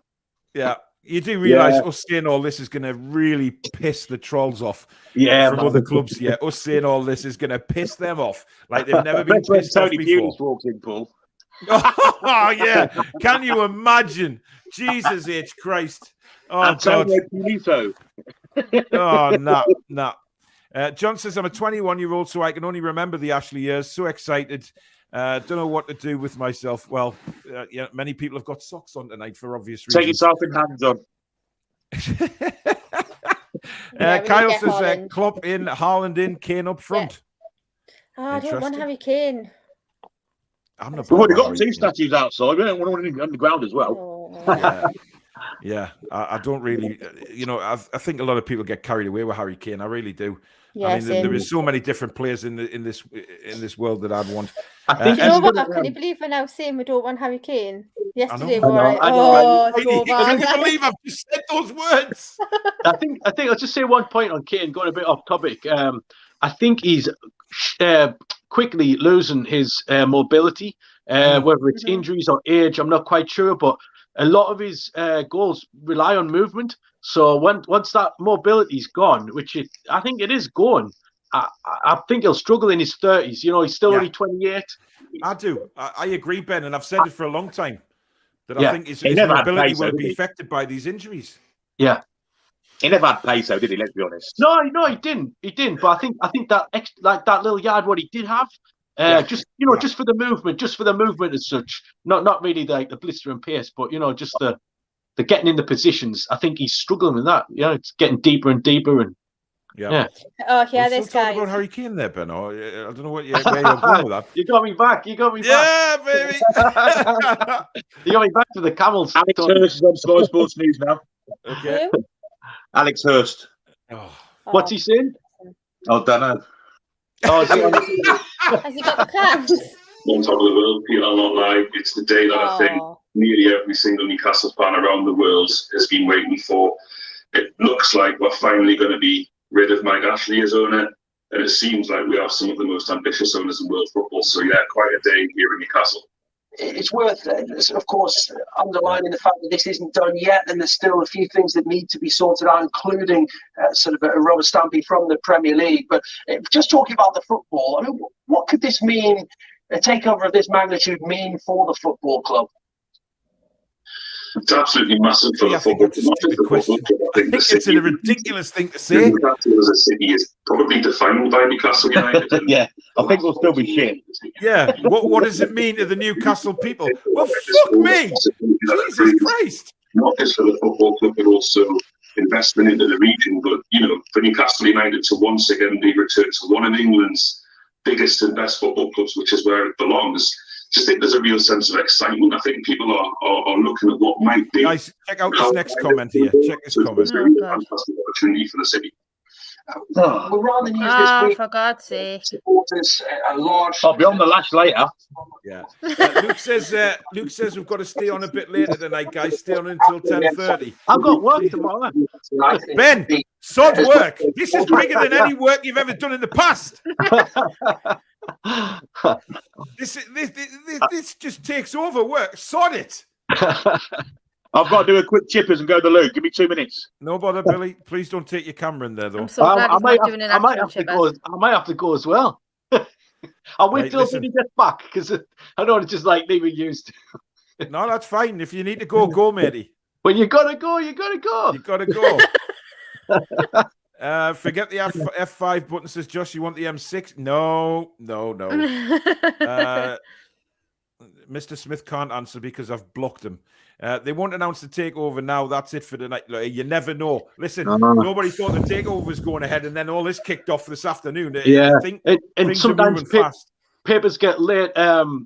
Yeah, you do realise us saying all this is going to really piss the trolls off from other clubs. Yeah, us saying all this is going to piss them off like they've never been pissed off before. Walks in, Paul. Oh, yeah. Can you imagine? Jesus H. Christ. Oh, God. Oh, no. John says, I'm a 21-year-old, so I can only remember the Ashley years. So excited. Don't know what to do with myself. Well, many people have got socks on tonight for obvious reasons. Take yourself in hands on. Kyle says, Klopp in, Haaland in, Kane up front. Yeah. I don't want Harry Kane. We've already got 2 statues outside. We don't want one on the ground as well. Yeah, I don't really, I think a lot of people get carried away with Harry Kane. I really do. Yeah, I mean, there is so many different players in this world that I'd want. I think can you believe we're now saying we don't want Harry Kane? Yesterday we were like, I can't believe I've just said those words. I think I'll just say one point on Kane, going a bit off topic. I think he's quickly losing his mobility, whether it's injuries or age, I'm not quite sure, but a lot of his goals rely on movement. So once that mobility's gone, which I think it is gone, I think he'll struggle in his 30s. He's still only 28. I do. I agree, Ben, and I've said it for a long time that I think his mobility will be affected by these injuries. Yeah. He never had pace, though, did he? Let's be honest. No, he didn't. He didn't. But I think that that little yard what he did have Just just for the movement as such. Not really like the blister and pace, but just the getting in the positions. I think he's struggling with that. It's getting deeper and deeper, and yeah. Oh yeah, We're this still guy. talking about Harry Kane there, Ben. Or, I don't know where you're going with that. You got me back. You got me back. Yeah, baby. You got me back to the Camels. Alex Hurst is on Sky Sports News now. Okay. Who? Alex Hurst. Oh. What's he saying? I don't know. Oh, is he on? Has he got the plans? On top of the world, Peter, I'll not lie. It's the day that I think nearly every single Newcastle fan around the world has been waiting for. It looks like we're finally going to be rid of Mike Ashley as owner, and it seems like we have some of the most ambitious owners in world football. So yeah, quite a day here in Newcastle. It's worth, of course, underlining the fact that this isn't done yet, and there's still a few things that need to be sorted out, including sort of a rubber stamping from the Premier League. But just talking about the football, I mean, what could this mean? A takeover of this magnitude mean for the football club? It's absolutely massive for the football club. I think it's a ridiculous thing to say. Newcastle as a city is probably defined by Newcastle United. Yeah, I think we'll still be shit. Yeah, what does it mean to the Newcastle people? Well, fuck me! Jesus Christ! Not just for the football club, but also investment into the region. But, for Newcastle United to once again be returned to one of England's biggest and best football clubs, which is where it belongs, just think there's a real sense of excitement. I think people are looking at what might be. Guys, check out this next comment here. Check this comment. It's a really fantastic opportunity for the city. We're on the news this week. For God's sake. Supporters, a large. I'll be on the lash later. Yeah. Luke says we've got to stay on a bit later tonight, guys. Stay on until 10:30. I've got work tomorrow. Ben, sod work. This is bigger than any work you've ever done in the past. This just takes over work. Sod it. I've got to do a quick chippers and go to Luke. Give me 2 minutes. No bother, Billy. Please don't take your camera in there, though. I'm so glad he's not doing an I might actual have to go as well. I'll wait till he gets back because I don't want to just leave used. No, that's fine. If you need to go, matey. When you gotta go, you gotta go. You gotta go. Forget the F5 button, says Josh. You want the M6? No. Mr. Smith can't answer because I've blocked him. They won't announce the takeover now. That's it for the night. You never know. Listen, nobody thought the takeover was going ahead, and then all this kicked off this afternoon. Yeah, and sometimes papers get late.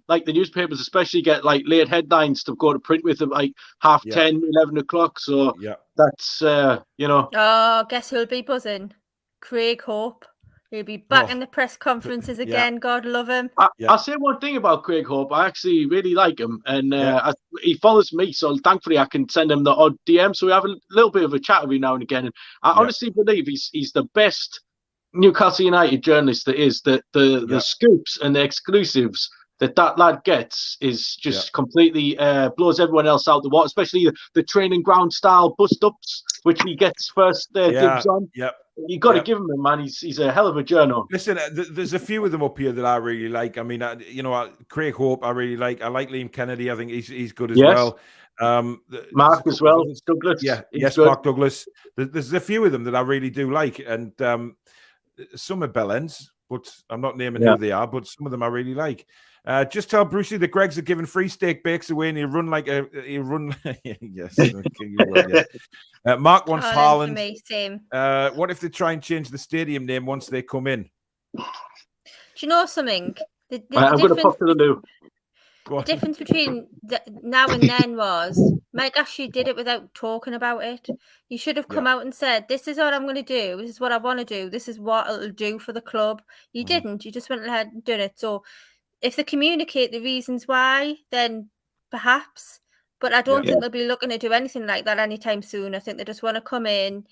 Like the newspapers, especially, get late headlines to go to print with them, 10, 11 o'clock. So that's Oh, guess who'll be buzzing? Craig Hope. He'll be back in the press conferences again. God love him. I'll say one thing about Craig Hope. I actually really like him, and he follows me, so thankfully I can send him the odd DM. So we have a little bit of a chat every now and again. And I honestly believe he's the best Newcastle United journalist there is. The scoops and the exclusives that lad gets is just completely blows everyone else out the water, especially the training ground style bust-ups, which he gets first dibs on. You got to give him, man. He's a hell of a journal. Listen, there's a few of them up here that I really like. I mean, Craig Hope, I really like. I like Liam Kennedy. I think he's good as well. Mark as well. Douglas. Mark Douglas. There's a few of them that I really do like, and some are bellends, but I'm not naming who they are. But some of them I really like. Just tell Brucey that Greg's are giving free steak bakes away, and he'll run. Yes. Mark wants Haaland. What if they try and change the stadium name once they come in? Do you know something? I'm going to pop to the loo. The difference between now and then was Mike Ashley did it without talking about it. You should have come out and said, "This is what I'm going to do. This is what I want to do. This is what it'll do for the club." You didn't. You just went ahead and did it. So if they communicate the reasons why, then perhaps. But I don't think they'll be looking to do anything like that anytime soon. I think they just want to come in,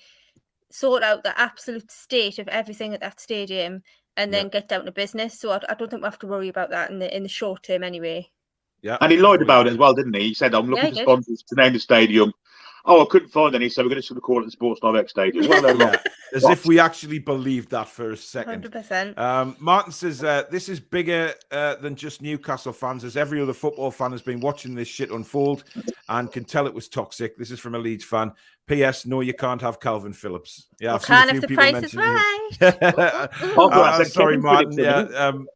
sort out the absolute state of everything at that stadium, and then get down to business. So I don't think we have to worry about that in the short term anyway. Yeah, and he lied about it as well, didn't he? He said, "I'm looking for sponsors to name the stadium." Oh, I couldn't find any, so we're going to call it the Sports Direct Stadium. Well, as if we actually believed that for a second. 100%. Martin says, this is bigger than just Newcastle fans, as every other football fan has been watching this shit unfold and can tell it was toxic. This is from a Leeds fan. P.S. No, you can't have Calvin Phillips. Yeah, I've seen a few if the people price is mention right. sorry, Martin.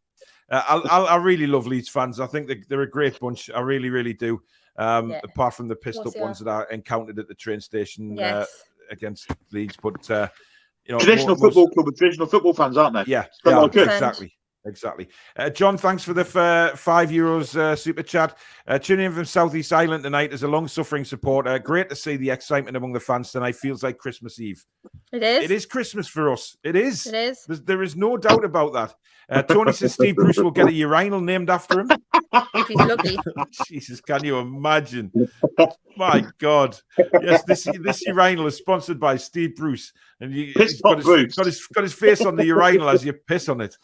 I really love Leeds fans. I think they're a great bunch. I really, really do. Apart from the pissed up ones that I encountered at the train station against Leeds, but traditional football club with traditional football fans, aren't they? Yeah, exactly. John, thanks for the €5 super chat. Tuning in from Southeast Island tonight as a long-suffering supporter. Great to see the excitement among the fans tonight. Feels like Christmas Eve. It is. It is Christmas for us. It is. It is. There is no doubt about that. Tony says Steve Bruce will get a urinal named after him. If he's lucky. Jesus, can you imagine? My God. Yes, this urinal is sponsored by Steve Bruce. And he's got his face on the urinal as you piss on it.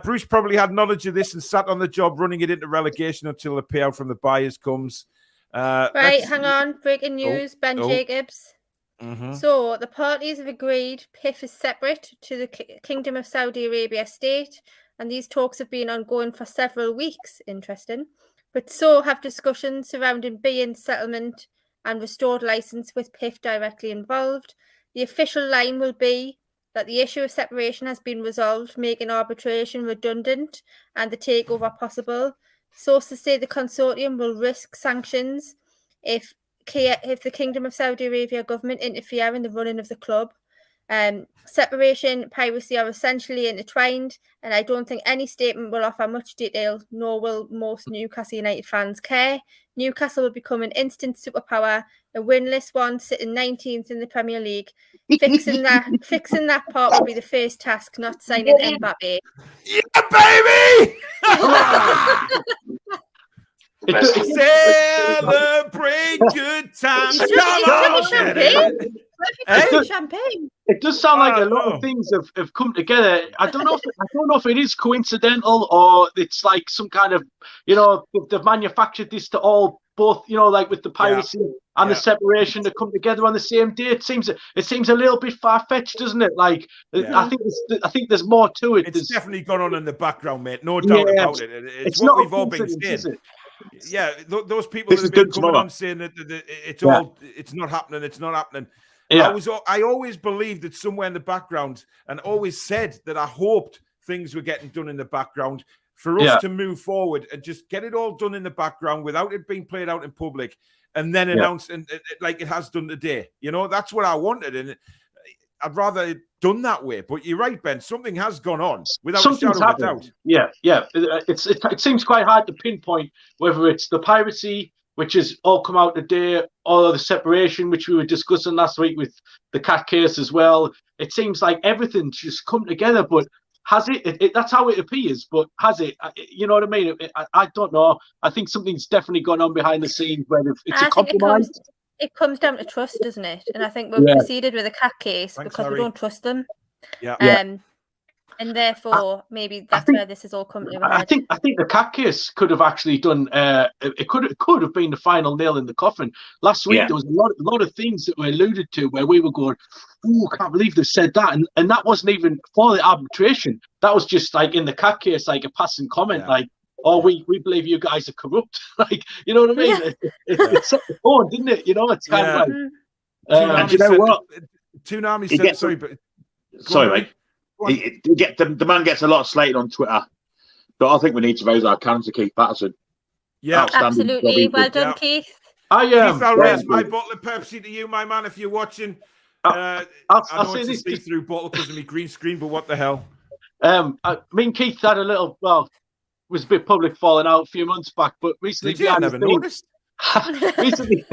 Bruce probably had knowledge of this and sat on the job running it into relegation until the payout from the buyers comes. Right, hang on. Breaking news. Ben Jacobs. Mm-hmm. So the parties have agreed PIF is separate to the Kingdom of Saudi Arabia state, and these talks have been ongoing for several weeks. Interesting. But so have discussions surrounding beIN's settlement and restored license with PIF directly involved. The official line will be that the issue of separation has been resolved, making arbitration redundant and the takeover possible. Sources say the consortium will risk sanctions if the Kingdom of Saudi Arabia government interfere in the running of the club. Separation, piracy are essentially intertwined, and I don't think any statement will offer much detail, nor will most Newcastle United fans care. Newcastle will become an instant superpower, a winless one sitting 19th in the Premier League. Fixing that part will be the first task, not signing Mbappe. Yeah, baby! Celebrate good times. Champagne. It does sound like a lot of things have come together. I don't know if it is coincidental or it's like some kind of, they've manufactured this to all both, like with the piracy and the separation to come together on the same day. It seems a little bit far fetched, doesn't it? Like I think there's more to it. It's definitely gone on in the background, mate. No doubt about it. It's what we've all been saying. Yeah, those people that have been coming on saying that it's not happening. It's not happening. Yeah. I always believed that somewhere in the background, and always said that I hoped things were getting done in the background for us to move forward and just get it all done in the background without it being played out in public, and then announced like it has done today. That's what I wanted, and I'd rather it done that way. But you're right, Ben. Something has gone on without a shadow of a doubt. Yeah. It seems quite hard to pinpoint whether it's the piracy, which has all come out today, or the separation, which we were discussing last week with the cat case as well. It seems like everything's just come together, but has it? That's how it appears, but has it? You know what I mean? I don't know. I think something's definitely gone on behind the scenes where it's a compromise. It comes down to trust, doesn't it? And I think we've proceeded with the cat case because we don't trust them. And therefore, maybe that's where this has all come to. I think the cat case could have actually done. It could have been the final nail in the coffin. Last week there was a lot of things that were alluded to where we were going, "Oh, I can't believe they said that," and that wasn't even for the arbitration. That was just like in the cat case, like a passing comment, like, "Oh, we believe you guys are corrupt." Like, you know what I mean? It set the tone, didn't it? It's kind of like. And you know what? Toonami said, sorry, but sorry, mate. The man gets a lot of slated on Twitter, but I think we need to raise our cans to Keith Patterson. Yeah, absolutely. Well done, Keith. Keith, I'll raise my bottle of Pepsi to you, my man, if you're watching. I know it's a see-through bottle because of my green screen, but what the hell? Me and Keith had a little, was a bit public falling out a few months back, but recently... Did you? I never noticed. Recently,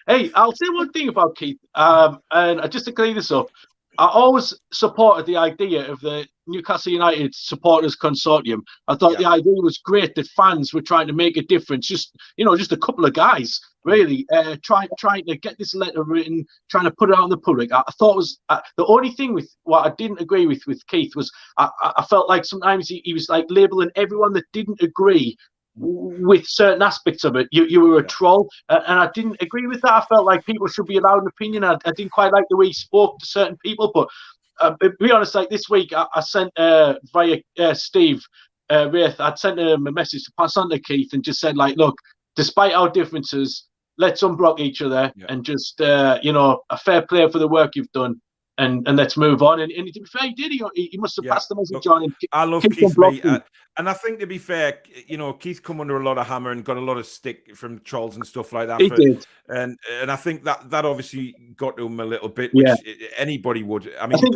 hey, I'll say one thing about Keith, and just to clear this up, I always supported the idea of the Newcastle United Supporters Consortium. I thought the idea was great that fans were trying to make a difference. Just a couple of guys really trying to get this letter written, trying to put it out in the public. I thought it was the only thing with what I didn't agree with Keith was I felt like sometimes he was like labeling everyone that didn't agree with certain aspects of it. You were a troll, and I didn't agree with that. I felt like people should be allowed an opinion. I didn't quite like the way he spoke to certain people, but to be honest, like this week I sent via Steve Wraith, I'd sent him a message to pass on to Keith and just said, like, look, despite our differences, let's unblock each other and just a fair play for the work you've done, and let's move on. And to be fair, he did. He must have passed the message on. And I love Keith, mate. And I think, to be fair, Keith come under a lot of hammer and got a lot of stick from trolls and stuff like that. He did. And I think that obviously got to him a little bit, which anybody would. I mean, I think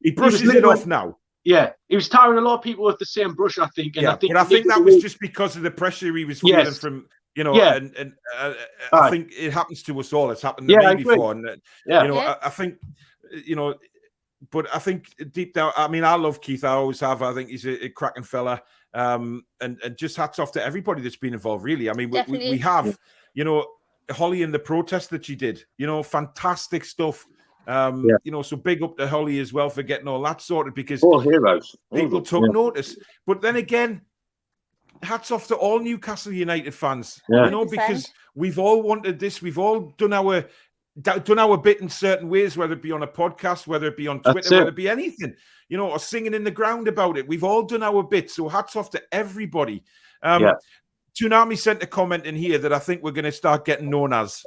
he brushes it off now. Yeah, he was tiring a lot of people with the same brush, I think. And I think that was just because of the pressure he was feeling from, and I think it happens to us all. It's happened to me before. And, I think, but I think deep down, I mean, I love Keith. I always have. I think he's a cracking fella. And just hats off to everybody that's been involved, really. I mean, we have, Holly in the protest that she did, fantastic stuff. So big up to Holly as well for getting all that sorted, because all heroes. People took notice. But then again, hats off to all Newcastle United fans, because we've all wanted this. We've all done our bit in certain ways, whether it be on a podcast, whether it be on Twitter, whether it be anything, or singing in the ground about it. We've all done our bit. So hats off to everybody. Toonami sent a comment in here that I think we're going to start getting known as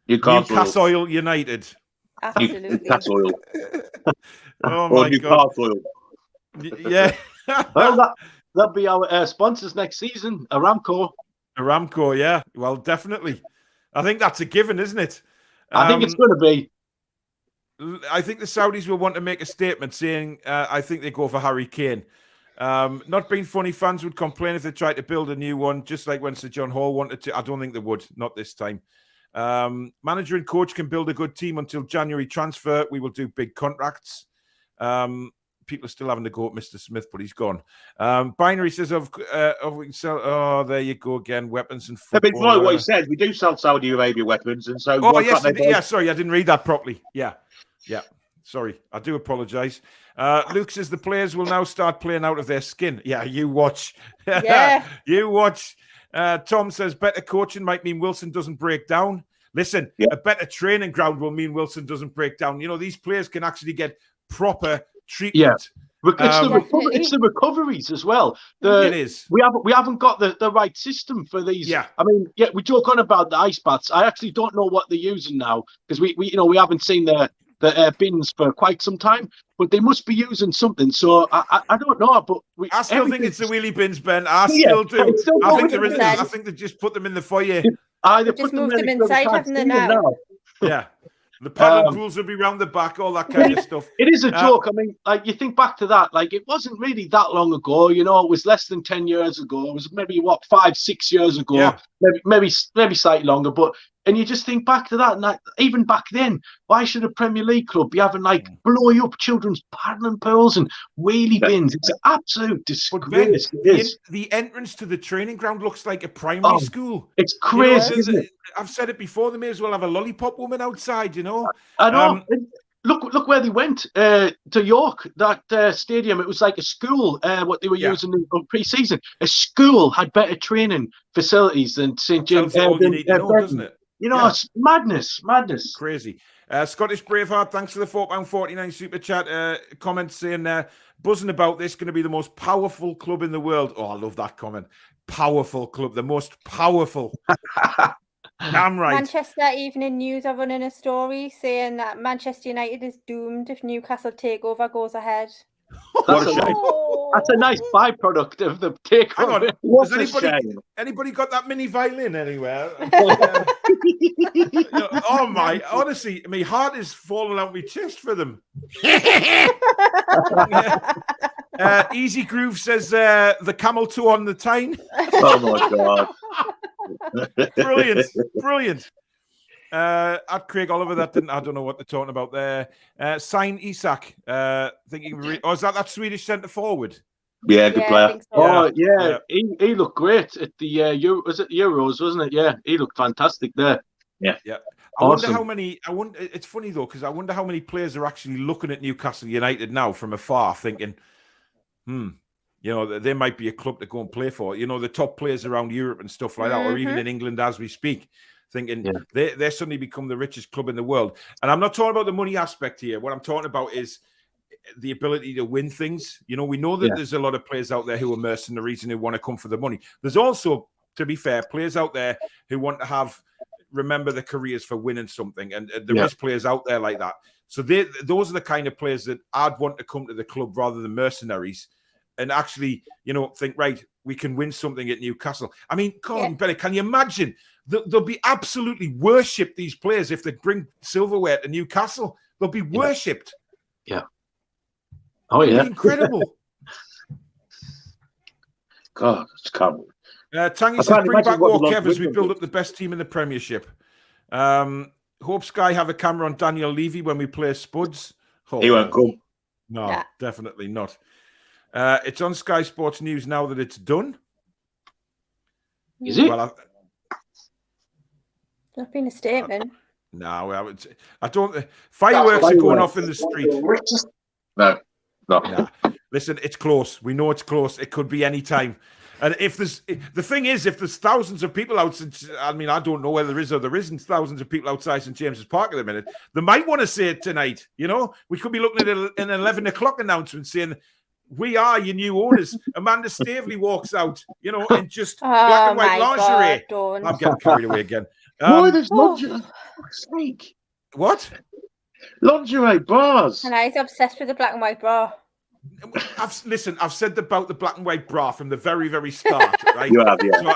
Newcastle United. Absolutely. Newcastle. Oh my God. Yeah. Well, that'll be our sponsors next season, Aramco. Aramco, yeah. Well, definitely. I think that's a given, isn't it? I think it's going to be. I think the Saudis will want to make a statement saying, I think they go for Harry Kane. Not being funny, fans would complain if they tried to build a new one, just like when Sir John Hall wanted to. I don't think they would. Not this time. Manager and coach can build a good team until January transfer. We will do big contracts. People are still having to go at Mr. Smith, but he's gone. Binary says, we can sell. Oh, there you go again. Weapons and football. But like what he said, we do sell Saudi Arabia weapons, and so. Oh yes, sorry, I didn't read that properly. Yeah. Sorry, I do apologise. Luke says the players will now start playing out of their skin. Yeah, you watch. Yeah, you watch. Tom says better coaching might mean Wilson doesn't break down. Listen, a better training ground will mean Wilson doesn't break down. These players can actually get proper treatment. It's the recoveries as well. It is. We haven't got the right system for these. Yeah. I mean, we joke on about the ice baths. I actually don't know what they're using now, because we haven't seen the bins for quite some time, but they must be using something. So I don't know, but I still think it's the wheelie bins, Ben. I still do. I think there is. I think they just put them in the foyer. They just moved them inside, haven't they now? Yeah. The paddle pools will be round the back, all that kind of stuff. It is a joke. I mean, you think back to that, it wasn't really that long ago. It was less than 10 years ago. It was maybe 5-6 years ago. Yeah. Maybe slightly longer. And you just think back to that, and even back then, why should a Premier League club be having blowing up children's paddling pools and wheelie bins? It's an absolute disgrace. The entrance to the training ground looks like a primary school. It's crazy, isn't it? I've said it before. They may as well have a lollipop woman outside. I know. Look where they went to York. That stadium. It was like a school. What they were using in pre-season. A school had better training facilities than St James. Doesn't it? It's madness. Crazy. Scottish Braveheart, thanks for the £4.49 super chat. Comment saying buzzing about this, going to be the most powerful club in the world. Oh, I love that comment. Powerful club, the most powerful. Damn right. Manchester Evening News are running a story saying that Manchester United is doomed if Newcastle Takeover goes ahead. What a shame. That's a nice byproduct of the takeover. Has anybody got that mini violin anywhere? Honestly, my heart is falling out my chest for them. Easy Groove says the camel toe on the Tyne. Oh my God. Brilliant. At Craig Oliver, I don't know what they're talking about there. Sign Isak. Is that Swedish centre forward? Yeah, good player. So. Oh yeah. He looked great at the Euros, wasn't it? Yeah, he looked fantastic there. Yeah. I wonder how many. It's funny though, because I wonder how many players are actually looking at Newcastle United now from afar, thinking, they might be a club to go and play for. The top players around Europe and stuff like that, or even in England as we speak. Thinking they're suddenly become the richest club in the world. And I'm not talking about the money aspect here. What I'm talking about is the ability to win things. We know that there's a lot of players out there who are mercenaries and who want to come for the money. There's also, to be fair, players out there who want to have remember their careers for winning something, and there is players out there like that. So those are the kind of players that I'd want to come to the club rather than mercenaries, and actually, think, right, we can win something at Newcastle. I mean, God, Bennett, can you imagine? They'll be absolutely worshipped, these players, if they bring silverware to Newcastle. They'll be worshipped. Yeah. Oh, yeah. Incredible. God, it's can't. Tangy says, bring back more Kev as we build up the best team in the Premiership. Hope Sky have a camera on Daniel Levy when we play Spuds. He won't come. No, definitely not. It's on Sky Sports News now that it's done. Is it? Well, Not been a statement. No, I don't. Fireworks are going off in the street. No. Nah. Listen, it's close. We know it's close. It could be any time. And if there's thousands of people outside, I mean, I don't know whether there is or there isn't thousands of people outside St. James's Park at the minute. They might want to say it tonight. We could be looking at an 11 o'clock announcement saying, "We are your new owners." Amanda Staveley walks out, in just black and white lingerie. God, I'm getting carried away again. Why there's lingerie? What? Lingerie bras. And I'm obsessed with the black and white bra. I've said about the black and white bra from the very, very start, right? You have, yeah. So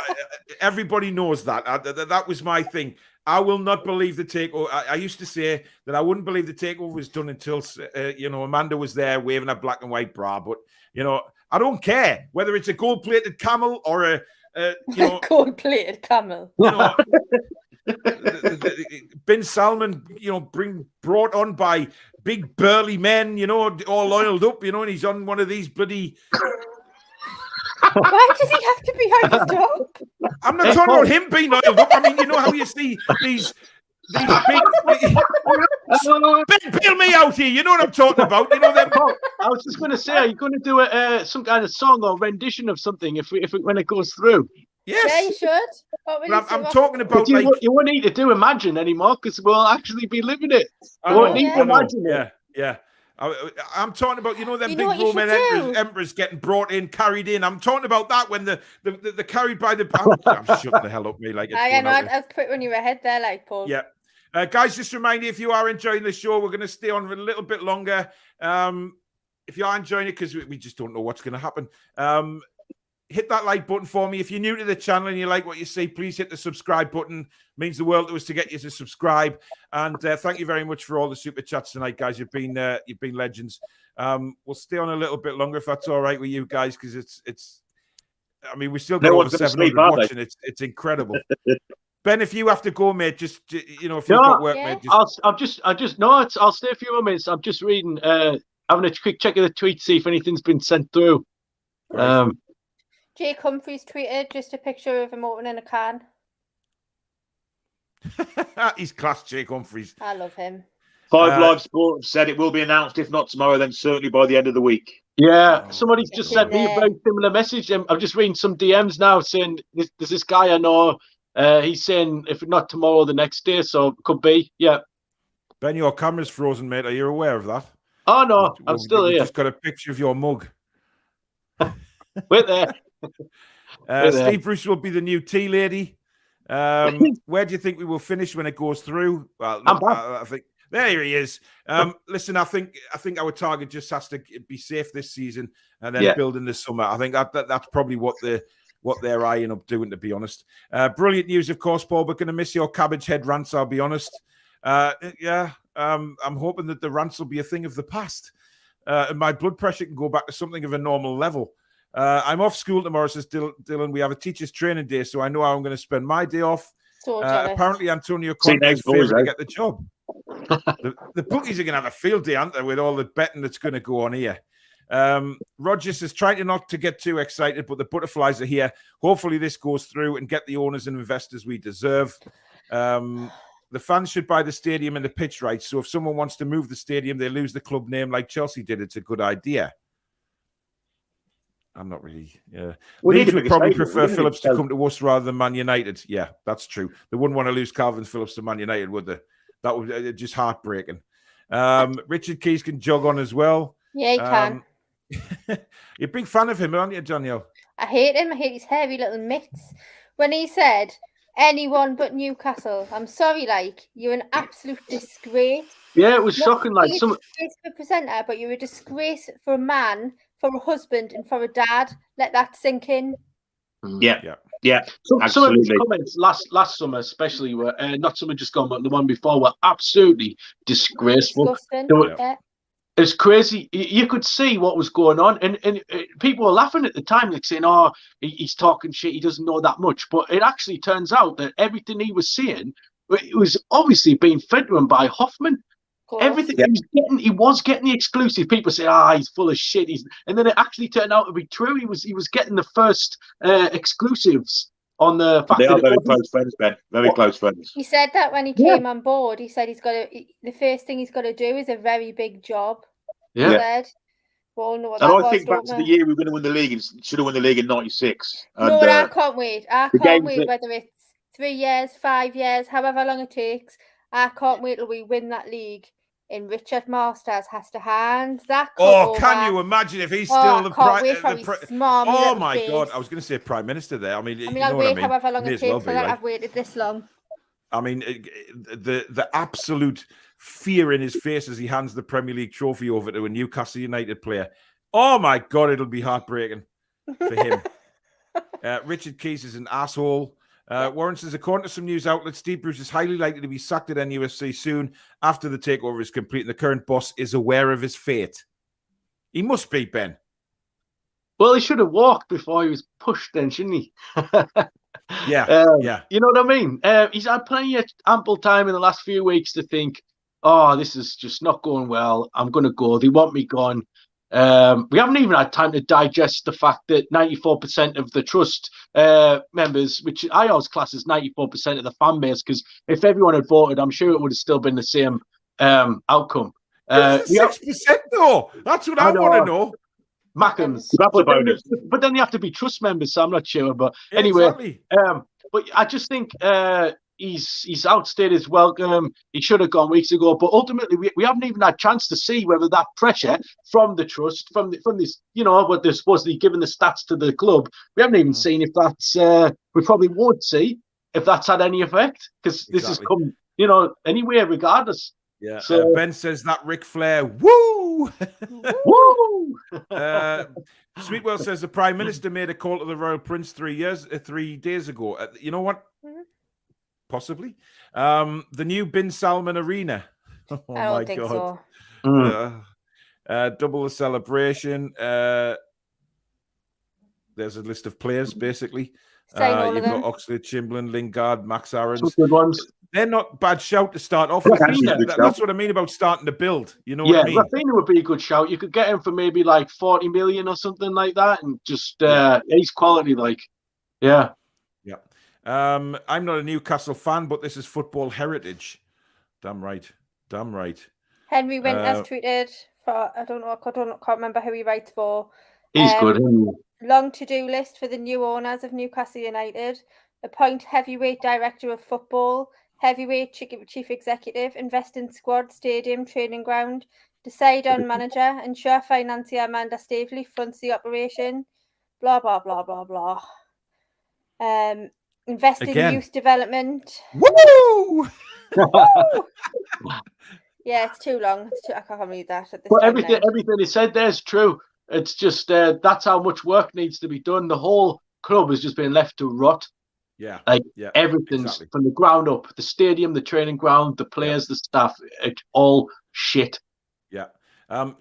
everybody knows that. That was my thing. I will not believe the takeover. I used to say that I wouldn't believe the takeover was done until, Amanda was there waving a black and white bra. But, I don't care whether it's a gold-plated camel or a gold-plated camel. Bin Salman, brought on by big burly men, all oiled up, and he's on one of these bloody. Why does he have to be oiled up? I'm not talking about him being oiled up. I mean, how you see these big. Ben, bail me out here. You know what I'm talking about. Them. I was just going to say, are you going to do some kind of song or rendition of something when it goes through? Yes. Yeah, you should. I'm talking about you won't need to do Imagine anymore because we'll actually be living it. You won't need to imagine it. Yeah. I'm talking about, them big Roman emperors getting brought in, carried in. I'm talking about that when the carried by the. I'm shutting the hell up, me. Like it's I'll put when you were ahead there, like Paul. Yeah. Guys, just remind you, if you are enjoying the show, we're going to stay on for a little bit longer. If you are enjoying it, because we just don't know what's going to happen. Hit that like button for me. If you're new to the channel and you like what you see, please hit the subscribe button. It means the world to us to get you to subscribe. And thank you very much for all the super chats tonight, guys. You've been legends. We'll stay on a little bit longer if that's all right with you guys, because it's. I mean, we still got over 700 watching. It's incredible. Ben, if you have to go, mate, just if you've got work, mate. I'll stay a few more minutes. I'm just reading, having a quick check of the tweet, see if anything's been sent through. Right. Jake Humphries tweeted just a picture of him opening a can. He's class, Jake Humphries. I love him. 5 Live Sport have said it will be announced, if not tomorrow, then certainly by the end of the week. Yeah, somebody's just sent me a very similar message. I'm just reading some DMs now saying there's this guy I know. He's saying if not tomorrow, the next day, so it could be. Yeah. Ben, your camera's frozen, mate. Are you aware of that? Oh no, I'm still here. Just got a picture of your mug. Wait there. Steve Bruce will be the new tea lady. Where do you think we will finish when it goes through? Well, I think there he is. Listen, I think our target just has to be safe this season and then build in the summer. I think that's probably what they're eyeing up doing, to be honest. Brilliant news, of course, Paul. But going to miss your cabbage head rants, I'll be honest. I'm hoping that the rants will be a thing of the past, and my blood pressure can go back to something of a normal level. I'm off school tomorrow, says Dylan. We have a teacher's training day, so I know how I'm going to spend my day off. Apparently, Antonio Conte is favourite to get the job. The bookies are going to have a field day, aren't they, with all the betting that's going to go on here. Rogers is trying not to get too excited, but the butterflies are here. Hopefully, this goes through and get the owners and investors we deserve. The fans should buy the stadium and the pitch rights, so if someone wants to move the stadium, they lose the club name like Chelsea did. It's a good idea. I'm not really. Leeds would probably prefer Phillips to come to us rather than Man United. Yeah, that's true. They wouldn't want to lose Calvin Phillips to Man United, would they? That would just heartbreaking. Richard Keys can jog on as well. Yeah, he can. You're a big fan of him, aren't you, Danielle? I hate him. I hate his hairy little mitts. When he said, anyone but Newcastle. I'm sorry, like, you're an absolute disgrace. Yeah, it was Not shocking. Like only a some, disgrace for a presenter, but you're a disgrace for a man, for a husband, and for a dad. Let that sink in. Yeah, Yeah. yeah, some of his absolutely. comments last summer, especially, were not summer just gone, but the one before, were absolutely disgraceful. Disgusting. They were, Yeah. It's crazy. You could see what was going on, and people were laughing at the time, like saying, "Oh, he's talking shit. He doesn't know that much." But it actually turns out that everything he was saying, it was obviously being fed to him by Hoffman. Everything he was getting the exclusive. People say, he's full of shit. And then it actually turned out to be true. He was getting the first exclusives on the fact They that are very close friends, Ben. Very close friends. He said that when he came on board. He said the first thing he's got to do is a very big job. Yeah. He said. We all know what And that I was, think back don't to we? the year we were going to win the league and should have won the league in '96. No, And I can't wait. I the can't games wait, that- whether it's 3 years, 5 years, however long it takes. I can't wait till we win that league. And Richard Masters has to hand that cup over. Can you imagine if he's still I the can't wait for his smarmy Oh little my face. God! I was going to say Prime Minister there. I mean, I'll wait however long May it as well takes for be, that. right? I've waited this long. I mean, the absolute fear in his face as he hands the Premier League trophy over to a Newcastle United player. Oh my God, it'll be heartbreaking for him. Richard Keys is an asshole. Warren says, according to some news outlets, Steve Bruce is highly likely to be sacked at NUFC soon after the takeover is complete and the current boss is aware of his fate. He must be, Ben. Well, he should have walked before he was pushed then, shouldn't he? Yeah. You know what I mean? He's had plenty of ample time in the last few weeks to think, this is just not going well. I'm going to go. They want me gone. We haven't even had time to digest the fact that 94% of the trust members, which I always class as 94% of the fan base, because if everyone had voted, I'm sure it would have still been the same outcome. 6% though. That's what I want to know. Mackham's. That's a bonus. But then they have to be trust members, so I'm not sure. But Yeah, anyway, exactly. but I just think he's outstayed his welcome. He should have gone weeks ago. But ultimately, we haven't even had a chance to see whether that pressure from the trust, from this, what they're supposedly giving the stats to the club, we haven't even seen if that's. We probably won't see if that's had any effect, because this has come, anywhere regardless. Yeah. So Ben says that Ric Flair. Woo! woo! Sweetwell says the Prime Minister made a call to the Royal Prince 3 days ago. You know what? Possibly. The new Bin Salman Arena. Oh, I don't think so. Double the celebration. There's a list of players, basically. You've got Oxlade, Chamberlain, Lingard, Max Aarons. Some good ones. They're not bad shout to start off with. That's what I mean about starting to build. You know what I mean? Rafinha would be a good shout. You could get him for maybe like 40 million or something like that, and just he's quality, Yeah. I'm not a Newcastle fan, but this is football heritage. Damn right. Henry Winters tweeted for I can't remember who he writes for. He's good. Long to-do list for the new owners of Newcastle United. Appoint heavyweight director of football, heavyweight chief executive, invest in squad, stadium, training ground, decide on manager, ensure financier Amanda Staveley fronts the operation, blah, blah, blah, blah, blah. Invest in youth development. Woo! Yeah, it's too long. I can't read that at this But time everything he said there is true. It's just that's how much work needs to be done. The whole club has just been left to rot. Yeah. Everything's from the ground up. The stadium, the training ground, the players, the staff, it's all shit. Yeah.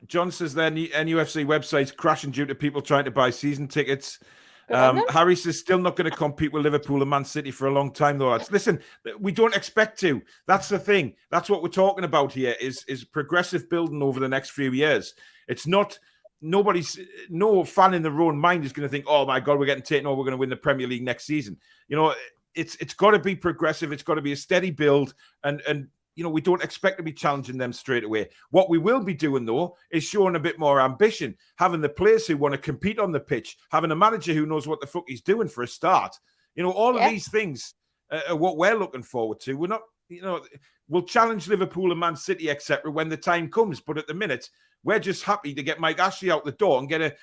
John says their NUFC website's crashing due to people trying to buy season tickets. Harry says still not going to compete with Liverpool and Man City for a long time, though. Listen, we don't expect to. That's the thing. That's what we're talking about here is progressive building over the next few years. It's not no fan in their own mind is going to think, oh my God, we're getting taken over, we're going to win the Premier League next season. It's got to be progressive. It's got to be a steady build, and we don't expect to be challenging them straight away. What we will be doing, though, is showing a bit more ambition, having the players who want to compete on the pitch, having a manager who knows what the fuck he's doing for a start. All of these things are what we're looking forward to. We're not, we'll challenge Liverpool and Man City, etc., when the time comes. But at the minute, we're just happy to get Mike Ashley out the door and get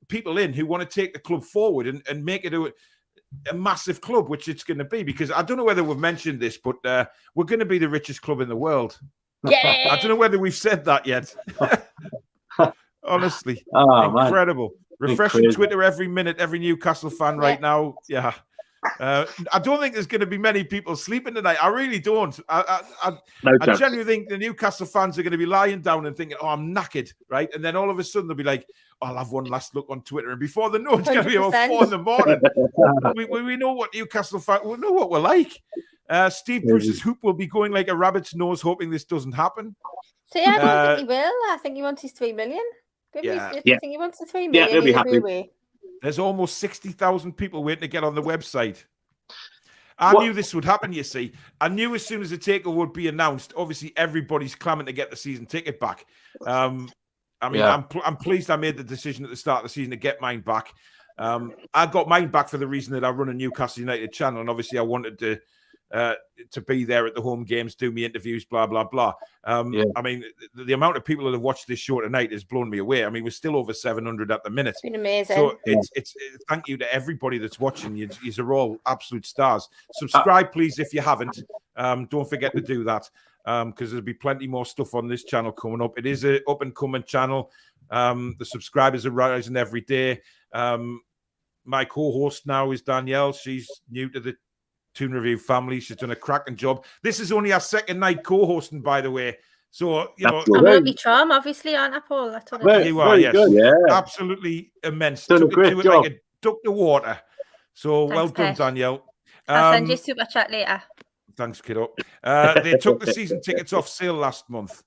people in who want to take the club forward and make it a massive club, which it's going to be, because I don't know whether we've mentioned this, but we're going to be the richest club in the world. Yeah. I don't know whether we've said that yet. Honestly, incredible. Man. Refreshing Incredible. Twitter every minute, every Newcastle fan right now. Yeah. I don't think there's going to be many people sleeping tonight. I really don't. I genuinely think the Newcastle fans are going to be lying down and thinking, "Oh, I'm knackered," right? And then all of a sudden they'll be like, "I'll have one last look on Twitter," and before they know, it's going to be about 4 in the morning. we know what Newcastle fans. We know what we're like. Steve Bruce's hoop will be going like a rabbit's nose, hoping this doesn't happen. So yeah, I don't think he will. I think he wants his 3 million. I think he wants the 3 million. he'll be happy. Away. There's almost 60,000 people waiting to get on the website. I knew this would happen, you see. I knew as soon as the takeover would be announced, obviously everybody's clamoring to get the season ticket back. I'm pleased I made the decision at the start of the season to get mine back. I got mine back for the reason that I run a Newcastle United channel, and obviously I wanted to be there at the home games, do me interviews, blah, blah, blah. I mean, the amount of people that have watched this show tonight has blown me away. I mean, we're still over 700 at the minute. It's been amazing. So it's thank you to everybody that's watching. You are all absolute stars. Subscribe, please, if you haven't. Don't forget to do that, because there'll be plenty more stuff on this channel coming up. It is an up-and-coming channel. The subscribers are rising every day. My co-host now is Danielle. She's new to the Toon Review family. She's done a cracking job. This is only our second night co-hosting, by the way. So, you know, I'm Ruby Charm, obviously, aren't I, Paul? That's what it is. You are, yes. Good. Yeah. Absolutely immense. Done a Took great it to it job. like a duck to water. So, Thanks, well done, Pet. Danielle. I'll send you a super chat later. Thanks, kiddo. They took the season tickets off sale last month.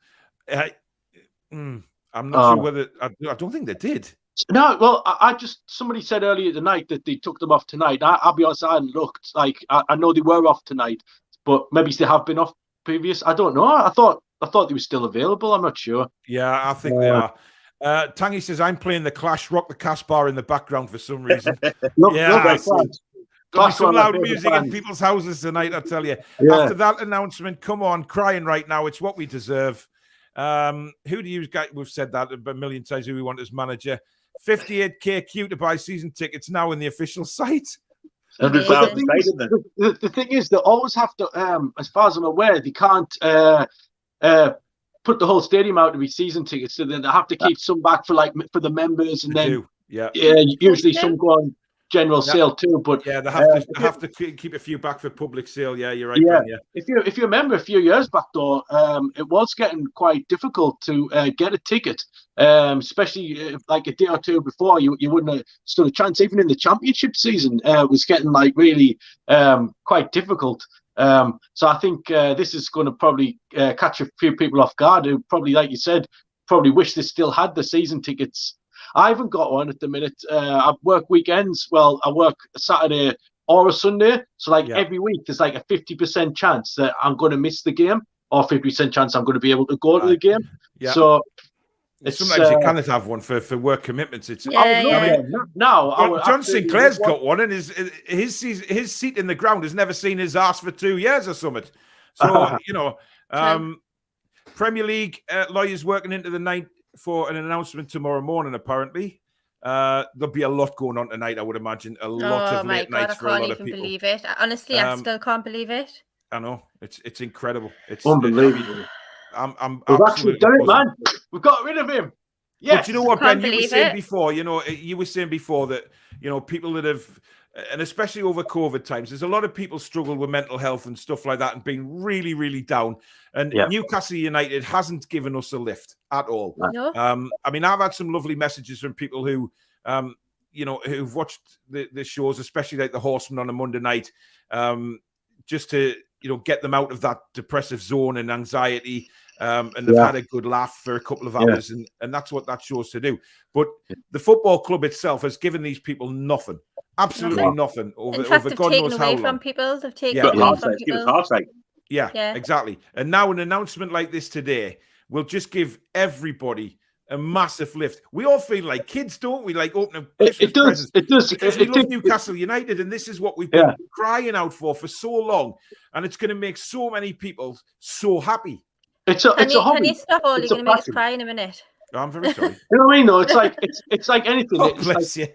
I'm not sure whether... I don't think they did. No, well, I just, somebody said earlier tonight that they took them off tonight. I'll be honest, I hadn't looked. Like, I know they were off tonight, but maybe they have been off previous. I don't know. I thought they were still available. I'm not sure. Yeah, I think they are. Tangy says, I'm playing the Clash Rock the Casbah in the background for some reason. There'll be some loud music in people's houses tonight, I tell you. Yeah. After that announcement, come on, crying right now. It's what we deserve. Who do you guys? We've said that a million times. Who we want as manager? 58k queue to buy season tickets now in the official site. 100,000 The thing is, they always have to, as far as I'm aware, they can't put the whole stadium out to be season tickets. So then they have to keep some back for the members, and then usually some go on general sale too. But yeah, they have to keep a few back for public sale. Yeah, you're right. Yeah. Ben, yeah. If you remember a few years back though, it was getting quite difficult to get a ticket, especially like a day or two before. You wouldn't have stood a chance. Even in the championship season, it was getting like really quite difficult. So I think this is going to probably catch a few people off guard who probably, like you said, probably wish they still had the season tickets. I haven't got one at the minute. I work weekends. Well, I work a Saturday or a Sunday. So every week there's like a 50% chance that I'm going to miss the game, or 50% chance I'm going to be able to go to the game. Yeah. So sometimes you cannot have one for work commitments. It's John Sinclair's got one, and his seat in the ground has never seen his arse for 2 years or something. So Premier League lawyers working into the night for an announcement tomorrow morning. Apparently, there'll be a lot going on tonight. I would imagine a lot of late nights for a lot of people. I can't even believe it. Honestly, I still can't believe it. I know it's incredible. It's unbelievable. We've actually done it, man. We've got rid of him. Yes. But you know what, Ben? You were saying before. You were saying before that people that have, and especially over COVID times, there's a lot of people struggle with mental health and stuff like that, and being really, really down. And Newcastle United hasn't given us a lift at all. No. I mean, I've had some lovely messages from people who, who've watched the shows, especially like the Horseman on a Monday night, just to get them out of that depressive zone and anxiety. And they've had a good laugh for a couple of hours, and that's what that show's to do. But the football club itself has given these people nothing. Absolutely nothing. Over God knows how long. From people, they've taken away from people. Yeah, exactly. And now an announcement like this today will just give everybody a massive lift. We all feel like kids, don't we? Like opening Christmas presents. It does. Because we love Newcastle United, and this is what we've been crying out for so long. And it's going to make so many people so happy. It's a hobby. Can you stop all? You're going to make us cry in a minute. I'm very sorry. You know what I mean? Though it's like anything. God bless you.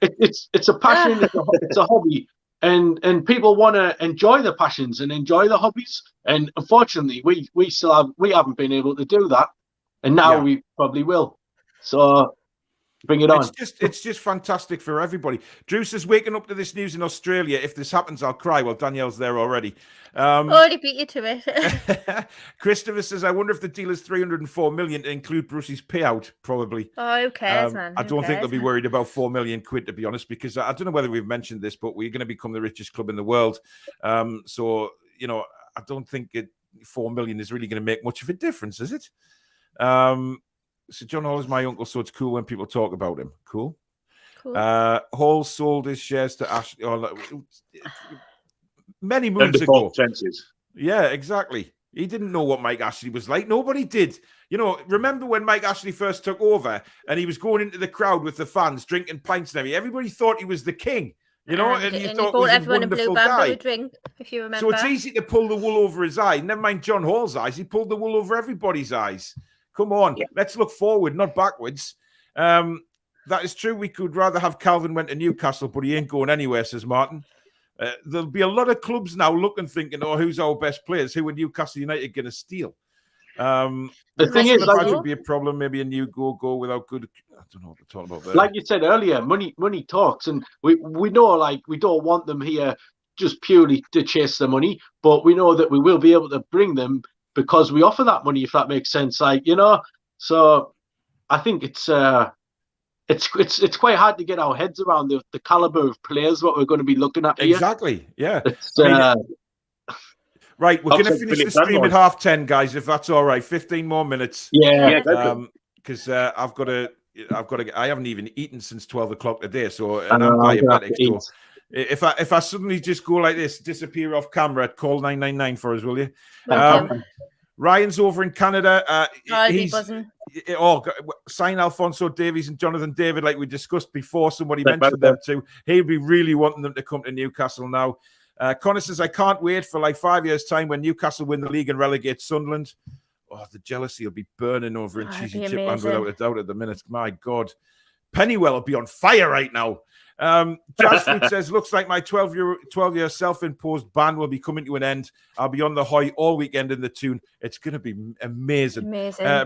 It's a passion. It's a hobby. and people want to enjoy the passions and enjoy the hobbies. And unfortunately, we haven't been able to do that, and now we probably will. So bring it on. It's just fantastic for everybody. Druce is waking up to this news in Australia. If this happens, I'll cry. Well, Danielle's there already. Already beat you to it. Christopher says, I wonder if the deal is 304 million to include Bruce's payout. Probably. Oh, who cares, man? I don't think they'll be worried about 4 million quid, to be honest, because I don't know whether we've mentioned this, but we're going to become the richest club in the world. So, you know, I don't think 4 million is really going to make much of a difference, is it? So John Hall is my uncle, so it's cool when people talk about him. Cool. Hall sold his shares to Ashley many moons ago. Yeah, exactly. He didn't know what Mike Ashley was like. Nobody did. You know, remember when Mike Ashley first took over and he was going into the crowd with the fans, drinking pints and everything? Everybody thought he was the king. You know, and you thought he was a wonderful guy. Drink, if you remember. So it's easy to pull the wool over his eye. Never mind John Hall's eyes. He pulled the wool over everybody's eyes. Come on, let's look forward, not backwards. That is true. We could rather have Calvin went to Newcastle, but he ain't going anywhere, says Martin. There'll be a lot of clubs now looking, thinking, oh, who's our best players? Who are Newcastle United going to steal? The thing is, that would be a problem. Maybe a new go without good. I don't know what to talk about there. Like you said earlier, money talks, and we know, like, we don't want them here just purely to chase the money, but we know that we will be able to bring them because we offer that money, if that makes sense. Like, you know, so I think it's quite hard to get our heads around the caliber of players what we're going to be looking at here. Exactly. Yeah. Right, we're going to finish the stream at 10:30, guys, if that's all right. 15 more minutes. Yeah. Because I haven't even eaten since 12 o'clock today, so I'm diabetic. So if I suddenly just go like this, disappear off camera, call 999 for us, will you? Ryan's over in Canada. He's buzzing. Sign Alfonso Davies and Jonathan David, like we discussed before. Somebody mentioned them too. He'd be really wanting them to come to Newcastle now. Connor says, I can't wait for like 5 years' time when Newcastle win the league and relegate Sunderland. Oh, the jealousy will be burning over in Cheesy Chipland without a doubt at the minute. My God. Pennywell will be on fire right now. Jasmine says, looks like my 12-year self-imposed ban will be coming to an end. I'll be on the Hoy all weekend in the Toon. It's going to be amazing.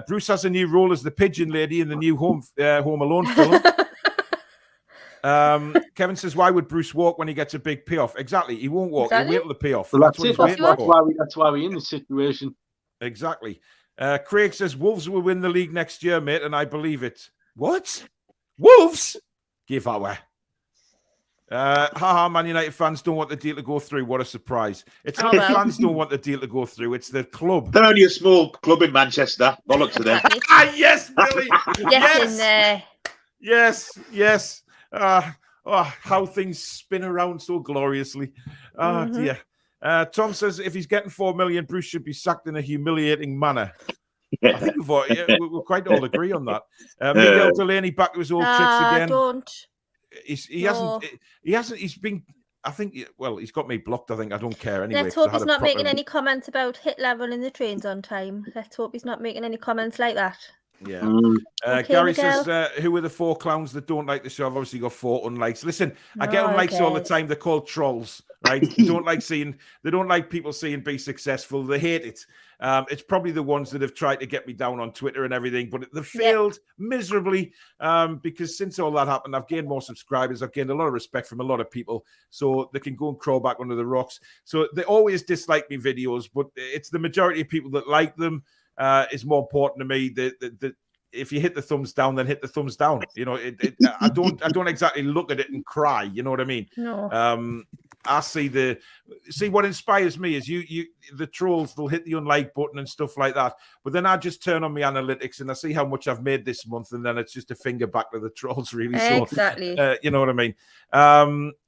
Bruce has a new role as the pigeon lady in the new Home Alone film. Kevin says, why would Bruce walk when he gets a big payoff? Exactly. He won't walk. He'll wait till the payoff. Well, that's why we're in this situation. Exactly. Craig says, Wolves will win the league next year, mate, and I believe it. What? Wolves? Give away. Man United fans don't want the deal to go through. What a surprise. It's not the fans don't want the deal to go through. It's the club. They're only a small club in Manchester. Bollocks to them. Yes, Billy. Yes. How things spin around so gloriously. Dear. Tom says if he's getting 4 million, Bruce should be sacked in a humiliating manner. I think we'll quite all agree on that. Miguel Delaney back to his old tricks again. Don't. He hasn't. He's been. I think. Well, he's got me blocked. I think. I don't care anyway. Let's hope he's not making any comments about Hitler running the trains on time. Let's hope he's not making any comments like that. Yeah. Gary says, who are the 4 clowns that don't like the show? I've obviously got 4 unlikes. Listen, I get unlikes all the time. They're called trolls, right? They don't like people seeing be successful. They hate it. It's probably the ones that have tried to get me down on Twitter and everything, but they've failed miserably because since all that happened, I've gained more subscribers. I've gained a lot of respect from a lot of people, so they can go and crawl back under the rocks. So they always dislike me videos, but it's the majority of people that like them. Is more important to me. If you hit the thumbs down, then hit the thumbs down. You know, I don't exactly look at it and cry. You know what I mean? No. I see what inspires me is the trolls. They'll hit the unlike button and stuff like that. But then I just turn on my analytics and I see how much I've made this month, and then it's just a finger back to the trolls, really. Exactly. So, you know what I mean?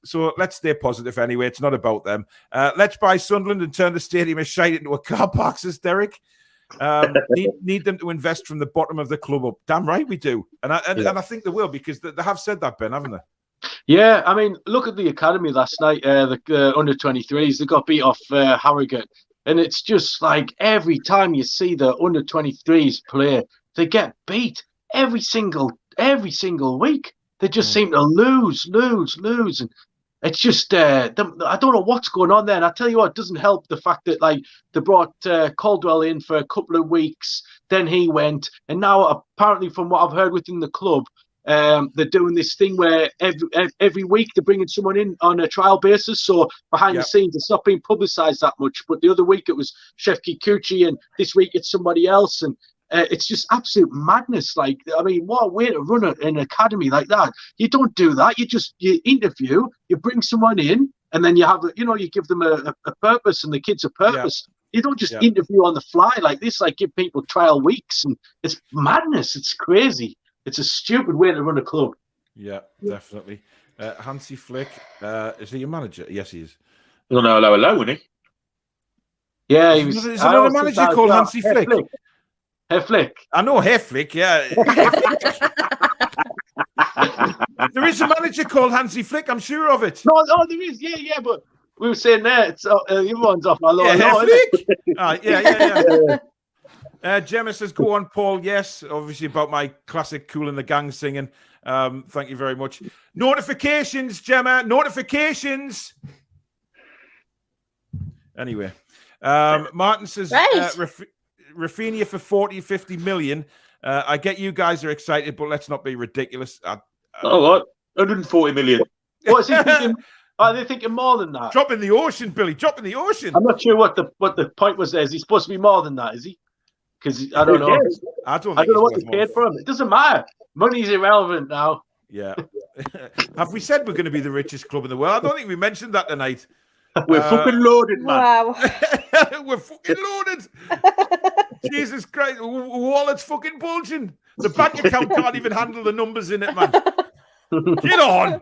So let's stay positive anyway. It's not about them. Let's buy Sunderland and turn the stadium of shite into a car park, says Derek. Need them to invest from the bottom of the club up. Damn right we do, and I think they will, because they have said that, Ben, haven't they? Yeah, I mean, look at the academy last night. The under 23s, they got beat off Harrogate, and it's just like every time you see the under 23s play, they get beat every single week. They just seem to lose, and it's just I don't know what's going on there. And I tell you what, it doesn't help the fact that like they brought Caldwell in for a couple of weeks, then he went, and now apparently from what I've heard within the club, they're doing this thing where every week they're bringing someone in on a trial basis. So behind the scenes, it's not being publicised that much. But the other week it was Chef Kikuchi, and this week it's somebody else, and it's just absolute madness. Like, I mean, what a way to run an academy like that. You don't do that. You interview, you bring someone in, and then you have, you give them a purpose, and the kids a purpose. You don't just interview on the fly like this, like give people trial weeks, and it's madness. It's crazy. It's a stupid way to run a club. Yeah, definitely. Hansi Flick, is he your manager? Yes, he is. Hello, isn't he? Yeah, he was. There's another manager called Hansi Flick. Herr Flick. I know Herr Flick, yeah. There is a manager called Hansi Flick, I'm sure of it. No, there is. Yeah, but we were saying there, it's the other one's off my lower. Herr Flick. Yeah. Gemma says, go on, Paul. Yes, obviously about my classic Kool and the Gang singing. Thank you very much. Notifications, Gemma. Notifications. Anyway, Martin says, Rafinha for 40, 50 million. I get you guys are excited, but let's not be ridiculous. All right, 140 million. What is he thinking? Are they thinking more than that? Drop in the ocean, Billy. Drop in the ocean. I'm not sure what the point was there. Is he supposed to be more than that? Is he? Because I don't know. I don't know what they paid for him. It doesn't matter. Money's irrelevant now. Yeah. Have we said we're going to be the richest club in the world? I don't think we mentioned that tonight. We're fucking loaded, man. Wow. We're fucking loaded. Jesus Christ. Wallet's fucking bulging. The bank account can't even handle the numbers in it, man. Get on.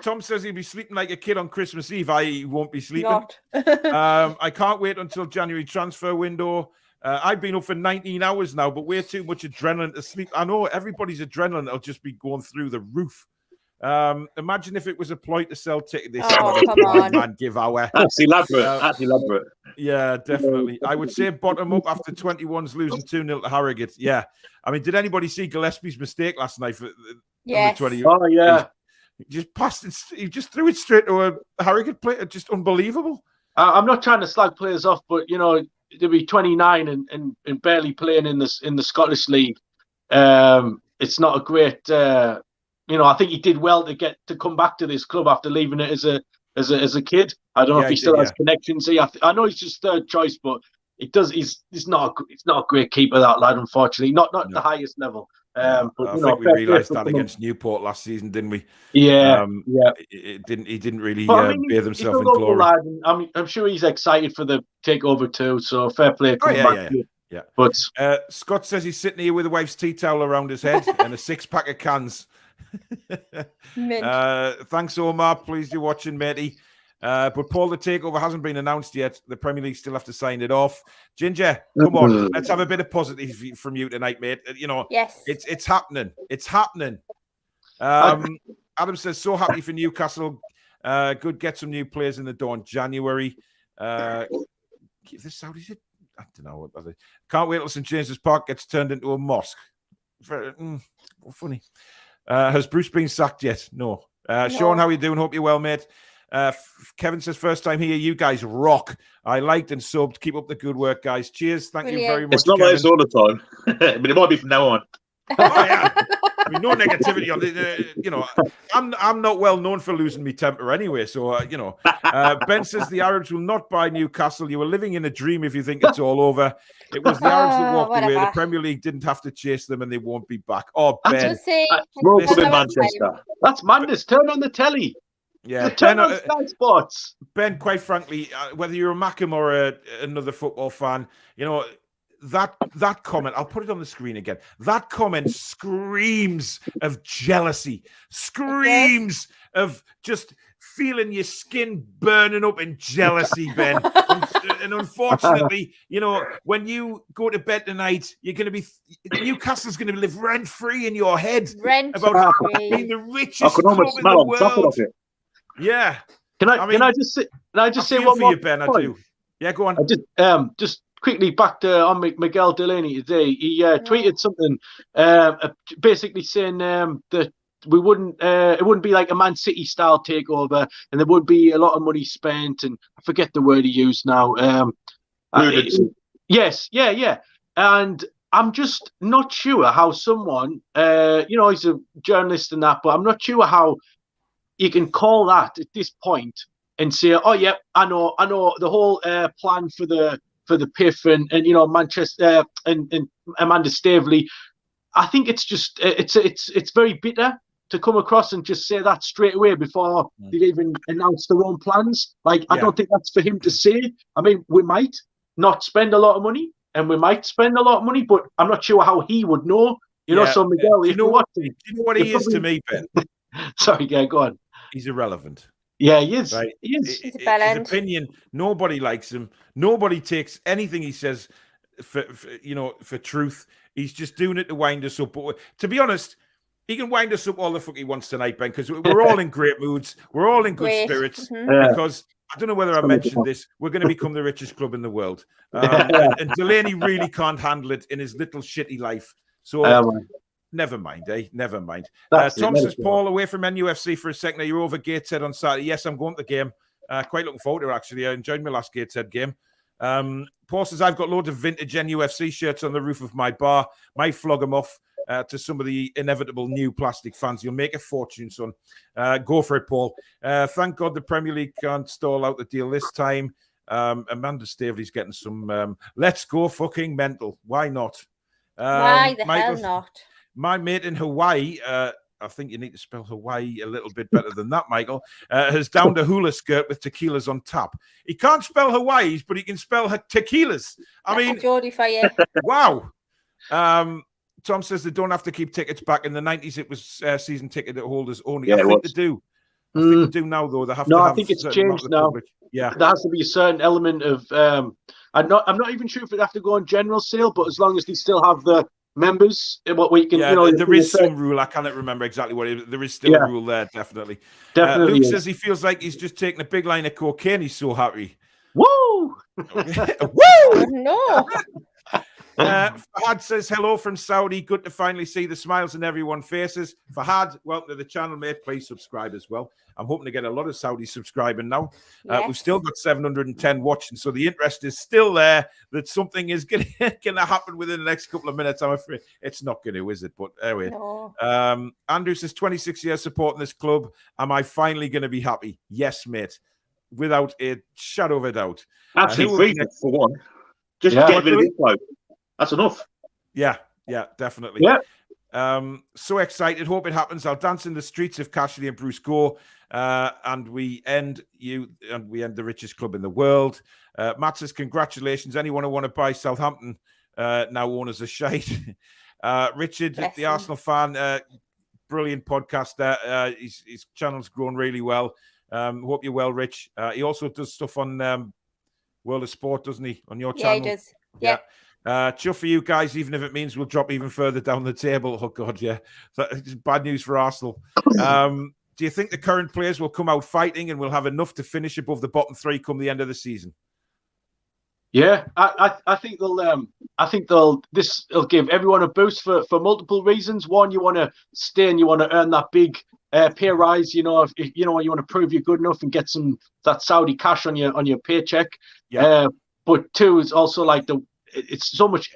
Tom says he'll be sleeping like a kid on Christmas Eve. He won't be sleeping. I can't wait until January transfer window. I've been up for 19 hours now, but way too much adrenaline to sleep. I know everybody's adrenaline will just be going through the roof. Imagine if it was a ploy to sell tickets. This come on. Man, give our. That's elaborate. Yeah, definitely. I would say bottom up after 21's losing 2-0 to Harrogate. Yeah. I mean, did anybody see Gillespie's mistake last night for yes. 20? Oh, yeah. He just passed it. He just threw it straight to a Harrogate player. Just unbelievable. I'm not trying to slag players off, but, to be 29 and barely playing in the Scottish League, it's not a great. I think he did well to come back to this club after leaving it as a kid. I don't know if he still has connections. I know he's just third choice, but it does. He's not a great keeper, that lad. Unfortunately, not at the highest level. I think we realised that against Newport last season, didn't we? Yeah, He didn't really bathe himself in glory. Lad, I'm sure he's excited for the takeover too. So fair play. Yeah. But Scott says he's sitting here with a wife's tea towel around his head and a 6-pack of cans. Thanks, Omar. Pleased you're watching, matey. But Paul, the takeover hasn't been announced yet. The Premier League still have to sign it off. Ginger, come on, let's have a bit of positive from you tonight, mate. Yes, it's happening. It's happening. Adam says, so happy for Newcastle. Good, get some new players in the door in January. Give this out, is it? I don't know what that is. Can't wait till St James's Park gets turned into a mosque. Funny. Has Bruce been sacked yet? No. Sean, how are you doing? Hope you're well, mate. Kevin says, first time here. You guys rock. I liked and subbed. Keep up the good work, guys. Cheers. Thank you very much. It's not like this all the time, but it might be from now on. Oh, yeah. I mean, no negativity on the, I'm not well known for losing my temper anyway. So, Ben says the Arabs will not buy Newcastle. You were living in a dream if you think it's all over. It was the Arabs that walked away. The Premier League didn't have to chase them and they won't be back. Oh, Ben. In Manchester. That's madness. Turn on the telly. Yeah, turn on Sky Sports. Ben, quite frankly, whether you're a Mackem or another football fan, that comment, I'll put it on the screen again. That comment screams of jealousy, screams of just feeling your skin burning up in jealousy, Ben. and unfortunately, when you go to bed tonight, you're going to be Newcastle's going to live rent free in your head about being the richest club in the world. Yeah. Can I just say one more? You, Ben, I do. Yeah, go on. I just quickly back to on Miguel Delaney today. He tweeted something, basically saying that we wouldn't it wouldn't be like a Man City style takeover, and there would be a lot of money spent, and I forget the word he used now. Yes, yeah. And I'm just not sure how someone, he's a journalist and that, but I'm not sure how you can call that at this point and say, oh yeah, I know the whole plan for the PIF and Manchester and Amanda Staveley. I think it's just it's very bitter to come across and just say that straight away before they've even announced their own plans. Like, I don't think that's for him to say. I mean, we might not spend a lot of money, and we might spend a lot of money, but I'm not sure how he would know. So Miguel, if you're watching, you know what he is to me, Ben? Sorry, go on. He's irrelevant. Yeah, he is. Right? He is. He's a bell end. His opinion, nobody likes him. Nobody takes anything he says for truth. He's just doing it to wind us up. But to be honest, he can wind us up all the fuck he wants tonight, Ben, because we're all in great moods. We're all in good spirits because I don't know whether I mentioned this. We're going to become the richest club in the world. And Delaney really can't handle it in his little shitty life. So never mind, Never mind. Tom says, Paul, away from NUFC for a second. Are you over Gateshead on Saturday? Yes, I'm going to the game. Quite looking forward to it, actually. I enjoyed my last Gateshead game. Paul says, I've got loads of vintage NUFC shirts on the roof of my bar. Might flog them off to some of the inevitable new plastic fans. You'll make a fortune, son. Go for it, Paul. Thank God the Premier League can't stall out the deal this time. Amanda Staveley's getting some let's go fucking mental. Why not? Why the hell not? My mate in Hawaii, I think you need to spell Hawaii a little bit better than that, Michael, has downed a hula skirt with tequilas on tap. He can't spell Hawaii's, but he can spell tequilas. I mean, Geordie for you. Wow. Tom says they don't have to keep tickets back. In the 90s, it was season ticket holders only. Yeah, I think they do. I think they do now, though. They have to have I think it's changed now. Public. Yeah. There has to be a certain element of I'm not even sure if it have to go on general sale, but as long as they still have the members, what we can, there is some rule. I cannot remember exactly what it is. There is still a rule there, definitely. Luke says he feels like he's just taken a big line of cocaine. He's so happy. Woo! Woo! No. Fahad says hello from Saudi. Good to finally see the smiles on everyone's faces. Fahad, welcome to the channel, mate. Please subscribe as well. I'm hoping to get a lot of Saudis subscribing now. Yes. We've still got 710 watching, so the interest is still there that something is going to happen within the next couple of minutes. I'm afraid it's not going to, is it? But anyway, no. Andrew says 26 years supporting this club. Am I finally going to be happy? Yes, mate, without a shadow of a doubt. Absolutely free for one. Just get rid of this bloke. That's enough. Yeah, definitely. Yeah. So excited. Hope it happens. I'll dance in the streets if Cashley and Bruce go. And we end the richest club in the world. Matt says, congratulations. Anyone who want to buy Southampton now owners a shite. Richard, the Arsenal fan, brilliant podcaster. His channel's grown really well. Hope you're well, Rich. He also does stuff on World of Sport, doesn't he? On your channel? Yeah, he does. Yeah. Chuff for you guys, even if it means we'll drop even further down the table. Oh, God, yeah. That's bad news for Arsenal. Do you think the current players will come out fighting and will have enough to finish above the bottom three come the end of the season? Yeah, I think they'll. This will give everyone a boost for multiple reasons. One, you want to stay and you want to earn that big pay rise. You want to prove you're good enough and get that Saudi cash on your paycheck. Yeah. But two is also like it's so much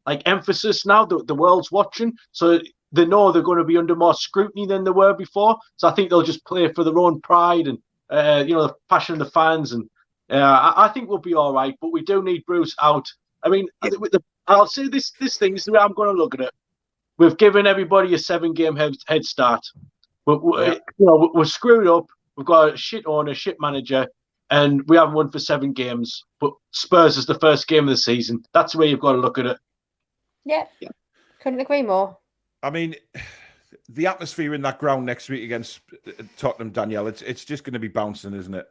like emphasis now. The world's watching, so they know they're going to be under more scrutiny than they were before. So I think they'll just play for their own pride and the passion of the fans. And I think we'll be all right. But we do need Bruce out. I mean, I'll say this thing is the way I'm going to look at it. We've given everybody a 7-game head start. We're screwed up. We've got a shit owner, shit manager. And we haven't won for 7 games, but Spurs is the first game of the season. That's the way you've got to look at it. Yeah. Couldn't agree more. I mean, the atmosphere in that ground next week against Tottenham, Danielle, it's just going to be bouncing, isn't it?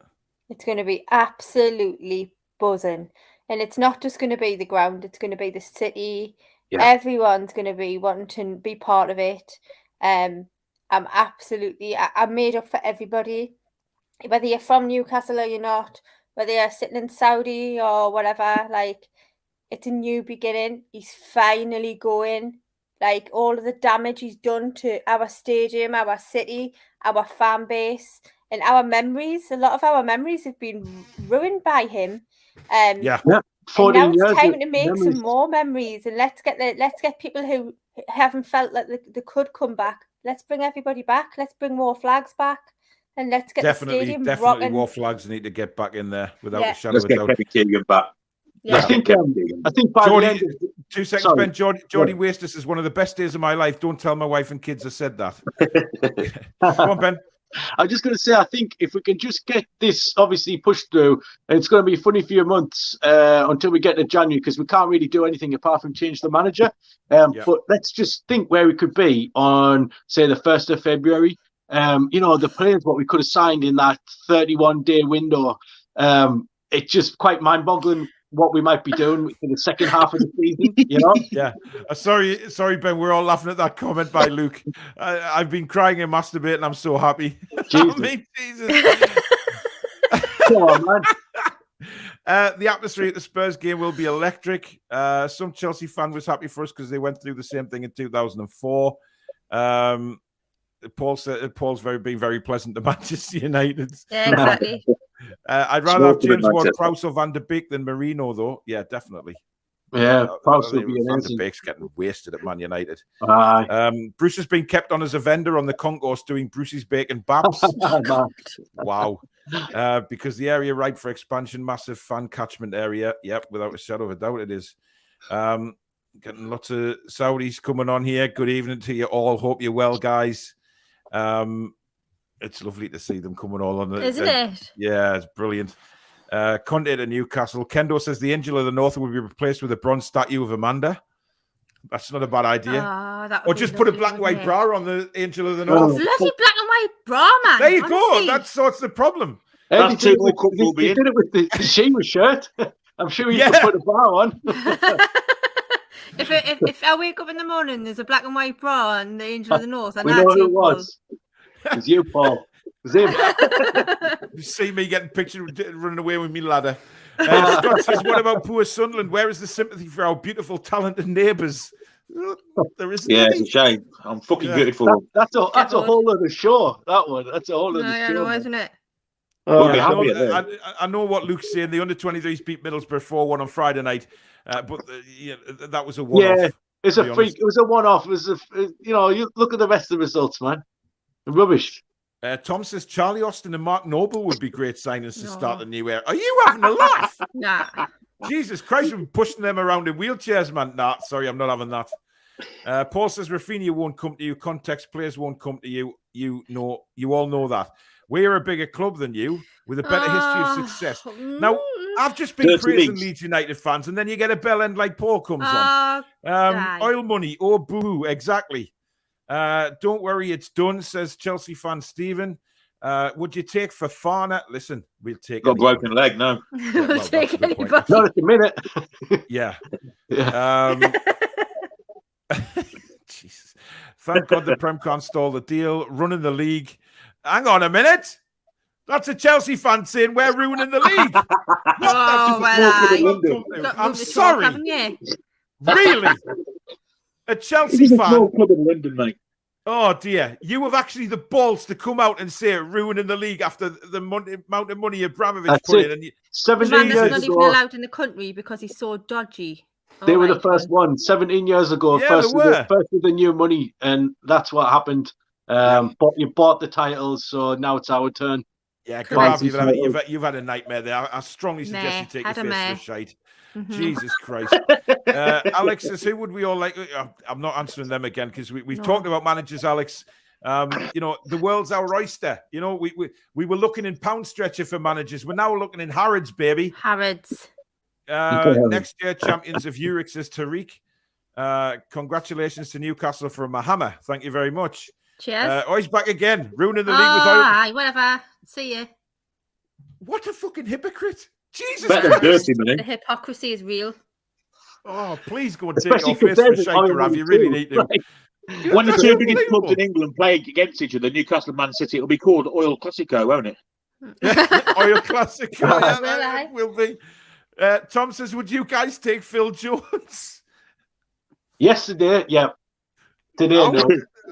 It's going to be absolutely buzzing. And it's not just going to be the ground, it's going to be the city. Yeah. Everyone's going to be wanting to be part of it. I'm made up for everybody. Whether you're from Newcastle or you're not, whether you're sitting in Saudi or whatever, like, it's a new beginning. He's finally going. like all of the damage he's done to our stadium, our city, our fan base, and our memories. A lot of our memories have been ruined by him. Yeah. And 14 now years it's time of to make memories. some more memories, and let's get people who haven't felt like they could come back. Let's bring everybody back. Let's bring more flags back, and let's get the stadium Definitely rocking. more flags need to get back in there without a shadow Let's of a get doubt. Kevin Keegan back. Yeah. I think by the end Geordie, of 2 seconds, Sorry. Ben. Geordie Waste, this is one of the best days of my life. Don't tell my wife and kids I said that. Come on, Ben. I'm just going to say, I think if we can just get this obviously pushed through, it's going to be a funny few months until we get to January, because we can't really do anything apart from change the manager. But let's just think where we could be on, say, the 1st of February. The players, what we could have signed in that 31-day window. It's just quite mind-boggling what we might be doing for the second half of the season, Yeah. Sorry, Ben. We're all laughing at that comment by Luke. I've been crying and masturbating. I'm so happy. Jesus. Come on, man. The atmosphere at the Spurs game will be electric. Some Chelsea fan was happy for us because they went through the same thing in 2004. Paul's been very pleasant to Manchester United. Yeah, exactly. I'd rather have James Ward-Prowse or Van der Beek than Marino, though. Yeah, definitely. Yeah, Prowse would be Van der amazing. Beek's getting wasted at Man United. Aye. Bruce has been kept on as a vendor on the concourse doing Bruce's Bacon Babs. Wow. Because the area ripe for expansion, massive fan catchment area. Yep, without a shadow of a doubt it is. Getting lots of Saudis coming on here. Good evening to you all. Hope you're well, guys. It's lovely to see them coming all on. Isn't it? Yeah, it's brilliant. Conte to Newcastle. Kendo says the Angel of the North will be replaced with a bronze statue of Amanda. That's not a bad idea. That would Or be just put a lovely, black and white wouldn't bra on the Angel of the it? North. Bloody black and white bra, man. There you go. honestly. That sorts the problem. He did it with the Shearer shirt. I'm sure you could put a bra on. If I wake up in the morning, there's a black and white bra and the Angel of the North. And We know who it was. It was you, Paul. It was him. You see me getting pictured running away with me ladder. Scott says, what about poor Sunderland? Where is the sympathy for our beautiful, talented neighbours? There isn't any. It's a shame. I'm fucking beautiful. That's a whole other show, that one. That's a whole other show. I know, isn't it? I know what Luke's saying. The under-23s beat Middlesbrough 4-1 on Friday night. But that was a one-off. Yeah, it's a freak. It was a one-off. It was you look at the rest of the results, man. Rubbish. Tom says Charlie Austin and Mark Noble would be great signings to start the new era. Are you having a laugh? Nah. Jesus Christ, we've been pushing them around in wheelchairs, man. Nah, sorry, I'm not having that. Paul says Rafinha won't come to you. Context players won't come to you. You all know that. We're a bigger club than you with a better history of success. Now, I've just been praising Leeds United fans, and then you get a bell end like Paul comes on. Oil money, boo, exactly. Don't worry, it's done, says Chelsea fan Stephen. Would you take Fofana? Listen, we'll take got a broken leg, no. We'll take anybody. Not at the minute. Yeah. Jesus. Thank God the Prem can't stall the deal. Running the league. Hang on a minute. That's a Chelsea fan saying we're ruining the league. I'm sorry. Really? A Chelsea fan? Small club in London, mate. Oh dear! You have actually the balls to come out and say ruining the league after the amount of money Abramovich put in. And 17 years not even allowed in the country because he's so dodgy. They were the first one 17 years ago. Yeah, first with the new money, and that's what happened. But you bought the titles, so now it's our turn. Yeah, you've had a nightmare there. I strongly suggest you take your face to the shite. Mm-hmm. Jesus Christ. Alex says, who would we all like? I'm not answering them again because we've talked about managers, Alex. The world's our oyster. We were looking in pound stretcher for managers. We're now looking in Harrods, baby. Harrods. Next year, champions of Europe, says Tariq. Congratulations to Newcastle for Mahama. Thank you very much. Cheers. He's back again, ruining the league without. Whatever. See you. What a fucking hypocrite. Jesus Christ. The hypocrisy is real. Oh, please go and take your face for shake around. You really need to. When the two biggest clubs in England play against each other, Newcastle and Man City, it'll be called Oil Classico, won't it? Oil Classico. It will be. Tom says, would you guys take Phil Jones? Yesterday, yeah. Today, no.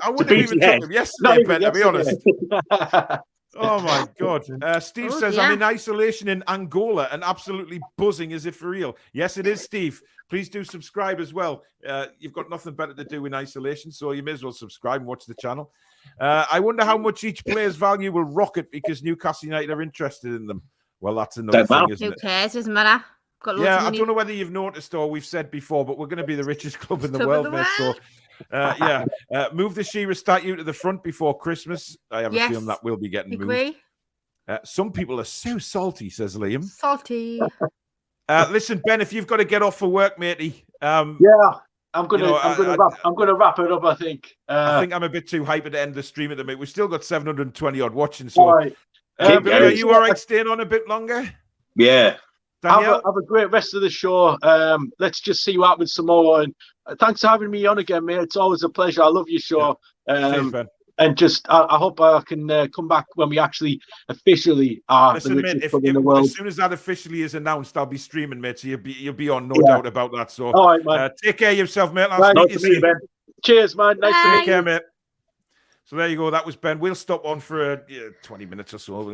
I wouldn't have even took him yesterday, Ben, to be honest. Oh my God. Steve says, I'm in isolation in Angola and absolutely buzzing. Is it for real? Yes, it is, Steve. Please do subscribe as well. You've got nothing better to do in isolation, so you may as well subscribe and watch the channel. I wonder how much each player's value will rocket because Newcastle United are interested in them. Well, that's another thing, isn't it? Who cares? Doesn't matter. Got loads of money. I don't know whether you've noticed or we've said before, but we're going to be the richest club in the world, mate. So, move the Shearer statue to the front before Christmas. I have a feeling that will be getting moved. Some people are so salty, says Liam. Salty. Listen, Ben, if you've got to get off for work, matey. I'm gonna wrap it up. I think I'm a bit too hyper to end the stream at the minute. We've still got 720 odd watching. So, are you all right staying on a bit longer? Yeah. Have a great rest of the show. Let's just see what happens tomorrow. And thanks for having me on again, mate. It's always a pleasure. I love your show. Cheers, Ben. And just, I hope I can come back when we actually officially are the richest club in the world. As soon as that officially is announced, I'll be streaming, mate. So you'll be on, no doubt about that. So, all right, man. Take care of yourself, mate. Nice to meet you, Ben. Cheers, man. Nice to meet you. Take care, mate. So there you go. That was Ben. We'll stop on for 20 minutes or so.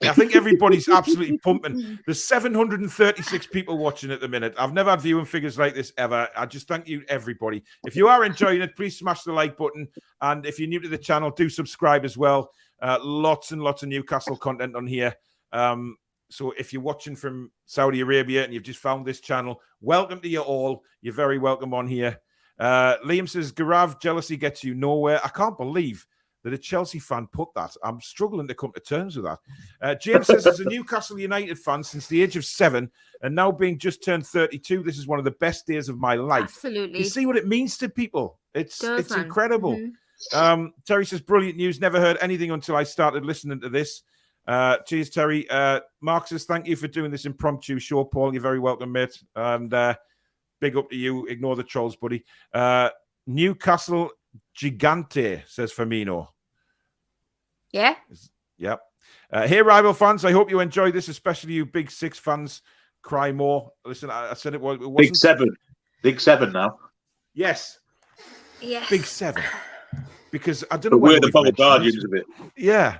I think everybody's absolutely pumping. There's 736 people watching at the minute. I've never had viewing figures like this ever. I just thank you, everybody. If you are enjoying it, please smash the like button. And if you're new to the channel, do subscribe as well. Lots and lots of Newcastle content on here. So if you're watching from Saudi Arabia and you've just found this channel, welcome to you all. You're very welcome on here. Liam says, Gaurav, jealousy gets you nowhere. I can't believe that a Chelsea fan put that. I'm struggling to come to terms with that. James says, as a Newcastle United fan since the age of 7 and now being just turned 32, this is one of the best days of my life. Absolutely. You see what it means to people. It's incredible. Terry says, brilliant news. Never heard anything until I started listening to this. Cheers, Terry. Mark says, thank you for doing this impromptu show, Paul. You're very welcome, mate. And big up to you. Ignore the trolls, buddy. Newcastle Gigante, says Firmino. Yeah. Yep. Hey, rival fans, I hope you enjoy this, especially you Big Six fans. Cry more. Listen, I said it wasn't. Big Seven. Big Seven now. Yes. Yes. Big Seven. Because I don't know where the bubble guardians of it. Yeah.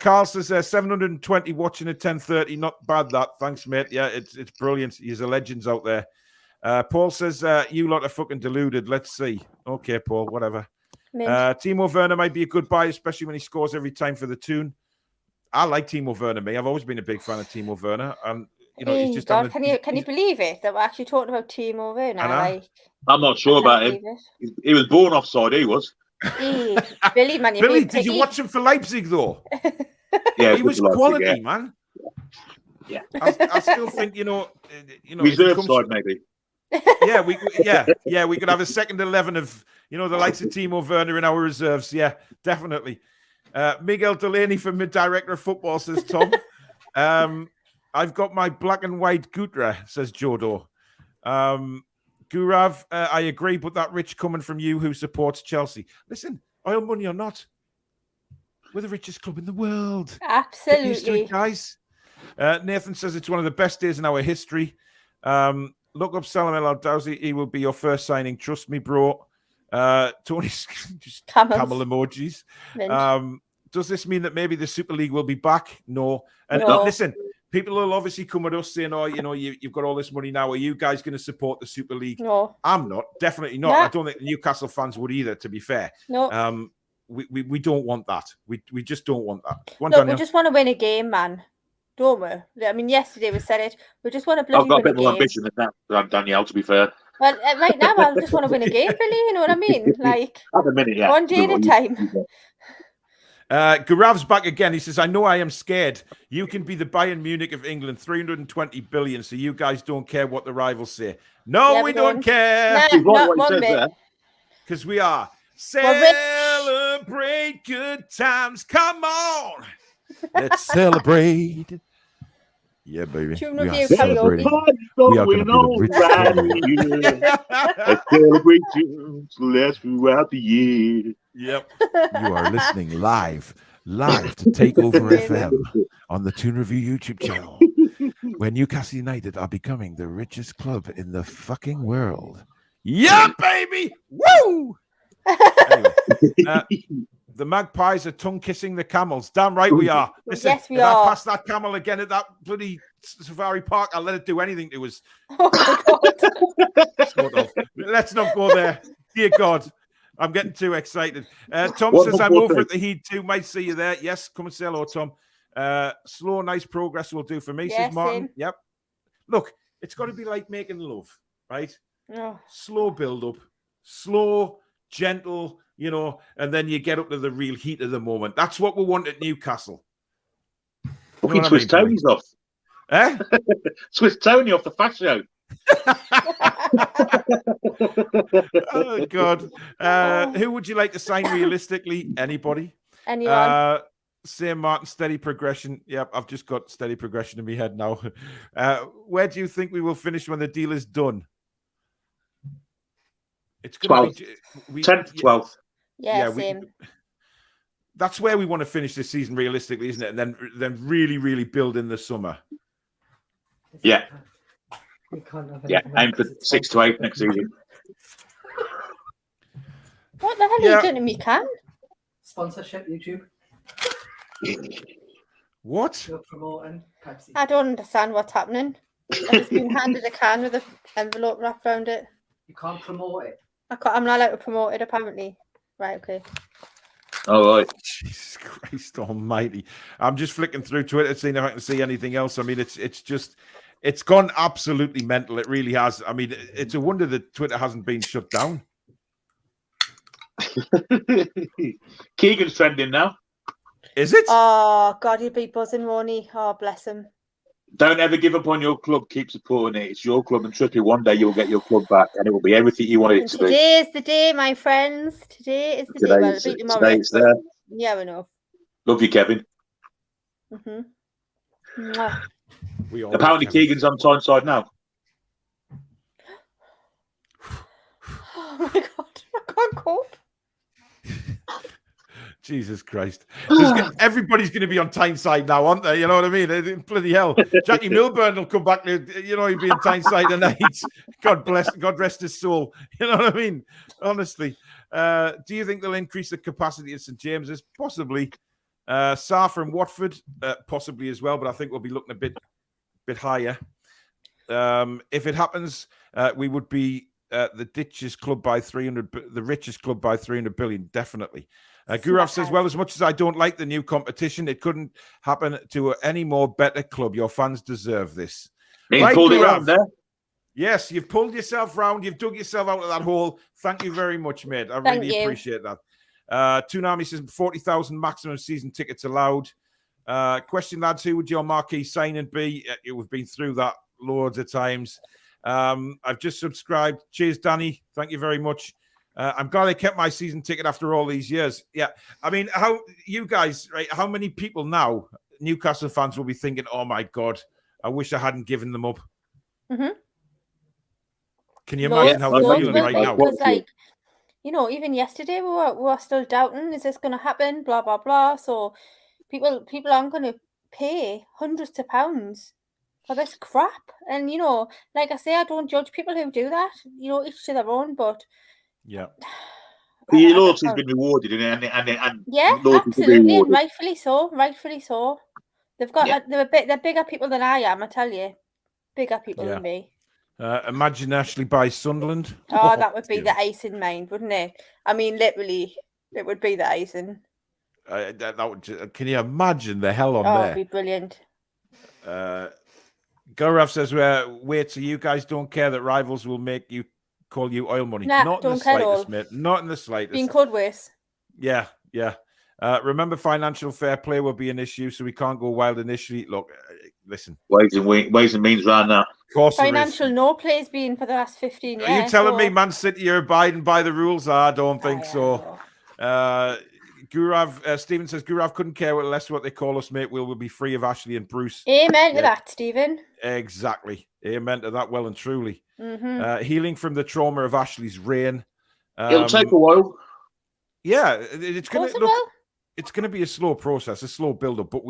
Carl says 720 watching at 10:30. Not bad, that. Thanks, mate. Yeah, it's brilliant. He's a legends out there. Paul says, you lot are fucking deluded. Let's see. Okay, Paul, whatever. Timo Werner might be a good buy, especially when he scores every time for the Toon. I like Timo Werner, me. I've always been a big fan of Timo Werner. And, you know, he's just... God, can you believe it? That we're actually talking about Timo Werner? I'm not sure about him. He was born offside, he was. Billy, man, Billy, did you watch him for Leipzig, though? Yeah, he was quality, man. Yeah. I still think, you know... Reserve side, maybe. Yeah, we could have a second 11 of, you know, the likes of Timo Werner in our reserves. Yeah, definitely. Miguel Delaney from Mid-Director of Football, says Tom. I've got my black and white Gutra, says Jodo. Gurav, I agree, but that rich coming from you who supports Chelsea. Listen, oil money or not, we're the richest club in the world. Absolutely. Get used to it, guys. Nathan says it's one of the best days in our history. Look up Salam El Aldouzi. He will be your first signing. Trust me, bro. Tony's just camel emojis. Does this mean that maybe the Super League will be back? No. And listen, people will obviously come at us saying, oh, you know, you've got all this money now. Are you guys going to support the Super League? No. I'm not. Definitely not. I don't think the Newcastle fans would either, to be fair. No. We don't want that. We just don't want that. Look, we just want to win a game, man. Don't we? I mean, yesterday we said it. We just want to bloody win a game. I've got a bit more ambition than that, Danielle, to be fair. Well, right now, I just want to win a game, Billy. You know what I mean? Like, at the minute, yeah. One day at a time. Garav's back again. He says, I know I am scared. You can be the Bayern Munich of England, 320 billion, so you guys don't care what the rivals say. No, yeah, we don't care. Not one bit. Because we are. Celebrate good times. Come on. Let's celebrate. Yeah, baby. Toon review karaoke. We are going to be the Let's celebrate tunes last throughout the year. Yep. You are listening live to Takeover FM on the Toon Review YouTube channel, where Newcastle United are becoming the richest club in the fucking world. Yeah, baby. Woo! Anyway, the Magpies are tongue kissing the camels. Damn right we are. Listen, Yes, we if are. I pass that camel again at that bloody safari park, I'll let it do anything to us. Oh my God. Sort of. Let's not go there. Dear God, I'm getting too excited. Tom One says, more I'm over thing. at the Heat too. Might see you there. Yes, come and say hello, Tom. Slow, nice progress will do for me, Yeah, says Martin. same. Yep. Look, it's got to be like making love, right? Oh. Slow build up, slow, gentle, you know, and then you get up to the real heat of the moment. That's what we want at Newcastle. Fucking Swiss Tony's off. Eh? Swiss Tony off the fast show. Oh, God. Who would you like to sign realistically? Anybody? Anyone? Same Martin, steady progression. Yep, I've just got steady progression in my head now. Where do you think we will finish when the deal is done? It's going to be 10th, 12th. Yeah, same. That's where we want to finish this season realistically, isn't it? And then really, really build in the summer. Yeah. Yeah, aim for 6 to 8 next season. What the hell are you doing to me, Can? Sponsorship, YouTube. What? You're promoting Pepsi. I don't understand what's happening. I've just been handed a can with an envelope wrapped around it. You can't promote it. I'm not allowed to promote it, apparently. Right, okay. All right. Jesus Christ almighty. I'm just flicking through Twitter, seeing if I can see anything else. I mean, it's gone absolutely mental. It really has. I mean, it's a wonder that Twitter hasn't been shut down. Keegan's trending now. Is it? Oh, God, he'd be buzzing, won't he? Oh, bless him. Don't ever give up on your club. Keep supporting it. It's your club, and trust me, one day you'll get your club back, and it will be everything you want it to be. Today is the day, my friends. Today is the day. Well, it'll be tomorrow. Today it's there. Yeah, we know. Love you, Kevin. Apparently, Keegan's on Tyneside now. Oh my God, I can't cope. Jesus Christ. Everybody's going to be on Tyneside now, aren't they? You know what I mean? Bloody hell. Jackie Milburn will come back. You know, he'll be in Tyneside tonight. God rest his soul. You know what I mean? Honestly. Do you think they'll increase the capacity at St. James's? Possibly. Sa from Watford, possibly as well, but I think we'll be looking a bit higher. If it happens, we would be the richest club by 300 billion, definitely. Gurav says, well, as much as I don't like the new competition, it couldn't happen to any more better club. Your fans deserve this. Right, pulled it round there. Yes, you've pulled yourself round. You've dug yourself out of that hole. Thank you very much, mate. I really appreciate that. Toon Army says 40,000 maximum season tickets allowed. Question, lads, who would your marquee signing be? We've been through that loads of times. I've just subscribed. Cheers, Danny. Thank you very much. I'm glad I kept my season ticket after all these years. Yeah. I mean, how you guys, right? How many people now, Newcastle fans, will be thinking, oh my God, I wish I hadn't given them up? Can you imagine how they're feeling right now? Because, like, you know, even yesterday we were still doubting, is this going to happen? Blah, blah, blah. So people aren't going to pay hundreds of pounds for this crap. And, you know, like I say, I don't judge people who do that. You know, each to their own, but yeah. Your loyalty's been rewarded, and yeah, absolutely, and rightfully so. Rightfully so. They've got they're bigger people than I am. I tell you, bigger people than me. Imagine Ashley by Sunderland. Oh, that would be the icing, mind, wouldn't it? I mean, literally, it would be the icing. That would. Can you imagine the hell on there? there? It'd be brilliant. Gaurav says, wait, so you guys don't care that rivals will call you oil money? Nah, not don't in the care slightest, mate. Not in the slightest. Being cold ways. Yeah. Remember, financial fair play will be an issue, so we can't go wild initially. Look, listen. Ways and means around that. Of course, financial no play's been for the last 15 years. Are you telling me Man City are abiding by the rules? I don't think so. Gurav Stephen says Gurav couldn't care less what they call us, mate. We'll be free of Ashley and Bruce. Amen to that, Stephen. Exactly. Amen to that. Well and truly. Healing from the trauma of Ashley's reign. It'll take a while. Yeah, it's going to look. It's going to be a slow process, a slow build-up. But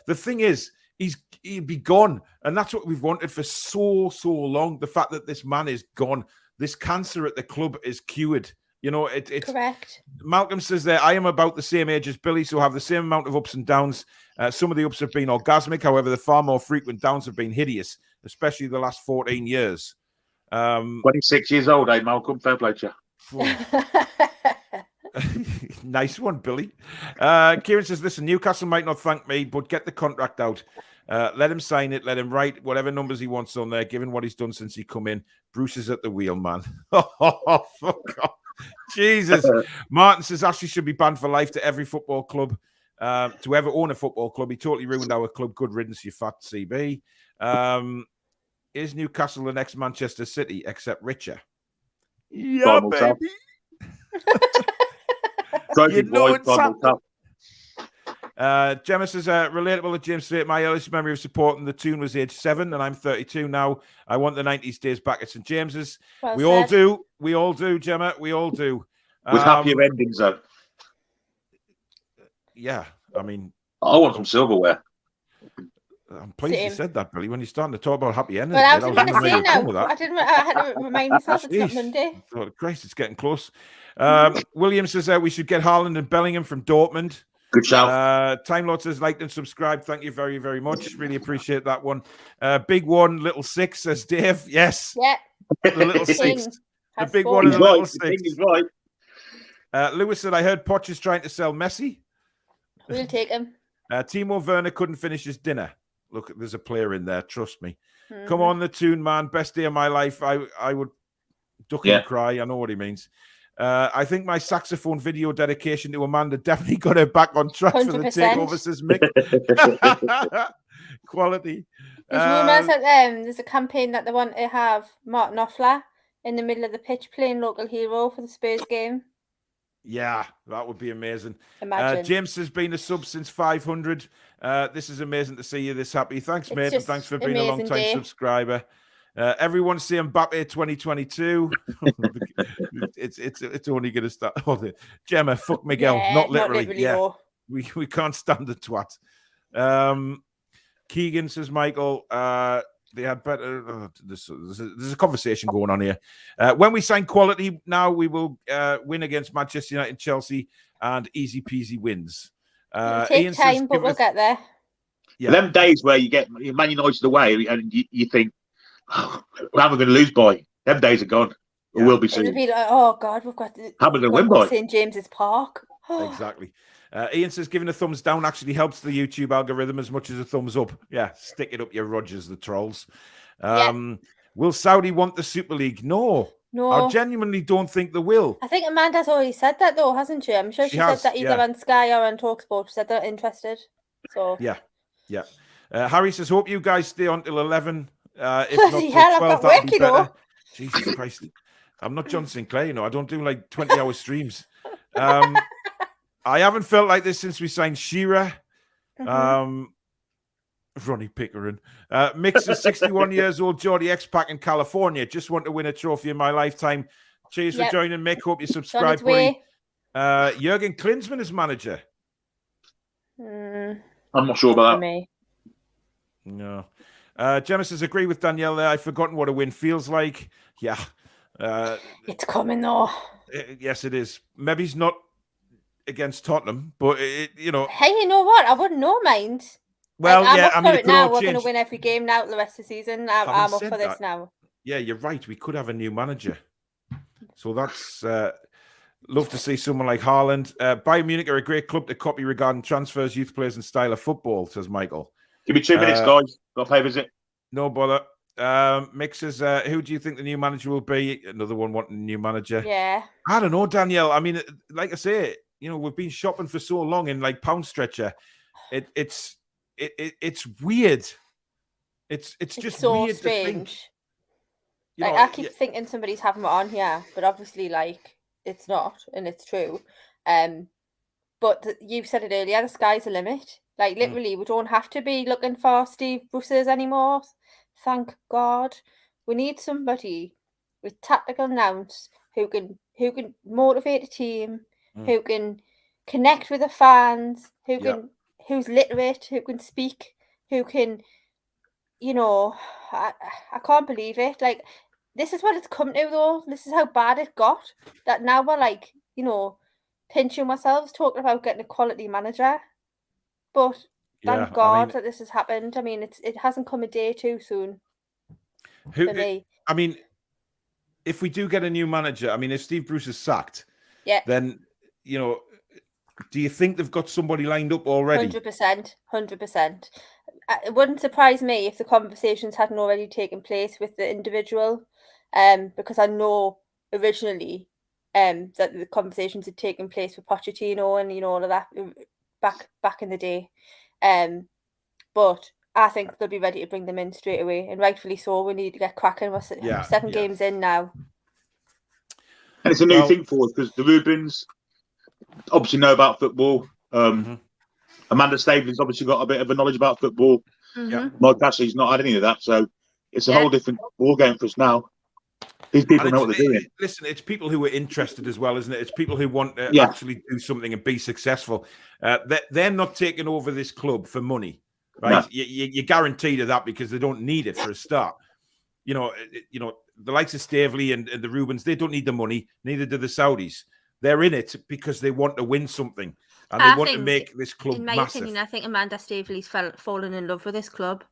the thing is, he'll be gone, and that's what we've wanted for so long. The fact that this man is gone, this cancer at the club is cured. You know, it's correct. Malcolm says there, I am about the same age as Billy, so have the same amount of ups and downs. Some of the ups have been orgasmic. However, the far more frequent downs have been hideous, especially the last 14 years. 26 years old, eh, Malcolm? Fair play to you. Nice one, Billy. Kieran says, listen, Newcastle might not thank me, but get the contract out. Let him sign it. Let him write whatever numbers he wants on there, given what he's done since he come in. Bruce is at the wheel, man. Oh, fuck off. Jesus. Martin says Ashley should be banned for life to every football club. To ever own a football club. He totally ruined our club. Good riddance, you fat CB. Is Newcastle the next Manchester City, except richer? Yeah, baby. You know it's something. Gemma says, relatable to James Strait. My earliest memory of supporting the Toon was age 7, and I'm 32 now. I want the 90s days back at St. James's. Well we said. all do. We all do, Gemma. We all do. With happier endings, though. Yeah, I mean, I want some silverware. I'm pleased you said that, Billy. When you're starting to talk about happy endings, Well, I mate, was going to say now. with that. I had to remind myself it's not Monday. Oh, Christ, it's getting close. William says we should get Haaland and Bellingham from Dortmund. Good shout. Time Lord says like and subscribe. Thank you very, very much. Really appreciate that one. Big one, little six, says Dave. Yes. Yeah. The little six. The big one and the little six. Lewis said, I heard Poch is trying to sell Messi. We'll take him. Timo Werner couldn't finish his dinner. Look, there's a player in there. Trust me. Come on, the Toon, man. Best day of my life. I would duck and cry. I know what he means. I think my saxophone video dedication to Amanda definitely got her back on track 100%. For the takeover, says Mick. Quality. There's rumours that there's a campaign that they want to have Martin Offler in the middle of the pitch playing local hero for the Spurs game. Yeah, that would be amazing. Imagine. James has been a sub since 500. This is amazing to see you this happy. Thanks, mate. And thanks for being a long-time subscriber. Everyone's saying Mbappe 2022. it's only going to start. Oh, Gemma, fuck Miguel. Yeah, not literally. Yeah, no. we can't stand the twat. Keegan says, Michael, they had better. There's a conversation going on here. When we sign quality now, we will win against Manchester United, Chelsea, and easy peasy wins. It'll take time, but we'll get there. Yeah. Them days where you get Man United away and you think, oh, how am I going to lose by? Them days are gone. Yeah. It will be soon. It'll be like, oh God, we've got to win by St. James's Park. Exactly. Ian says giving a thumbs down actually helps the YouTube algorithm as much as a thumbs up. Yeah, stick it up your Rodgers, the trolls. Will Saudi want the Super League? No. I genuinely don't think they will. I think Amanda's already said that though, hasn't she? I'm sure she said that either on Sky or on TalkSport. She said they're interested. So yeah. Harry says, hope you guys stay on till 11. If bloody hell, 12, I've got work, you know. Jesus Christ. I'm not John Sinclair, you know. I don't do like 20-hour streams. I haven't felt like this since we signed Shearer. Ronnie Pickering. Mix is 61 years old, Geordie X-Pac in California. Just want to win a trophy in my lifetime. Cheers for joining, Mick. Hope you subscribe, buddy. Jurgen Klinsmann is manager. I'm not sure about that. Me. No. Gemma says, agree with Danielle there. I've forgotten what a win feels like. Yeah. It's coming, though. Yes, it is. Maybe he's not against Tottenham, but you know. Hey, you know what? I wouldn't know, mind. Well, I'm yeah, up for it now. We're going to win every game now the rest of the season. I'm up for this now. Yeah, you're right. We could have a new manager. So that's love to see someone like Haaland. Bayern Munich are a great club to copy regarding transfers, youth players, and style of football, says Michael. Give me 2 minutes, guys. Got to pay a visit. No bother. Mick says, who do you think the new manager will be? Another one wanting a new manager. Yeah. I don't know, Danielle. I mean, like I say, you know, we've been shopping for so long in like pound stretcher. It's weird. It's just so weird strange. To think. Like, I keep thinking somebody's having it on here, but obviously, like, it's not, and it's true. But you said it earlier, the sky's the limit. Like, literally, we don't have to be looking for Steve Bruce's anymore. Thank God. We need somebody with tactical nous who can motivate a team, who can connect with the fans, who's literate, who can speak, who can, you know, I can't believe it. Like, this is what it's come to, though. This is how bad it got. That now we're like, pinching ourselves, talking about getting a quality manager. But thank God that this has happened. I mean, it hasn't come a day too soon for me. I mean, if we do get a new manager, I mean, if Steve Bruce is sacked, then, do you think they've got somebody lined up already? 100%. It wouldn't surprise me if the conversations hadn't already taken place with the individual, because I know originally that the conversations had taken place with Pochettino and all of that back in the day. But I think they'll be ready to bring them in straight away, and rightfully so. We need to get cracking. We're 7 games in now. And it's a new thing for us because the Rubens obviously know about football. Amanda Staveley's obviously got a bit of a knowledge about football. Mike Ashley's not had any of that, so it's a whole different ball game for us now. These people know what they're doing. Listen, it's people who are interested as well, isn't it? It's people who want to actually do something and be successful. They're not taking over this club for money, right? No. You're guaranteed of that because they don't need it for a start. The likes of Staveley and the Rubens, they don't need the money. Neither do the Saudis. They're in it because they want to win something. And they want to make this club massive. In my opinion, I think Amanda Staveley's fallen in love with this club.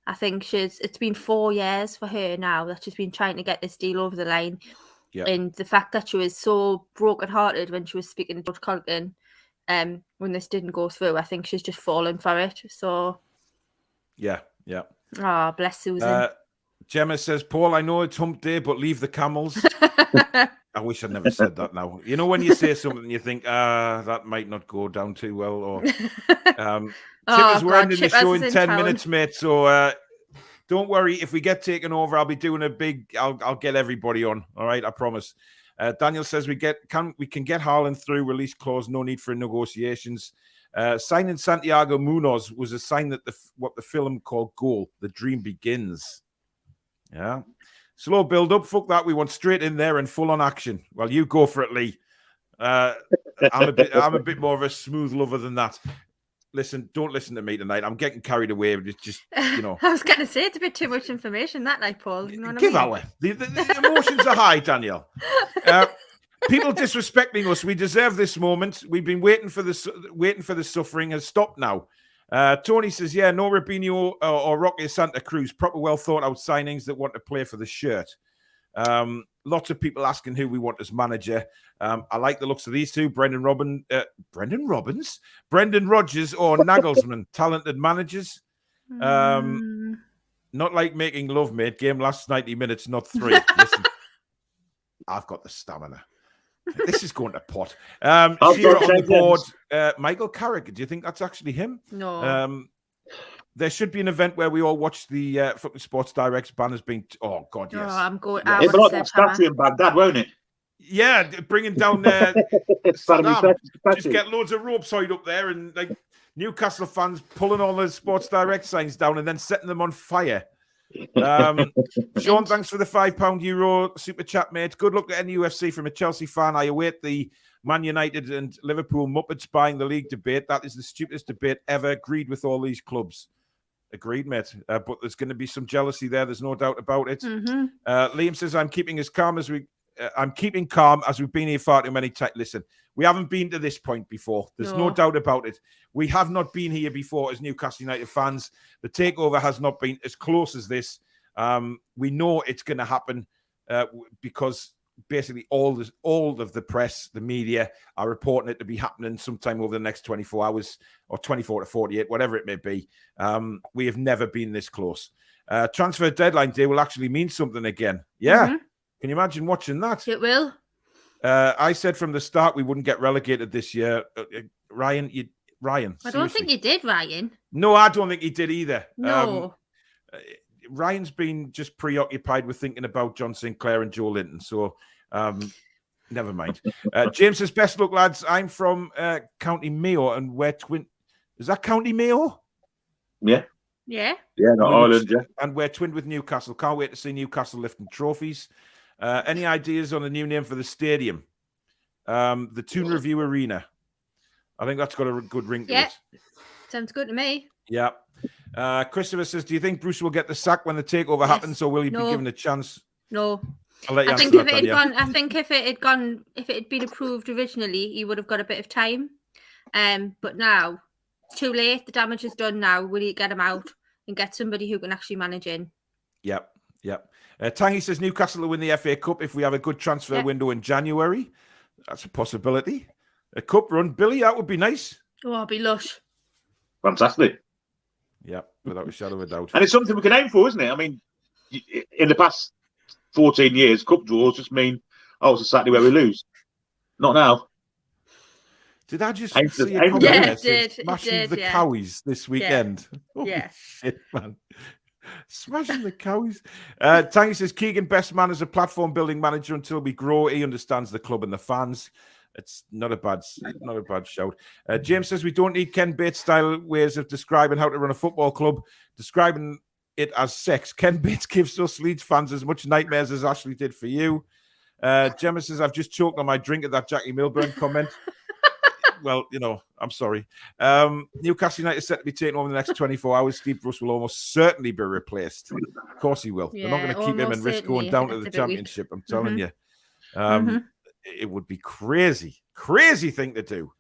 I think it's been 4 years for her now that she's been trying to get this deal over the line. Yeah. And the fact that she was so brokenhearted when she was speaking to George Colkin when this didn't go through, I think she's just fallen for it. So, yeah. Oh, bless Susan. Gemma says, Paul, I know it's hump day, but leave the camels. I wish I'd never said that now. When you say something and you think, that might not go down too well. Or Chippers, we're ending the show in 10 minutes, mate. So don't worry. If we get taken over, I'll be doing I'll get everybody on. All right, I promise. Daniel says we can get Haaland through release clause, no need for negotiations. Signing Santiago Munoz was a sign that what the film called Goal, the dream begins. Yeah. Slow build up. Fuck that. We want straight in there and full on action. Well, you go for it, Lee. I'm a bit more of a smooth lover than that. Listen, don't listen to me tonight. I'm getting carried away. It's just, I was going to say it's a bit too much information that night, Paul. You know what Give I mean? out. The emotions are high, Danielle. People disrespecting us. We deserve this moment. We've been waiting for the suffering has stopped now. Tony says, no Rubinho or Roque Santa Cruz. Proper well thought out signings that want to play for the shirt. Lots of people asking who we want as manager. I like the looks of these two, Brendan Rodgers or Nagelsmann, talented managers. Not like making love, mate. Game lasts 90 minutes, not 3. Listen, I've got the stamina. This is going to pot. Shearer on the board. Michael Carrick. Do you think that's actually him? No. There should be an event where we all watch the Football Sports Direct's banners being. Oh God, yes. Oh, I'm going. Yes. It'll be like that statue in Baghdad, won't it? Yeah, bringing down Saddam. Just get loads of ropes tied up there, and like Newcastle fans pulling all the Sports Direct signs down and then setting them on fire. Sean, thanks for the €5 super chat, mate. Good luck at NUFC from a Chelsea fan. I await the Man United and Liverpool Muppets buying the league debate. That is the stupidest debate ever. Agreed with all these clubs. Agreed, mate. But there's going to be some jealousy there. There's no doubt about it. Liam says, I'm keeping calm as we've been here far too many times. Listen, we haven't been to this point before. There's no doubt about it. We have not been here before as Newcastle United fans. The takeover has not been as close as this. We know it's going to happen because basically all of the press, the media are reporting it to be happening sometime over the next 24 hours or 24 to 48, whatever it may be. We have never been this close. Transfer deadline day will actually mean something again. Yeah. Can you imagine watching that? It will. I said from the start we wouldn't get relegated this year. Ryan. I don't think you did, Ryan. No, I don't think he did either. No. Ryan's been just preoccupied with thinking about John Sinclair and Joe Linton. So never mind. James says, best luck, lads. I'm from County Mayo and we're twin. Is that County Mayo? Yeah. Yeah. Yeah, not Ireland, yeah. And we're twinned with Newcastle. Can't wait to see Newcastle lifting trophies. Any ideas on the new name for the stadium? The Toon Review Arena. I think that's got a good ring to it. Sounds good to me. Yeah. Christopher says, do you think Bruce will get the sack when the takeover happens, or will he be given a chance? No. I'll let you I answer think if that, it had Danielle. gone, I think if it had been approved originally, you would have got a bit of time. But now it's too late. The damage is done now. We need to get him out and get somebody who can actually manage in. Yep. Tangy says Newcastle will win the FA Cup if we have a good transfer window in January. That's a possibility. A cup run, Billy, that would be nice. Oh, I'll be lush. Fantastic. Yeah, without a shadow of a doubt. And it's something we can aim for, isn't it? I mean, in the past 14 years, cup draws just mean, it's a Saturday where we lose. Not now. Did I just Aim see for- a aim for comment the- there? it did, Says, Smashing it did, the yeah. Cowies this weekend. Holy Yeah. shit, man. Smashing the Cowies. Tangy says Keegan, best man as a platform building manager until we grow. He understands the club and the fans. It's not a bad shout. James says we don't need Ken Bates style ways of describing how to run a football club. Describing it as sex. Ken Bates gives us Leeds fans as much nightmares as Ashley did for you. Gemma says I've just choked on my drink at that Jackie Milburn comment. Well, I'm sorry. Newcastle United set to be taken over in the next 24 hours. Steve Bruce will almost certainly be replaced. Of course he will. They're not going to keep him and risk going down to the championship. I'm telling you. It would be crazy thing to do.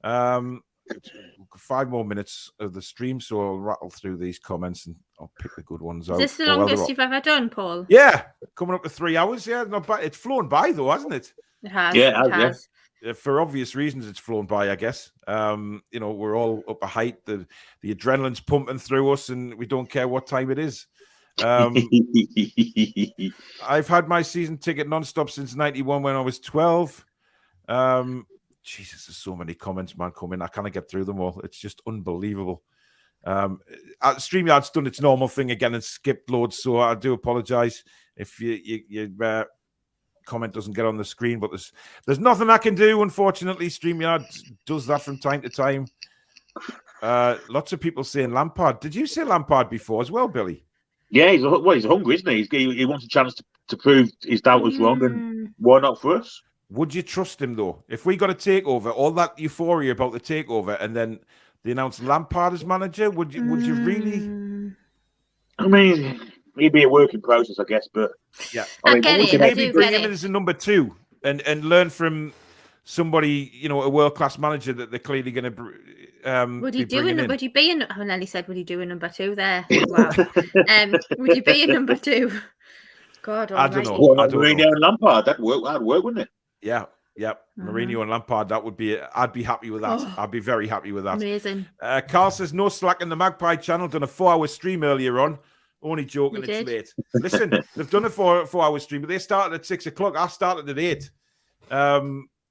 5 more minutes of the stream, so I'll rattle through these comments and I'll pick the good ones out. Is this the longest you've ever done, Paul? Yeah, coming up to 3 hours. Yeah, not bad. It's flown by though, hasn't it? It has. Yeah, it has. For obvious reasons, it's flown by, I guess. We're all up a height. The adrenaline's pumping through us, and we don't care what time it is. I've had my season ticket non-stop since 91 when I was 12. Jesus, there's so many comments, man, coming. I can't get through them all. It's just unbelievable. StreamYard's done its normal thing again and skipped loads, so I do apologize if your comment doesn't get on the screen, but there's nothing I can do, unfortunately. StreamYard does that from time to time. Lots of people saying Lampard. Did you say Lampard before as well, Billy? Yeah, he's hungry, isn't he? He wants a chance to prove his doubt was wrong, and why not for us? Would you trust him, though? If we got a takeover, all that euphoria about the takeover, and then they announced Lampard as manager, would you really? I mean, it'd be a work in process, I guess, but yeah. I get it. Maybe bring him in as a number 2 and learn from somebody, a world-class manager that they're clearly going to would he do it? Would he be in? Oh, Nelly said, "Would he do a number 2 there?" Wow. Would he be a number 2? God, I don't know. Mourinho and Lampard, that'd work, wouldn't it? Yeah. Mourinho and Lampard, that would be. I'd be happy with that. I'd be very happy with that. Amazing. Carl says no slack in the Magpie channel. Done a 4-hour stream earlier on. Only joking. It's late. Listen, they've done a 4-hour stream, but they started at 6 o'clock. I started at 8.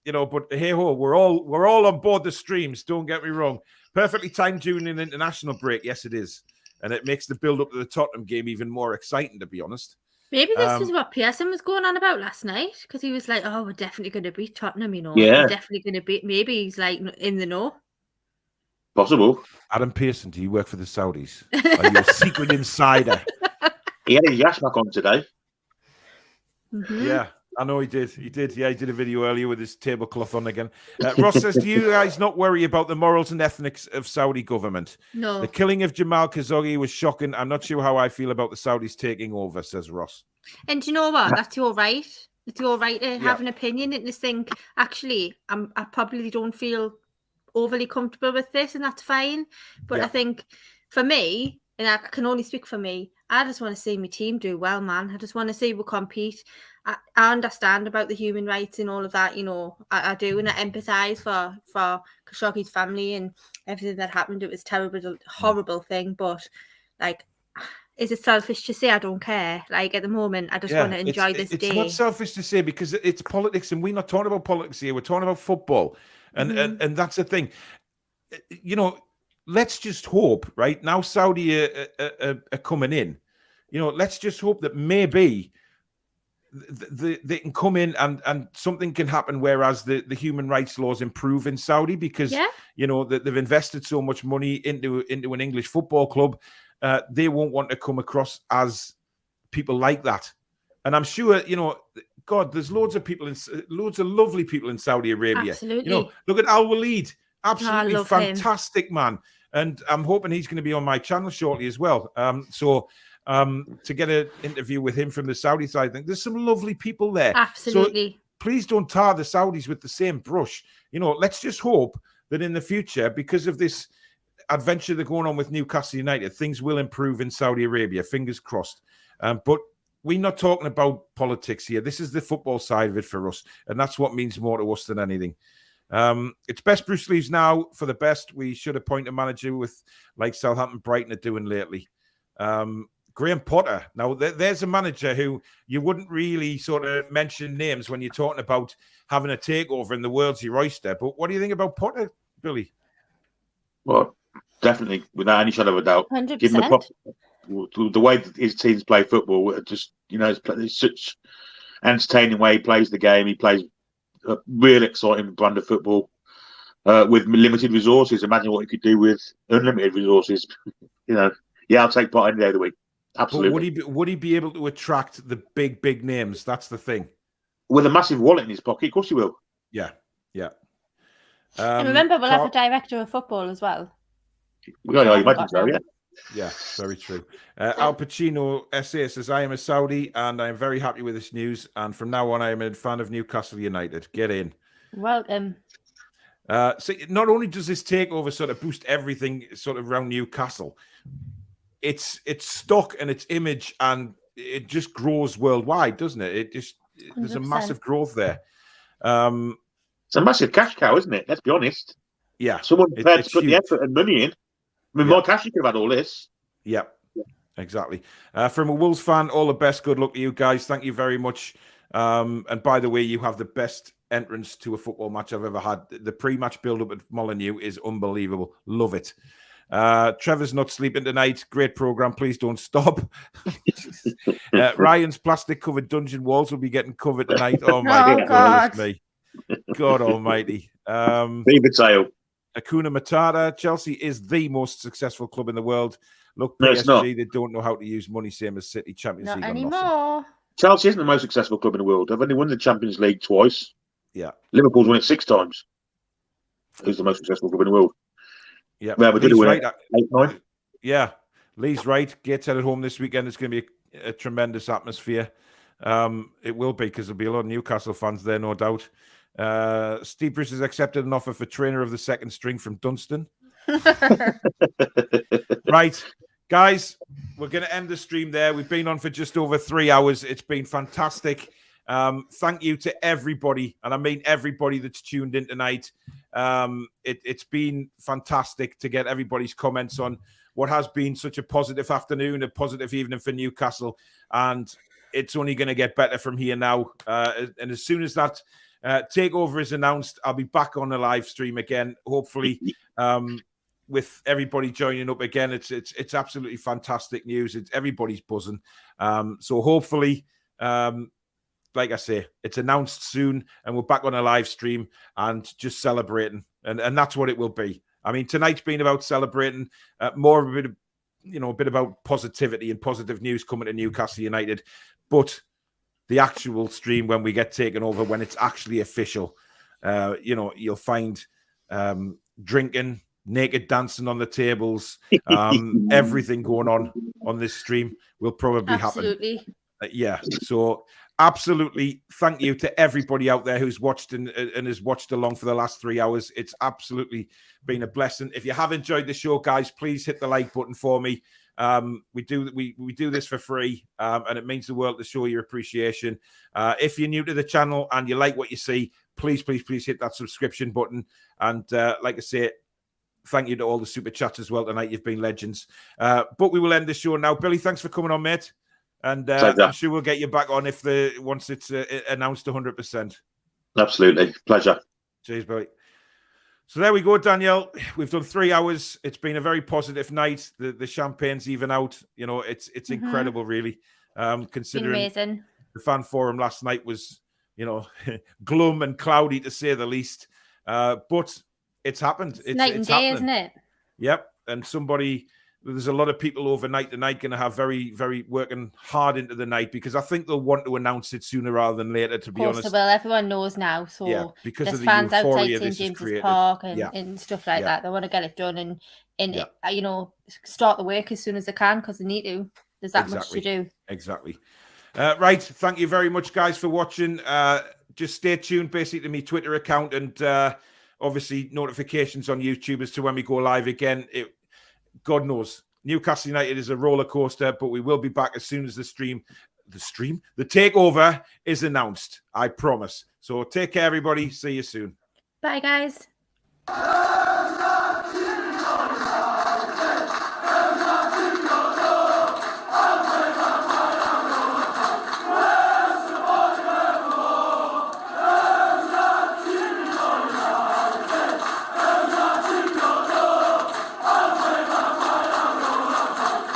But hey ho, we're all on board the streams. Don't get me wrong. Perfectly timed during an international break. Yes, it is, and it makes the build up to the Tottenham game even more exciting. To be honest, maybe this is what Pearson was going on about last night, because he was like, "Oh, we're definitely going to beat Tottenham." Yeah, we're definitely going to beat. Maybe he's like in the know. Possible. Adam Pearson, do you work for the Saudis? Are you a secret insider? He had his yash back on today. Yeah. I know he did. Yeah, he did a video earlier with his tablecloth on again. Ross says, do you guys not worry about the morals and ethics of Saudi government? No. The killing of Jamal Khashoggi was shocking. I'm not sure how I feel about the Saudis taking over, says Ross. And do you know what? That's your right. It's your right to have an opinion and to think, actually, I probably don't feel overly comfortable with this, and that's fine. But I think for me, and I can only speak for me, I just want to see my team do well, man. I just want to see we compete. I understand about the human rights and all of that, I do, and I empathise for Khashoggi's family and everything that happened. It was terrible, horrible thing, but is it selfish to say I don't care? At the moment, I just want to enjoy this day. It's not selfish to say, because it's politics, and we're not talking about politics here. We're talking about football, and that's the thing. Let's just hope, right now Saudi are coming in. Let's just hope that maybe they can come in and something can happen, whereas the human rights laws improve in Saudi, because they've invested so much money into an English football club. They won't want to come across as people like that. And I'm sure, God, there's loads of lovely people in Saudi Arabia. Absolutely. Look at Al Walid, absolutely love fantastic man. And I'm hoping he's going to be on my channel shortly as well. So to get an interview with him from the Saudi side. I think there's some lovely people there. Absolutely. So please don't tar the Saudis with the same brush. Let's just hope that in the future, because of this adventure that's going on with Newcastle United, things will improve in Saudi Arabia. Fingers crossed. But we're not talking about politics here. This is the football side of it for us, and that's what means more to us than anything. It's best Bruce leaves now for the best. We should appoint a manager with like Southampton, Brighton are doing lately. Graham Potter. Now, there's a manager who you wouldn't really sort of mention names when you're talking about having a takeover in the world's your oyster. But what do you think about Potter, Billy? Well, definitely, without any shadow of a doubt. 100%. Given the way that his teams play football, just it's such entertaining way he plays the game. He plays a real exciting brand of football with limited resources. Imagine what he could do with unlimited resources. Yeah, I'll take part any day of the week. Absolutely. But would he be able to attract the big names? That's the thing. With a massive wallet in his pocket, of course he will. Yeah. And remember, we'll have a director of football as well. I imagine so, yeah. Yeah, very true. Al Pacino SA says, I am a Saudi and I am very happy with this news. And from now on, I am a fan of Newcastle United. Get in. Welcome. So not only does this takeover sort of boost everything sort of around Newcastle, its stock and its image, and it just grows worldwide, doesn't it? There's a 100%. massive growth there. It's a massive cash cow, isn't it? Let's be honest. Yeah. Someone prepared to put huge. the effort and money in. I mean, more cash you could have had all this. Yeah, exactly. From a Wolves fan, all the best. Good luck to you guys. Thank you very much. And by the way, you have the best entrance to a football match I've ever had. The pre-match build-up at Molineux is unbelievable. Love it. Trevor's not sleeping tonight. Great program. Please don't stop. Ryan's plastic-covered dungeon walls will be getting covered tonight. Oh my goodness me. God almighty. Beaver tail. Hakuna Matata. Chelsea is the most successful club in the world. Look, No, it's not. PSG, they don't know how to use money, same as City. Champions Not League or nothing. anymore. Chelsea isn't the most successful club in the world. They've only won the Champions League twice. Yeah. Liverpool's won it 6 times. Who's the most successful club in the world? Yeah. Well, we did Lee's win right. it 8-9. Yeah. Lee's right. Gateshead at home this weekend. It's going to be a tremendous atmosphere. It will be, because there'll be a lot of Newcastle fans there, no doubt. Steve Bruce has accepted an offer for trainer of the second string from Dunstan. Right, guys, we're going to end the stream there. We've been on for just over 3 hours. It's been fantastic. Thank you to everybody, and I mean everybody that's tuned in tonight. It's been fantastic to get everybody's comments on what has been such a positive afternoon, a positive evening for Newcastle, and it's only going to get better from here now. And as soon as that takeover is announced, I'll be back on the live stream again, hopefully, with everybody joining up again. It's absolutely fantastic news. Everybody's buzzing. So hopefully, like I say, it's announced soon, and we're back on a live stream and just celebrating, and that's what it will be. I mean, tonight's been about celebrating, more of a bit about positivity and positive news coming to Newcastle United, but the actual stream, when we get taken over, when it's actually official, you'll find drinking, naked dancing on the tables, everything going on this stream will probably Absolutely. happen. Yeah. So absolutely, thank you to everybody out there who's watched and has watched along for the last 3 hours. It's absolutely been a blessing. If you have enjoyed the show, guys, please hit the like button for me. We do this for free, and it means the world to show your appreciation. If you're new to the channel and you like what you see, please hit that subscription button. And like I say, thank you to all the super chats as well tonight. You've been legends. But we will end the show now. Billy, thanks for coming on, mate. And I'm sure we'll get you back on once it's announced 100%. Absolutely. Pleasure. Cheers, Billy. So there we go, Danielle. We've done 3 hours. It's been a very positive night. The champagne's even out. It's incredible, really. Considering amazing. The fan forum last night was, glum and cloudy to say the least. But it's happened. It's night and day, happening. isn't it? Yep. And there's a lot of people overnight tonight going to have very, very working hard into the night, because I think they'll want to announce it sooner rather than later, to be honest. Of course they will. Everyone knows now. So yeah, because there's of the fans outside euphoria St. this has James's created. Park and stuff like that. They want to get it done and start the work as soon as they can, because they need to. There's that much to do. Exactly. Right. Thank you very much, guys, for watching. Just stay tuned, basically, to my Twitter account and obviously notifications on YouTube as to when we go live again. God knows, Newcastle United is a roller coaster, but we will be back as soon as the takeover is announced. I promise. So take care, everybody. See you soon. Bye, guys.